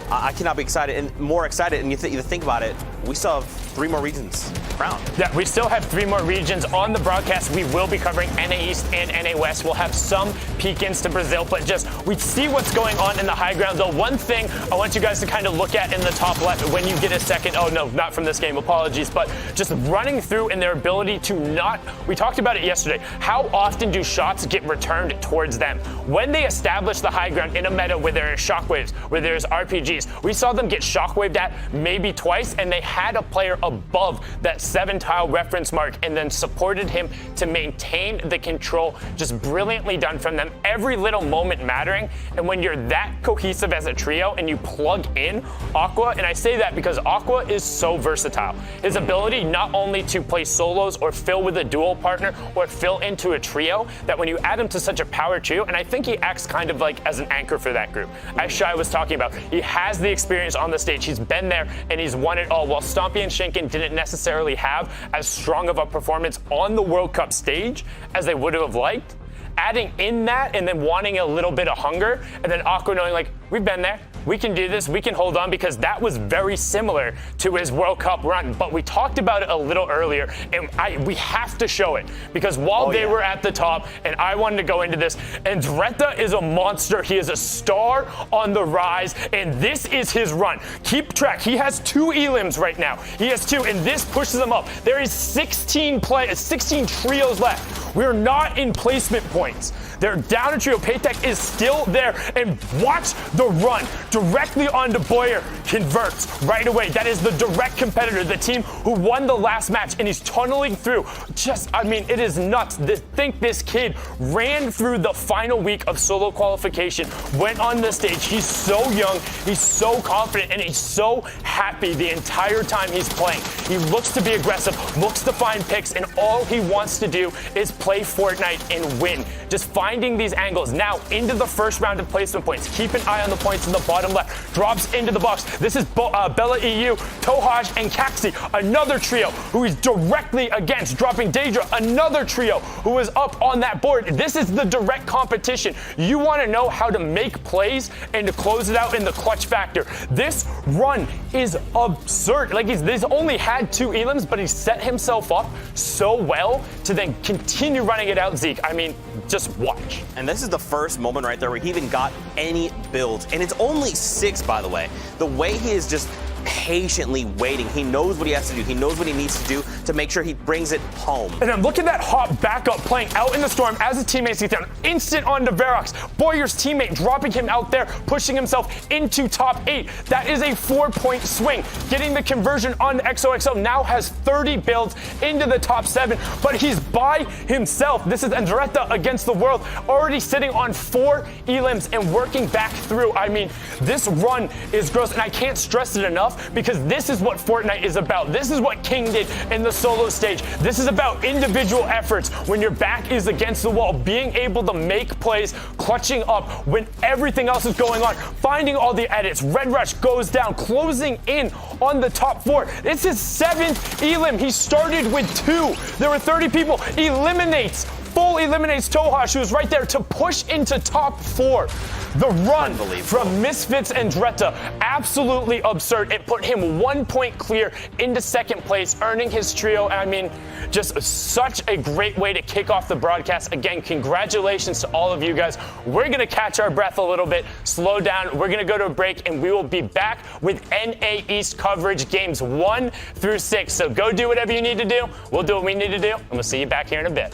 I cannot be excited and more excited. And you think about it, we still have 3 more regions crowned.
Yeah, we still have 3 more regions on the broadcast. We will be covering NA East and NA West. We'll have some peek into Brazil, but just we see what's going on in the high ground. The one thing I want you guys to kind of look at in the top left when you get a second, oh no, not from this game, apologies, but just running through and their ability to not, we talked about it yesterday, how often do shots get returned towards them? When they establish the high ground in a meta where there are shockwaves, where there's RPGs, we saw them get shockwaved at maybe twice, and they had a player above that 7-tile reference mark and then supported him to maintain the control. Just brilliantly done from them. Every little moment mattering. And when you're that cohesive as a trio and you plug in Aqua, and I say that because Aqua is so versatile. His ability not only to play solos or fill with a dual partner or fill into a trio, that when you add him to such a power trio, and I think he acts kind of like as an anchor for that group. As Shai was talking about, he has the experience on the stage. He's been there and he's won it all, while Stompy and Shinken didn't necessarily have as strong of a performance on the World Cup stage as they would have liked. Adding in that and then wanting a little bit of hunger, and then Aqua knowing like, we've been there, we can do this, we can hold on, because that was very similar to his World Cup run. But we talked about it a little earlier, and we have to show it, because while they were at the top, and I wanted to go into this, and Dretta is a monster. He is a star on the rise, and this is his run. Keep track. He has 2 elims right now. He has 2, and this pushes him up. There is 16 trios left. We're not in placement points. They're down a trio. Paytech is still there, and watch the run directly onto Boyer. Converts right away. That is the direct competitor, the team who won the last match, and he's tunneling through. It is nuts to think this kid ran through the final week of solo qualification, went on the stage. He's so young, he's so confident, and he's so happy the entire time he's playing. He looks to be aggressive, looks to find picks, and all he wants to do is play Fortnite and win. Just finding these angles. Now into the first round of placement points. Keep an eye on the points in the bottom left. Drops into the box. This is Bella EU, Tohaj, and Kaxi, another trio who is directly against. Dropping Daedra, another trio who is up on that board. This is the direct competition. You want to know how to make plays and to close it out in the clutch factor. This run is absurd. Like, he's only had 2 elims, but he set himself up so well to then continue running it out, Zeke. I mean, just watch.
And this is the first moment right there where he even got any builds. And it's only 6, by the way. The way he is just patiently waiting. He knows what he has to do. He knows what he needs to do to make sure he brings it home.
And then look at that hop back up, playing out in the storm as his teammates get down. Instant onto Verox. Boyer's teammate dropping him out there, pushing himself into top 8. That is a 4-point swing. Getting the conversion on XOXO, now has 30 builds into the top 7, but he's by himself. This is Andretta against the world, already sitting on 4 elims and working back through. I mean, this run is gross, and I can't stress it enough. enough, because this is what Fortnite is about. This is what King did in the solo stage. This is about individual efforts when your back is against the wall, being able to make plays, clutching up when everything else is going on, finding all the edits. Red Rush goes down, closing in on the top 4. It's his 7th elim. He started with 2. There were 30 people. Full eliminates Tohash, who was right there to push into top 4. The run from Misfits and Dretta, absolutely absurd. It put him 1 point clear into 2nd place, earning his trio. And I mean, just such a great way to kick off the broadcast. Again, congratulations to all of you guys. We're going to catch our breath a little bit, slow down. We're going to go to a break, and we will be back with NA East coverage games 1 through 6. So go do whatever you need to do. We'll do what we need to do, and we'll see you back here in a bit.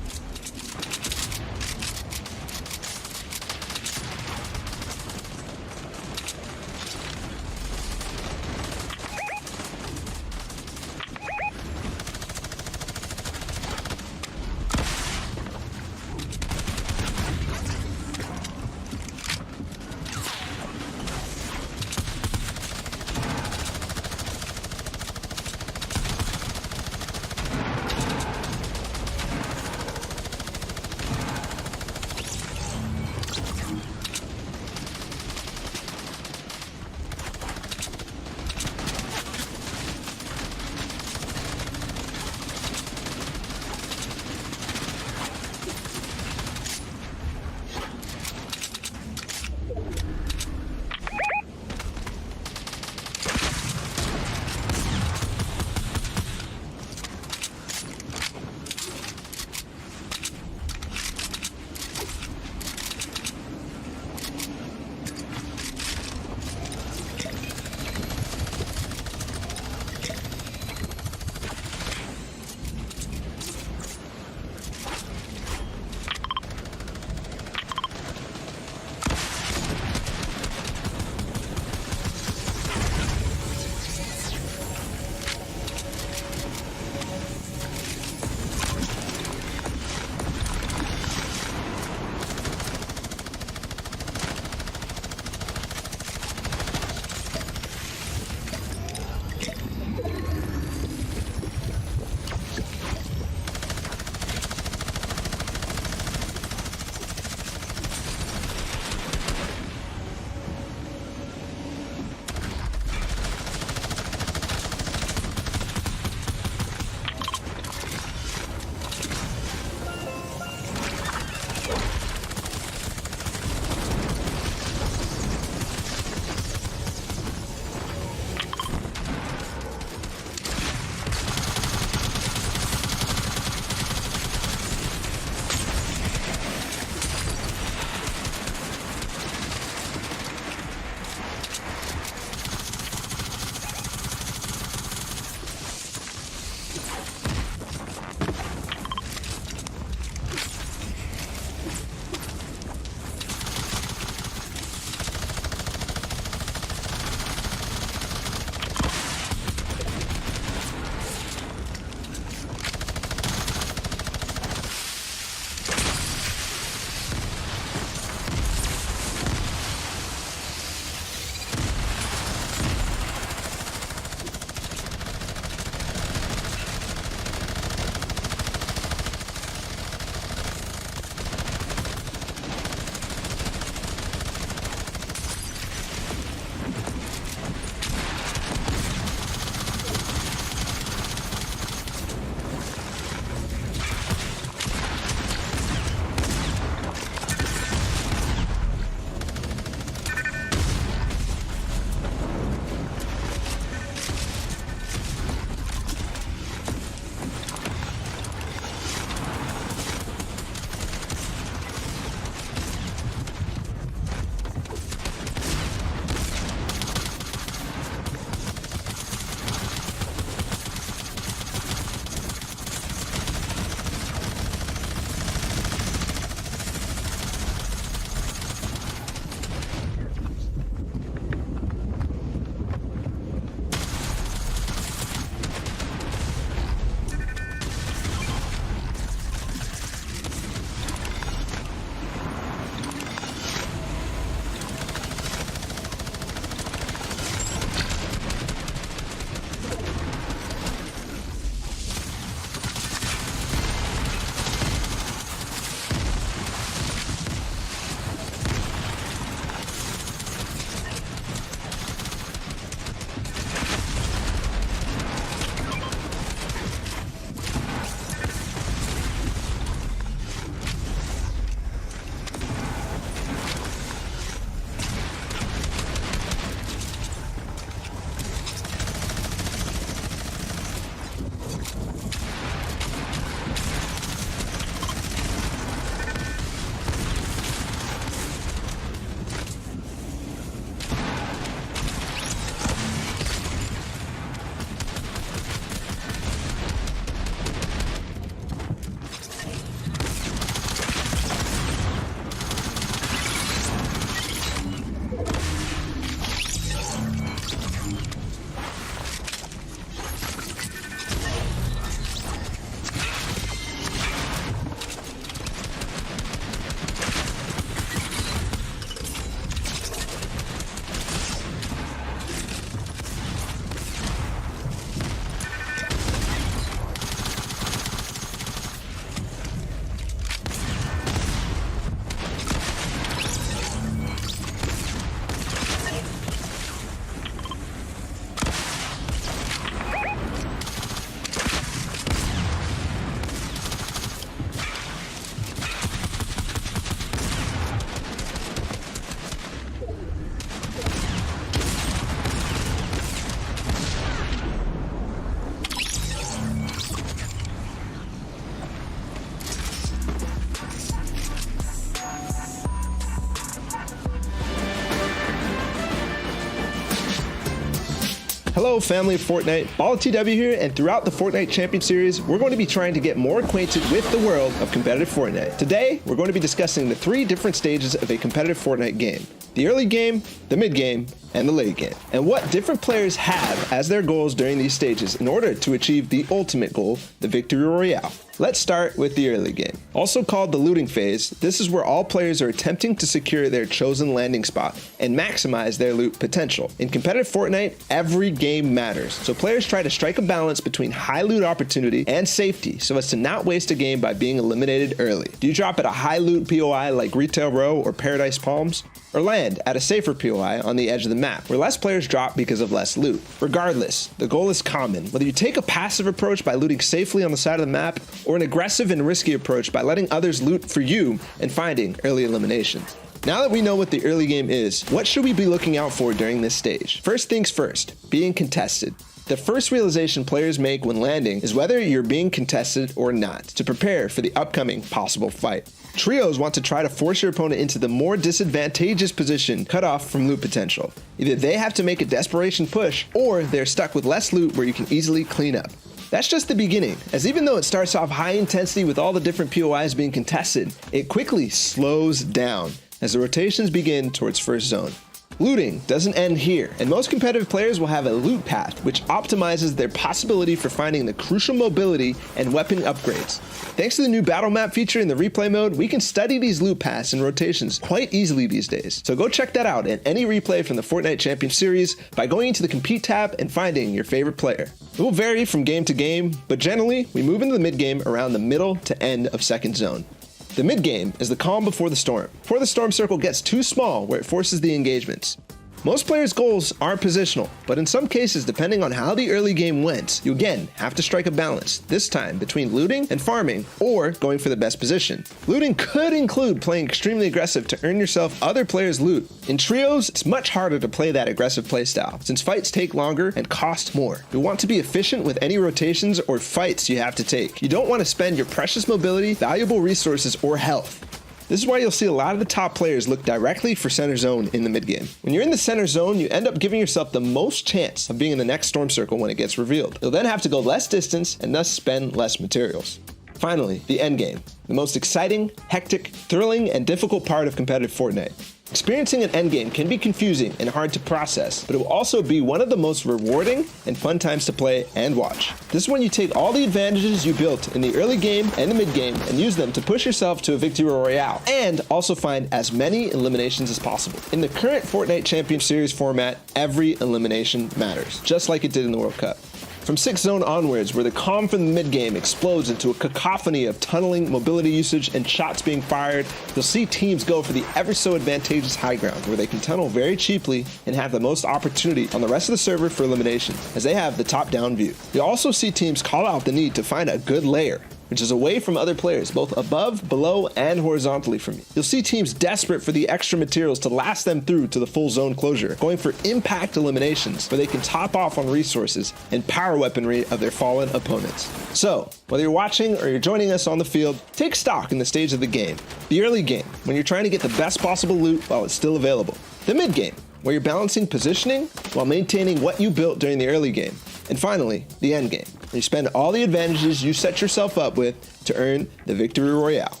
Hello, family of Fortnite. BallTW here, and throughout the Fortnite Champion Series, we're going to be trying to get more acquainted with the world of competitive Fortnite. Today, we're going to be discussing the 3 different stages of a competitive Fortnite game: the early game, the mid game, and the late game, and what different players have as their goals during these stages in order to achieve the ultimate goal, the Victory Royale. Let's start with the early game. Also called the looting phase, this is where all players are attempting to secure their chosen landing spot and maximize their loot potential. In competitive Fortnite, every game matters, so players try to strike a balance between high loot opportunity and safety so as to not waste a game by being eliminated early. Do you drop at a high loot POI like Retail Row or Paradise Palms? Or land at a safer POI on the edge of the map, where less players drop because of less loot? Regardless, the goal is common, whether you take a passive approach by looting safely on the side of the map, or an aggressive and risky approach by letting others loot for you and finding early eliminations. Now that we know what the early game is, what should we be looking out for during this stage? First things first, being contested. The first realization players make when landing is whether you're being contested or not, to prepare for the upcoming possible fight. Trios want to try to force your opponent into the more disadvantageous position cut off from loot potential. Either they have to make a desperation push, or they're stuck with less loot where you can easily clean up. That's just the beginning, as even though it starts off high intensity with all the different POIs being contested, it quickly slows down as the rotations begin towards first zone. Looting doesn't end here, and most competitive players will have a loot path which optimizes their possibility for finding the crucial mobility and weapon upgrades. Thanks to the new battle map feature in the replay mode, we can study these loot paths and rotations quite easily these days. So go check that out in any replay from the Fortnite Champion Series by going into the Compete tab and finding your favorite player. It will vary from game to game, but generally, we move into the mid game around the middle to end of second zone. The mid game is the calm before the storm, before the storm circle gets too small where it forces the engagements. Most players' goals aren't positional, but in some cases, depending on how the early game went, you again have to strike a balance, this time between looting and farming, or going for the best position. Looting could include playing extremely aggressive to earn yourself other players' loot. In trios, it's much harder to play that aggressive playstyle, since fights take longer and cost more. You want to be efficient with any rotations or fights you have to take. You don't want to spend your precious mobility, valuable resources, or health. This is why you'll see a lot of the top players look directly for center zone in the mid game. When you're in the center zone, you end up giving yourself the most chance of being in the next storm circle when it gets revealed. You'll then have to go less distance and thus spend less materials. Finally, the end game, the most exciting, hectic, thrilling, and difficult part of competitive Fortnite. Experiencing an endgame can be confusing and hard to process, but it will also be one of the most rewarding and fun times to play and watch. This is when you take all the advantages you built in the early game and the mid game and use them to push yourself to a victory royale, and also find as many eliminations as possible. In the current Fortnite Champion Series format, every elimination matters, just like it did in the World Cup. From 6th zone onwards, where the calm from the mid-game explodes into a cacophony of tunneling, mobility usage, and shots being fired, you'll see teams go for the ever-so-advantageous high ground, where they can tunnel very cheaply and have the most opportunity on the rest of the server for elimination, as they have the top-down view. You'll also see teams call out the need to find a good layer, which is away from other players, both above, below, and horizontally from you. You'll see teams desperate for the extra materials to last them through to the full zone closure, going for impact eliminations, where they can top off on resources and power weaponry of their fallen opponents. So, whether you're watching or you're joining us on the field, take stock in the stage of the game. The early game, when you're trying to get the best possible loot while it's still available. The mid game, where you're balancing positioning while maintaining what you built during the early game. And finally, the end game, where you spend all the advantages you set yourself up with to earn the Victory Royale.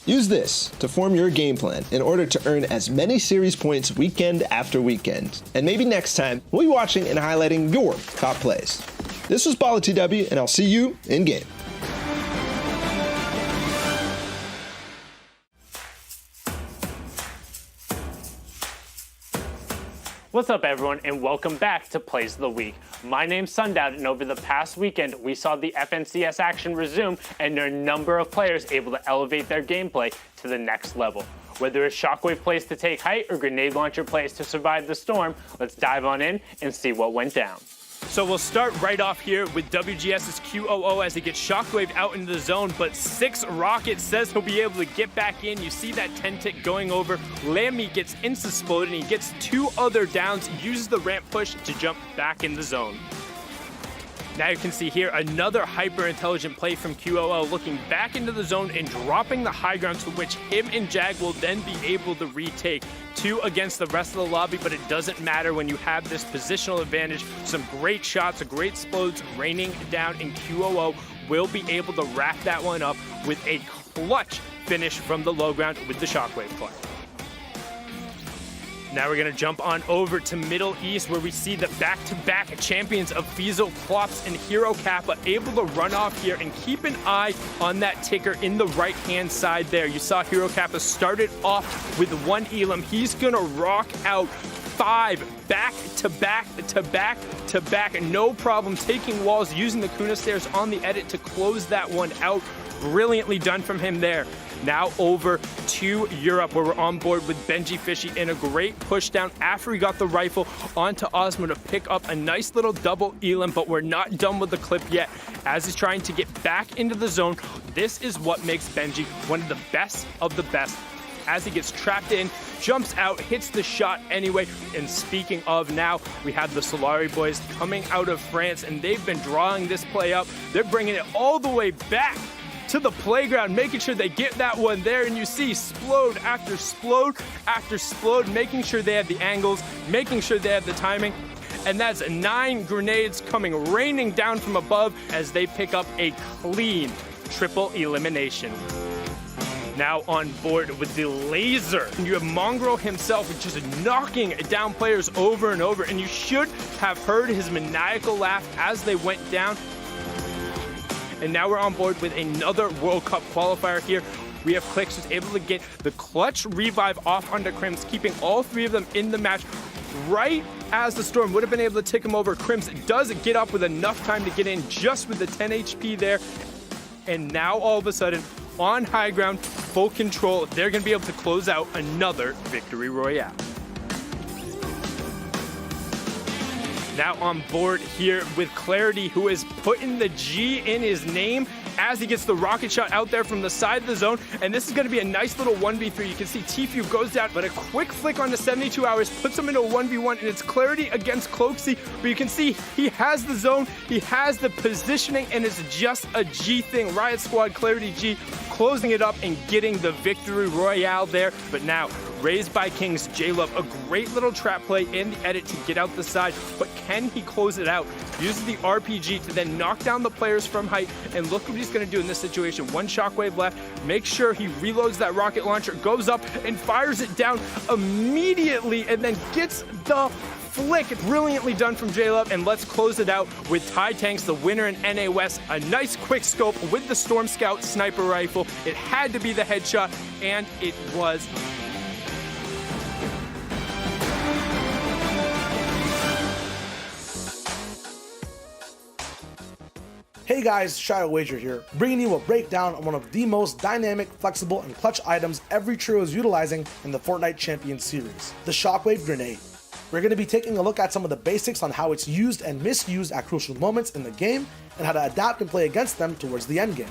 Use this to form your game plan in order to earn as many series points weekend after weekend. And maybe next time, we'll be watching and highlighting your top plays. This was BallTW, and I'll see you in game.
What's up, everyone, and welcome back to Plays of the Week. My name's Sundown, and over the past weekend, we saw the FNCS action resume, and there are a number of players able to elevate their gameplay to the next level. Whether it's shockwave plays to take height or grenade launcher plays to survive the storm, let's dive on in and see what went down.
So we'll start right off here with WGS's QOO as he gets shockwaved out into the zone, but 6 Rocket says he'll be able to get back in. You see that 10 tick going over. Lammy gets insta-exploded and he gets 2 other downs, uses the ramp push to jump back in the zone. Now you can see here another hyper-intelligent play from QOO, looking back into the zone and dropping the high ground, to which him and Jag will then be able to retake. 2 against the rest of the lobby, but it doesn't matter when you have this positional advantage. Some great shots, great explodes raining down, and QOO will be able to wrap that one up with a clutch finish from the low ground with the Shockwave play. Now we're going to jump on over to Middle East, where we see the back-to-back champions of Fiesel, Klops, and Hero Kappa able to run off here and keep an eye on that ticker in the right-hand side there. You saw Hero Kappa started off with 1 Elam. He's going to rock out 5 back-to-back, no problem, taking walls, using the Kuna stairs on the edit to close that one out. Brilliantly done from him there. Now over to Europe, where we're on board with Benji Fishy in a great push down after he got the rifle onto Osmo to pick up a nice little double Elam, but we're not done with the clip yet. As he's trying to get back into the zone, this is what makes Benji one of the best of the best. As he gets trapped in, jumps out, hits the shot anyway. And speaking of, now we have the Solari boys coming out of France, and they've been drawing this play up. They're bringing it all the way back to the playground, making sure they get that one there, and you see explode after explode after explode, making sure they have the angles, making sure they have the timing. And that's 9 grenades coming raining down from above as they pick up a clean triple elimination. Now on board with the laser, you have Mongrel himself, just knocking down players over and over, and you should have heard his maniacal laugh as they went down. And now we're on board with another World Cup qualifier here. We have Clix, who's able to get the clutch revive off onto Crims, keeping all 3 of them in the match. Right as the Storm would have been able to tick him over, Crims does get up with enough time to get in just with the 10 HP there. And now all of a sudden, on high ground, full control, they're going to be able to close out another victory royale. Now on board here with Clarity, who is putting the G in his name as he gets the rocket shot out there from the side of the zone. And this is going to be a nice little 1v3. You can see Tfue goes down, but a quick flick onto 72 hours puts him into a 1v1, and it's Clarity against Cloaksy. But you can see he has the zone, he has the positioning, and it's just a G thing. Riot Squad, Clarity G, closing it up and getting the victory royale there. But now, Raised by Kings, J-Love, a great little trap play in the edit to get out the side, but can he close it out? Uses the RPG to then knock down the players from height, and look what he's going to do in this situation. 1 shockwave left, make sure he reloads that rocket launcher, goes up and fires it down immediately, and then gets the flick. Brilliantly done from J-Love, and let's close it out with Ty Tanks, the winner in NA West. A nice quick scope with the Storm Scout sniper rifle. It had to be the headshot, and it was.
Hey guys, Shadow Wager here, bringing you a breakdown on one of the most dynamic, flexible, and clutch items every trio is utilizing in the Fortnite Champions Series, the Shockwave Grenade. We're going to be taking a look at some of the basics on how it's used and misused at crucial moments in the game, and how to adapt and play against them towards the end game.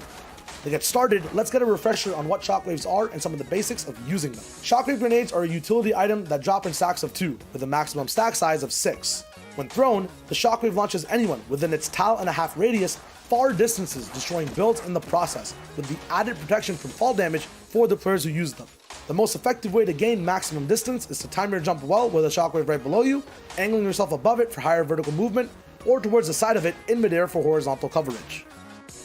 To get started, let's get a refresher on what shockwaves are and some of the basics of using them. Shockwave grenades are a utility item that drop in stacks of 2, with a maximum stack size of 6. When thrown, the shockwave launches anyone within its tile and a half radius far distances, destroying builds in the process, with the added protection from fall damage for the players who use them. The most effective way to gain maximum distance is to time your jump well with a shockwave right below you, angling yourself above it for higher vertical movement, or towards the side of it in midair for horizontal coverage.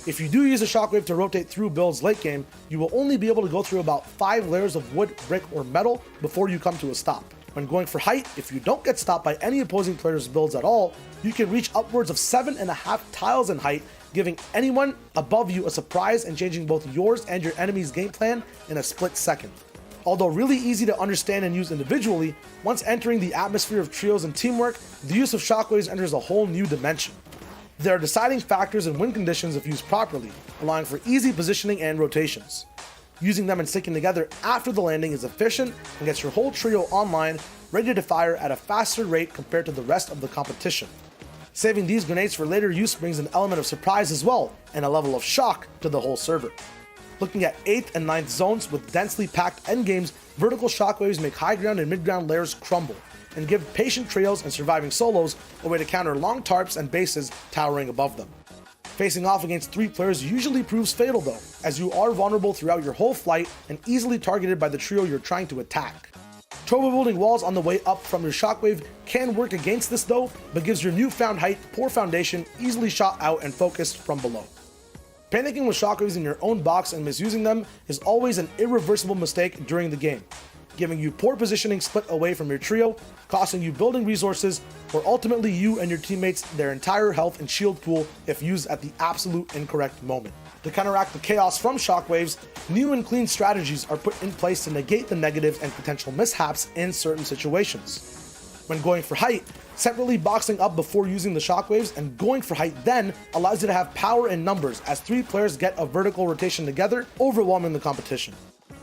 If you do use a shockwave to rotate through builds late game, you will only be able to go through about 5 layers of wood, brick, or metal before you come to a stop. When going for height, if you don't get stopped by any opposing player's builds at all, you can reach upwards of 7.5 tiles in height, giving anyone above you a surprise and changing both yours and your enemy's game plan in a split second. Although really easy to understand and use individually, once entering the atmosphere of trios and teamwork, the use of shockwaves enters a whole new dimension. There are deciding factors in win conditions if used properly, allowing for easy positioning and rotations. Using them and sticking together after the landing is efficient and gets your whole trio online, ready to fire at a faster rate compared to the rest of the competition. Saving these grenades for later use brings an element of surprise as well, and a level of shock to the whole server. Looking at 8th and 9th zones with densely packed endgames, vertical shockwaves make high ground and mid ground layers crumble, and give patient trios and surviving solos a way to counter long tarps and bases towering above them. Facing off against 3 players usually proves fatal though, as you are vulnerable throughout your whole flight and easily targeted by the trio you're trying to attack. Turbo building walls on the way up from your shockwave can work against this though, but gives your newfound height poor foundation, easily shot out and focused from below. Panicking with shockwaves in your own box and misusing them is always an irreversible mistake during the game, giving you poor positioning split away from your trio, costing you building resources, or ultimately you and your teammates their entire health and shield pool if used at the absolute incorrect moment. To counteract the chaos from shockwaves, new and clean strategies are put in place to negate the negatives and potential mishaps in certain situations. When going for height, separately boxing up before using the shockwaves and going for height then allows you to have power in numbers as 3 players get a vertical rotation together, overwhelming the competition.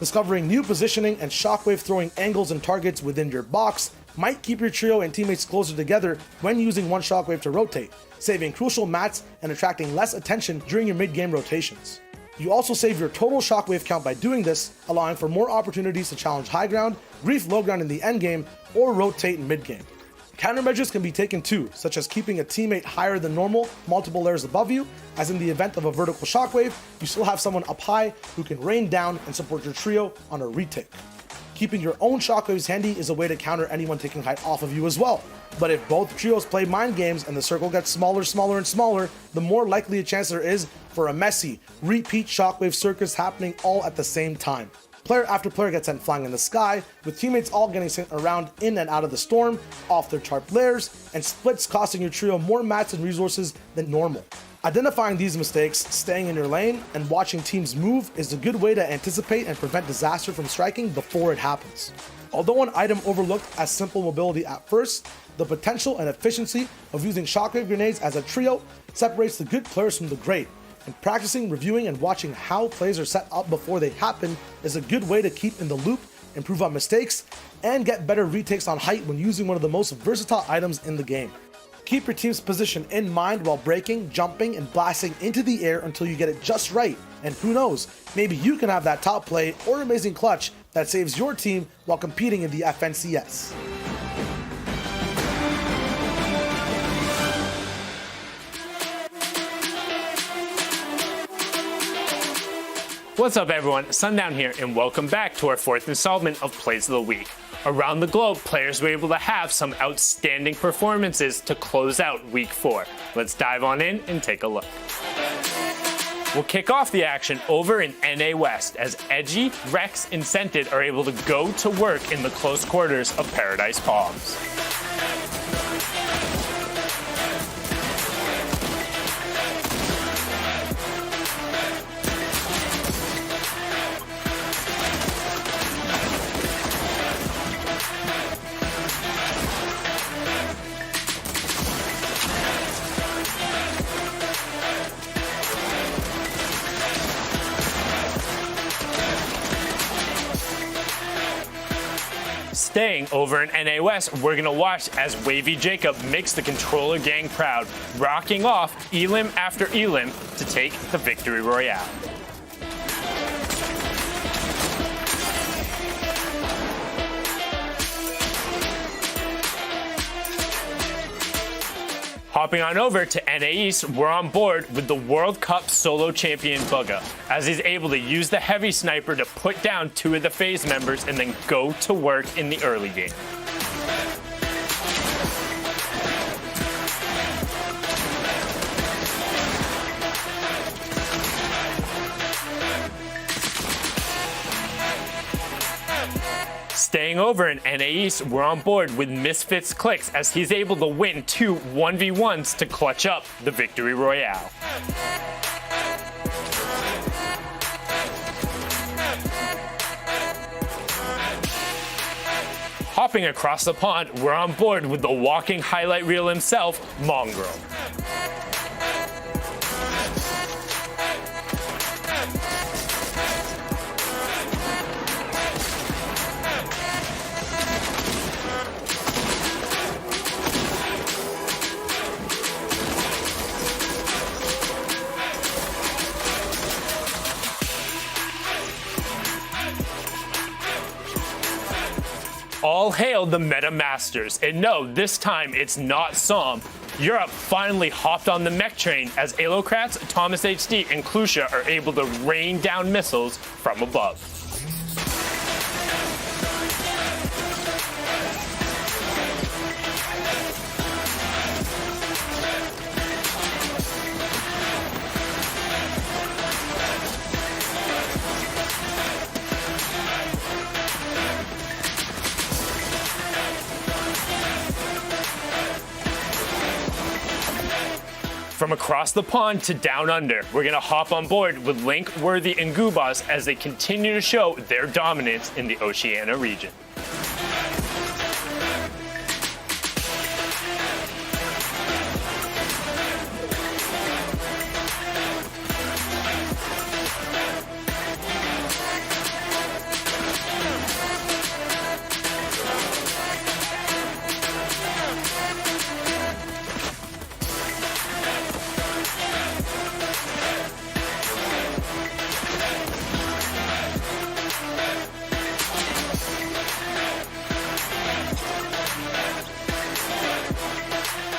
Discovering new positioning and shockwave throwing angles and targets within your box might keep your trio and teammates closer together when using one shockwave to rotate, saving crucial mats and attracting less attention during your mid-game rotations. You also save your total shockwave count by doing this, allowing for more opportunities to challenge high ground, grief low ground in the endgame, or rotate mid-game. Countermeasures can be taken too, such as keeping a teammate higher than normal, multiple layers above you, as in the event of a vertical shockwave, you still have someone up high who can rain down and support your trio on a retake. Keeping your own shockwaves handy is a way to counter anyone taking height off of you as well. But if both trios play mind games and the circle gets smaller, smaller, and smaller, the more likely a chance there is for a messy, repeat shockwave circus happening all at the same time. Player after player gets sent flying in the sky, with teammates all getting sent around in and out of the storm, off their tarp layers, and splits costing your trio more mats and resources than normal. Identifying these mistakes, staying in your lane, and watching teams move is a good way to anticipate and prevent disaster from striking before it happens. Although an item overlooked as simple mobility at first, the potential and efficiency of using shockwave grenades as a trio separates the good players from the great, and practicing, reviewing, and watching how plays are set up before they happen is a good way to keep in the loop, improve on mistakes, and get better retakes on height when using one of the most versatile items in the game. Keep your team's position in mind while breaking, jumping, and blasting into the air until you get it just right, and who knows, maybe you can have that top play or amazing clutch that saves your team while competing in the FNCS.
What's up everyone, Sundown here, and welcome back to our 4th installment of Plays of the Week. Around the globe, players were able to have some outstanding performances to close out Week 4. Let's dive on in and take a look. We'll kick off the action over in NA West as Edgy, Rex, and Scented are able to go to work in the close quarters of Paradise Palms. Staying over in NA West, we're gonna watch as Wavy Jacob makes the controller gang proud, rocking off Elim after Elim to take the victory royale. Hopping on over to NA East, we're on board with the World Cup solo champion Bugga, as he's able to use the heavy sniper to put down 2 of the FaZe members and then go to work in the early game. Staying over in NA East, we're on board with Misfits Clicks as he's able to win 2 1v1s to clutch up the victory royale. Hopping across the pond, we're on board with the walking highlight reel himself, Mongrel. All All hail the Meta Masters. And no, this time it's not Psalm. Europe finally hopped on the mech train as Alocrats, Thomas HD, and Klusha are able to rain down missiles from above. From across the pond to down under, we're going to hop on board with Link, Worthy, and Goobas as they continue to show their dominance in the Oceania region.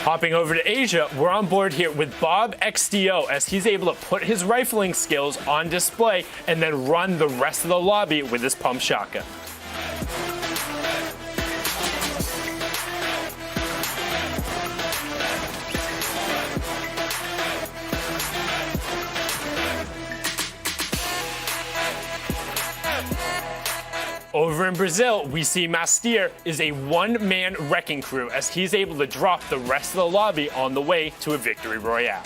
Hopping over to Asia, we're on board here with Bob XDO as he's able to put his rifling skills on display and then run the rest of the lobby with his pump shotgun. Over in Brazil, we see Mastier is a one-man wrecking crew as he's able to drop the rest of the lobby on the way to a victory royale.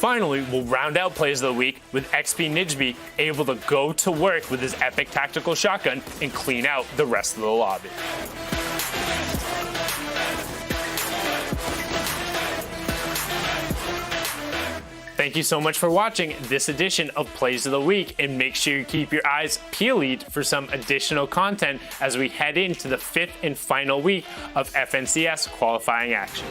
Finally, we'll round out plays of the week with XP Nijby able to go to work with his epic tactical shotgun and clean out the rest of the lobby. Thank you so much for watching this edition of Plays of the Week, and make sure you keep your eyes peeled for some additional content as we head into the 5th and final week of FNCS qualifying action.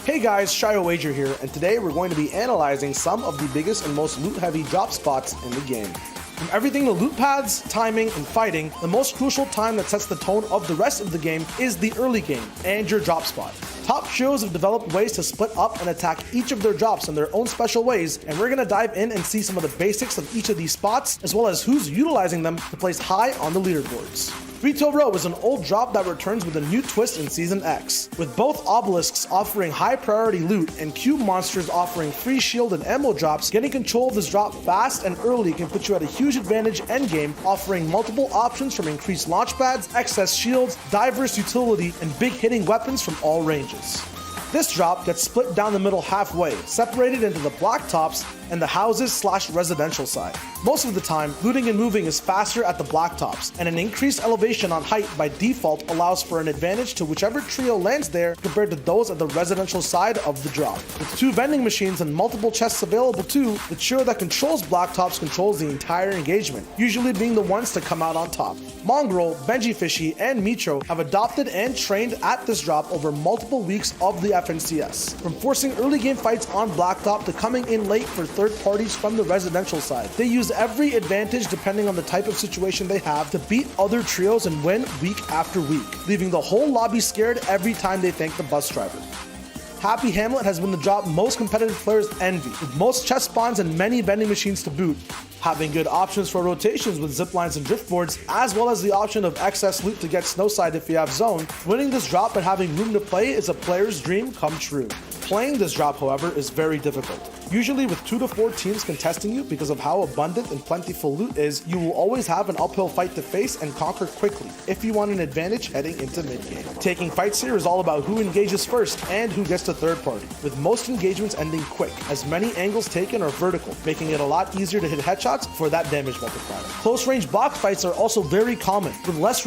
Hey guys, Shio Wager here, and today we're going to be analyzing some of the biggest and most loot-heavy drop spots in the game. From everything to loot paths, timing, and fighting, the most crucial time that sets the tone of the rest of the game is the early game and your drop spot. Top trios have developed ways to split up and attack each of their drops in their own special ways, and we're going to dive in and see some of the basics of each of these spots, as well as who's utilizing them to place high on the leaderboards. Retail Row is an old drop that returns with a new twist in Season X, with both obelisks offering high priority loot and cube monsters offering free shield and ammo drops. Getting control of this drop fast and early can put you at a huge advantage endgame, offering multiple options from increased launch pads, excess shields, diverse utility, and big hitting weapons from all ranges. This drop gets split down the middle halfway, separated into the block tops and the houses/residential side. Most of the time, looting and moving is faster at the block tops, and an increased elevation on height by default allows for an advantage to whichever trio lands there compared to those at the residential side of the drop. With 2 vending machines and multiple chests available too, the trio that controls block tops controls the entire engagement, usually being the ones to come out on top. Mongrel, Benji Fishy, and Mitro have adopted and trained at this drop over multiple weeks of the FNCS, from forcing early game fights on blacktop to coming in late for third parties from the residential side. They use every advantage depending on the type of situation they have to beat other trios and win week after week, leaving the whole lobby scared every time they thank the bus driver. Happy Hamlet has been the drop most competitive players envy, with most chest spawns and many vending machines to boot, having good options for rotations with ziplines and driftboards, as well as the option of excess loot to get snowside if you have zone. Winning this drop and having room to play is a player's dream come true. Playing this drop, however, is very difficult. Usually with 2 to 4 teams contesting you because of how abundant and plentiful loot is, you will always have an uphill fight to face and conquer quickly if you want an advantage heading into mid-game. Taking fights here is all about who engages first and who gets to third party, with most engagements ending quick, as many angles taken are vertical, making it a lot easier to hit headshots for that damage multiplier. Close range box fights are also very common, with less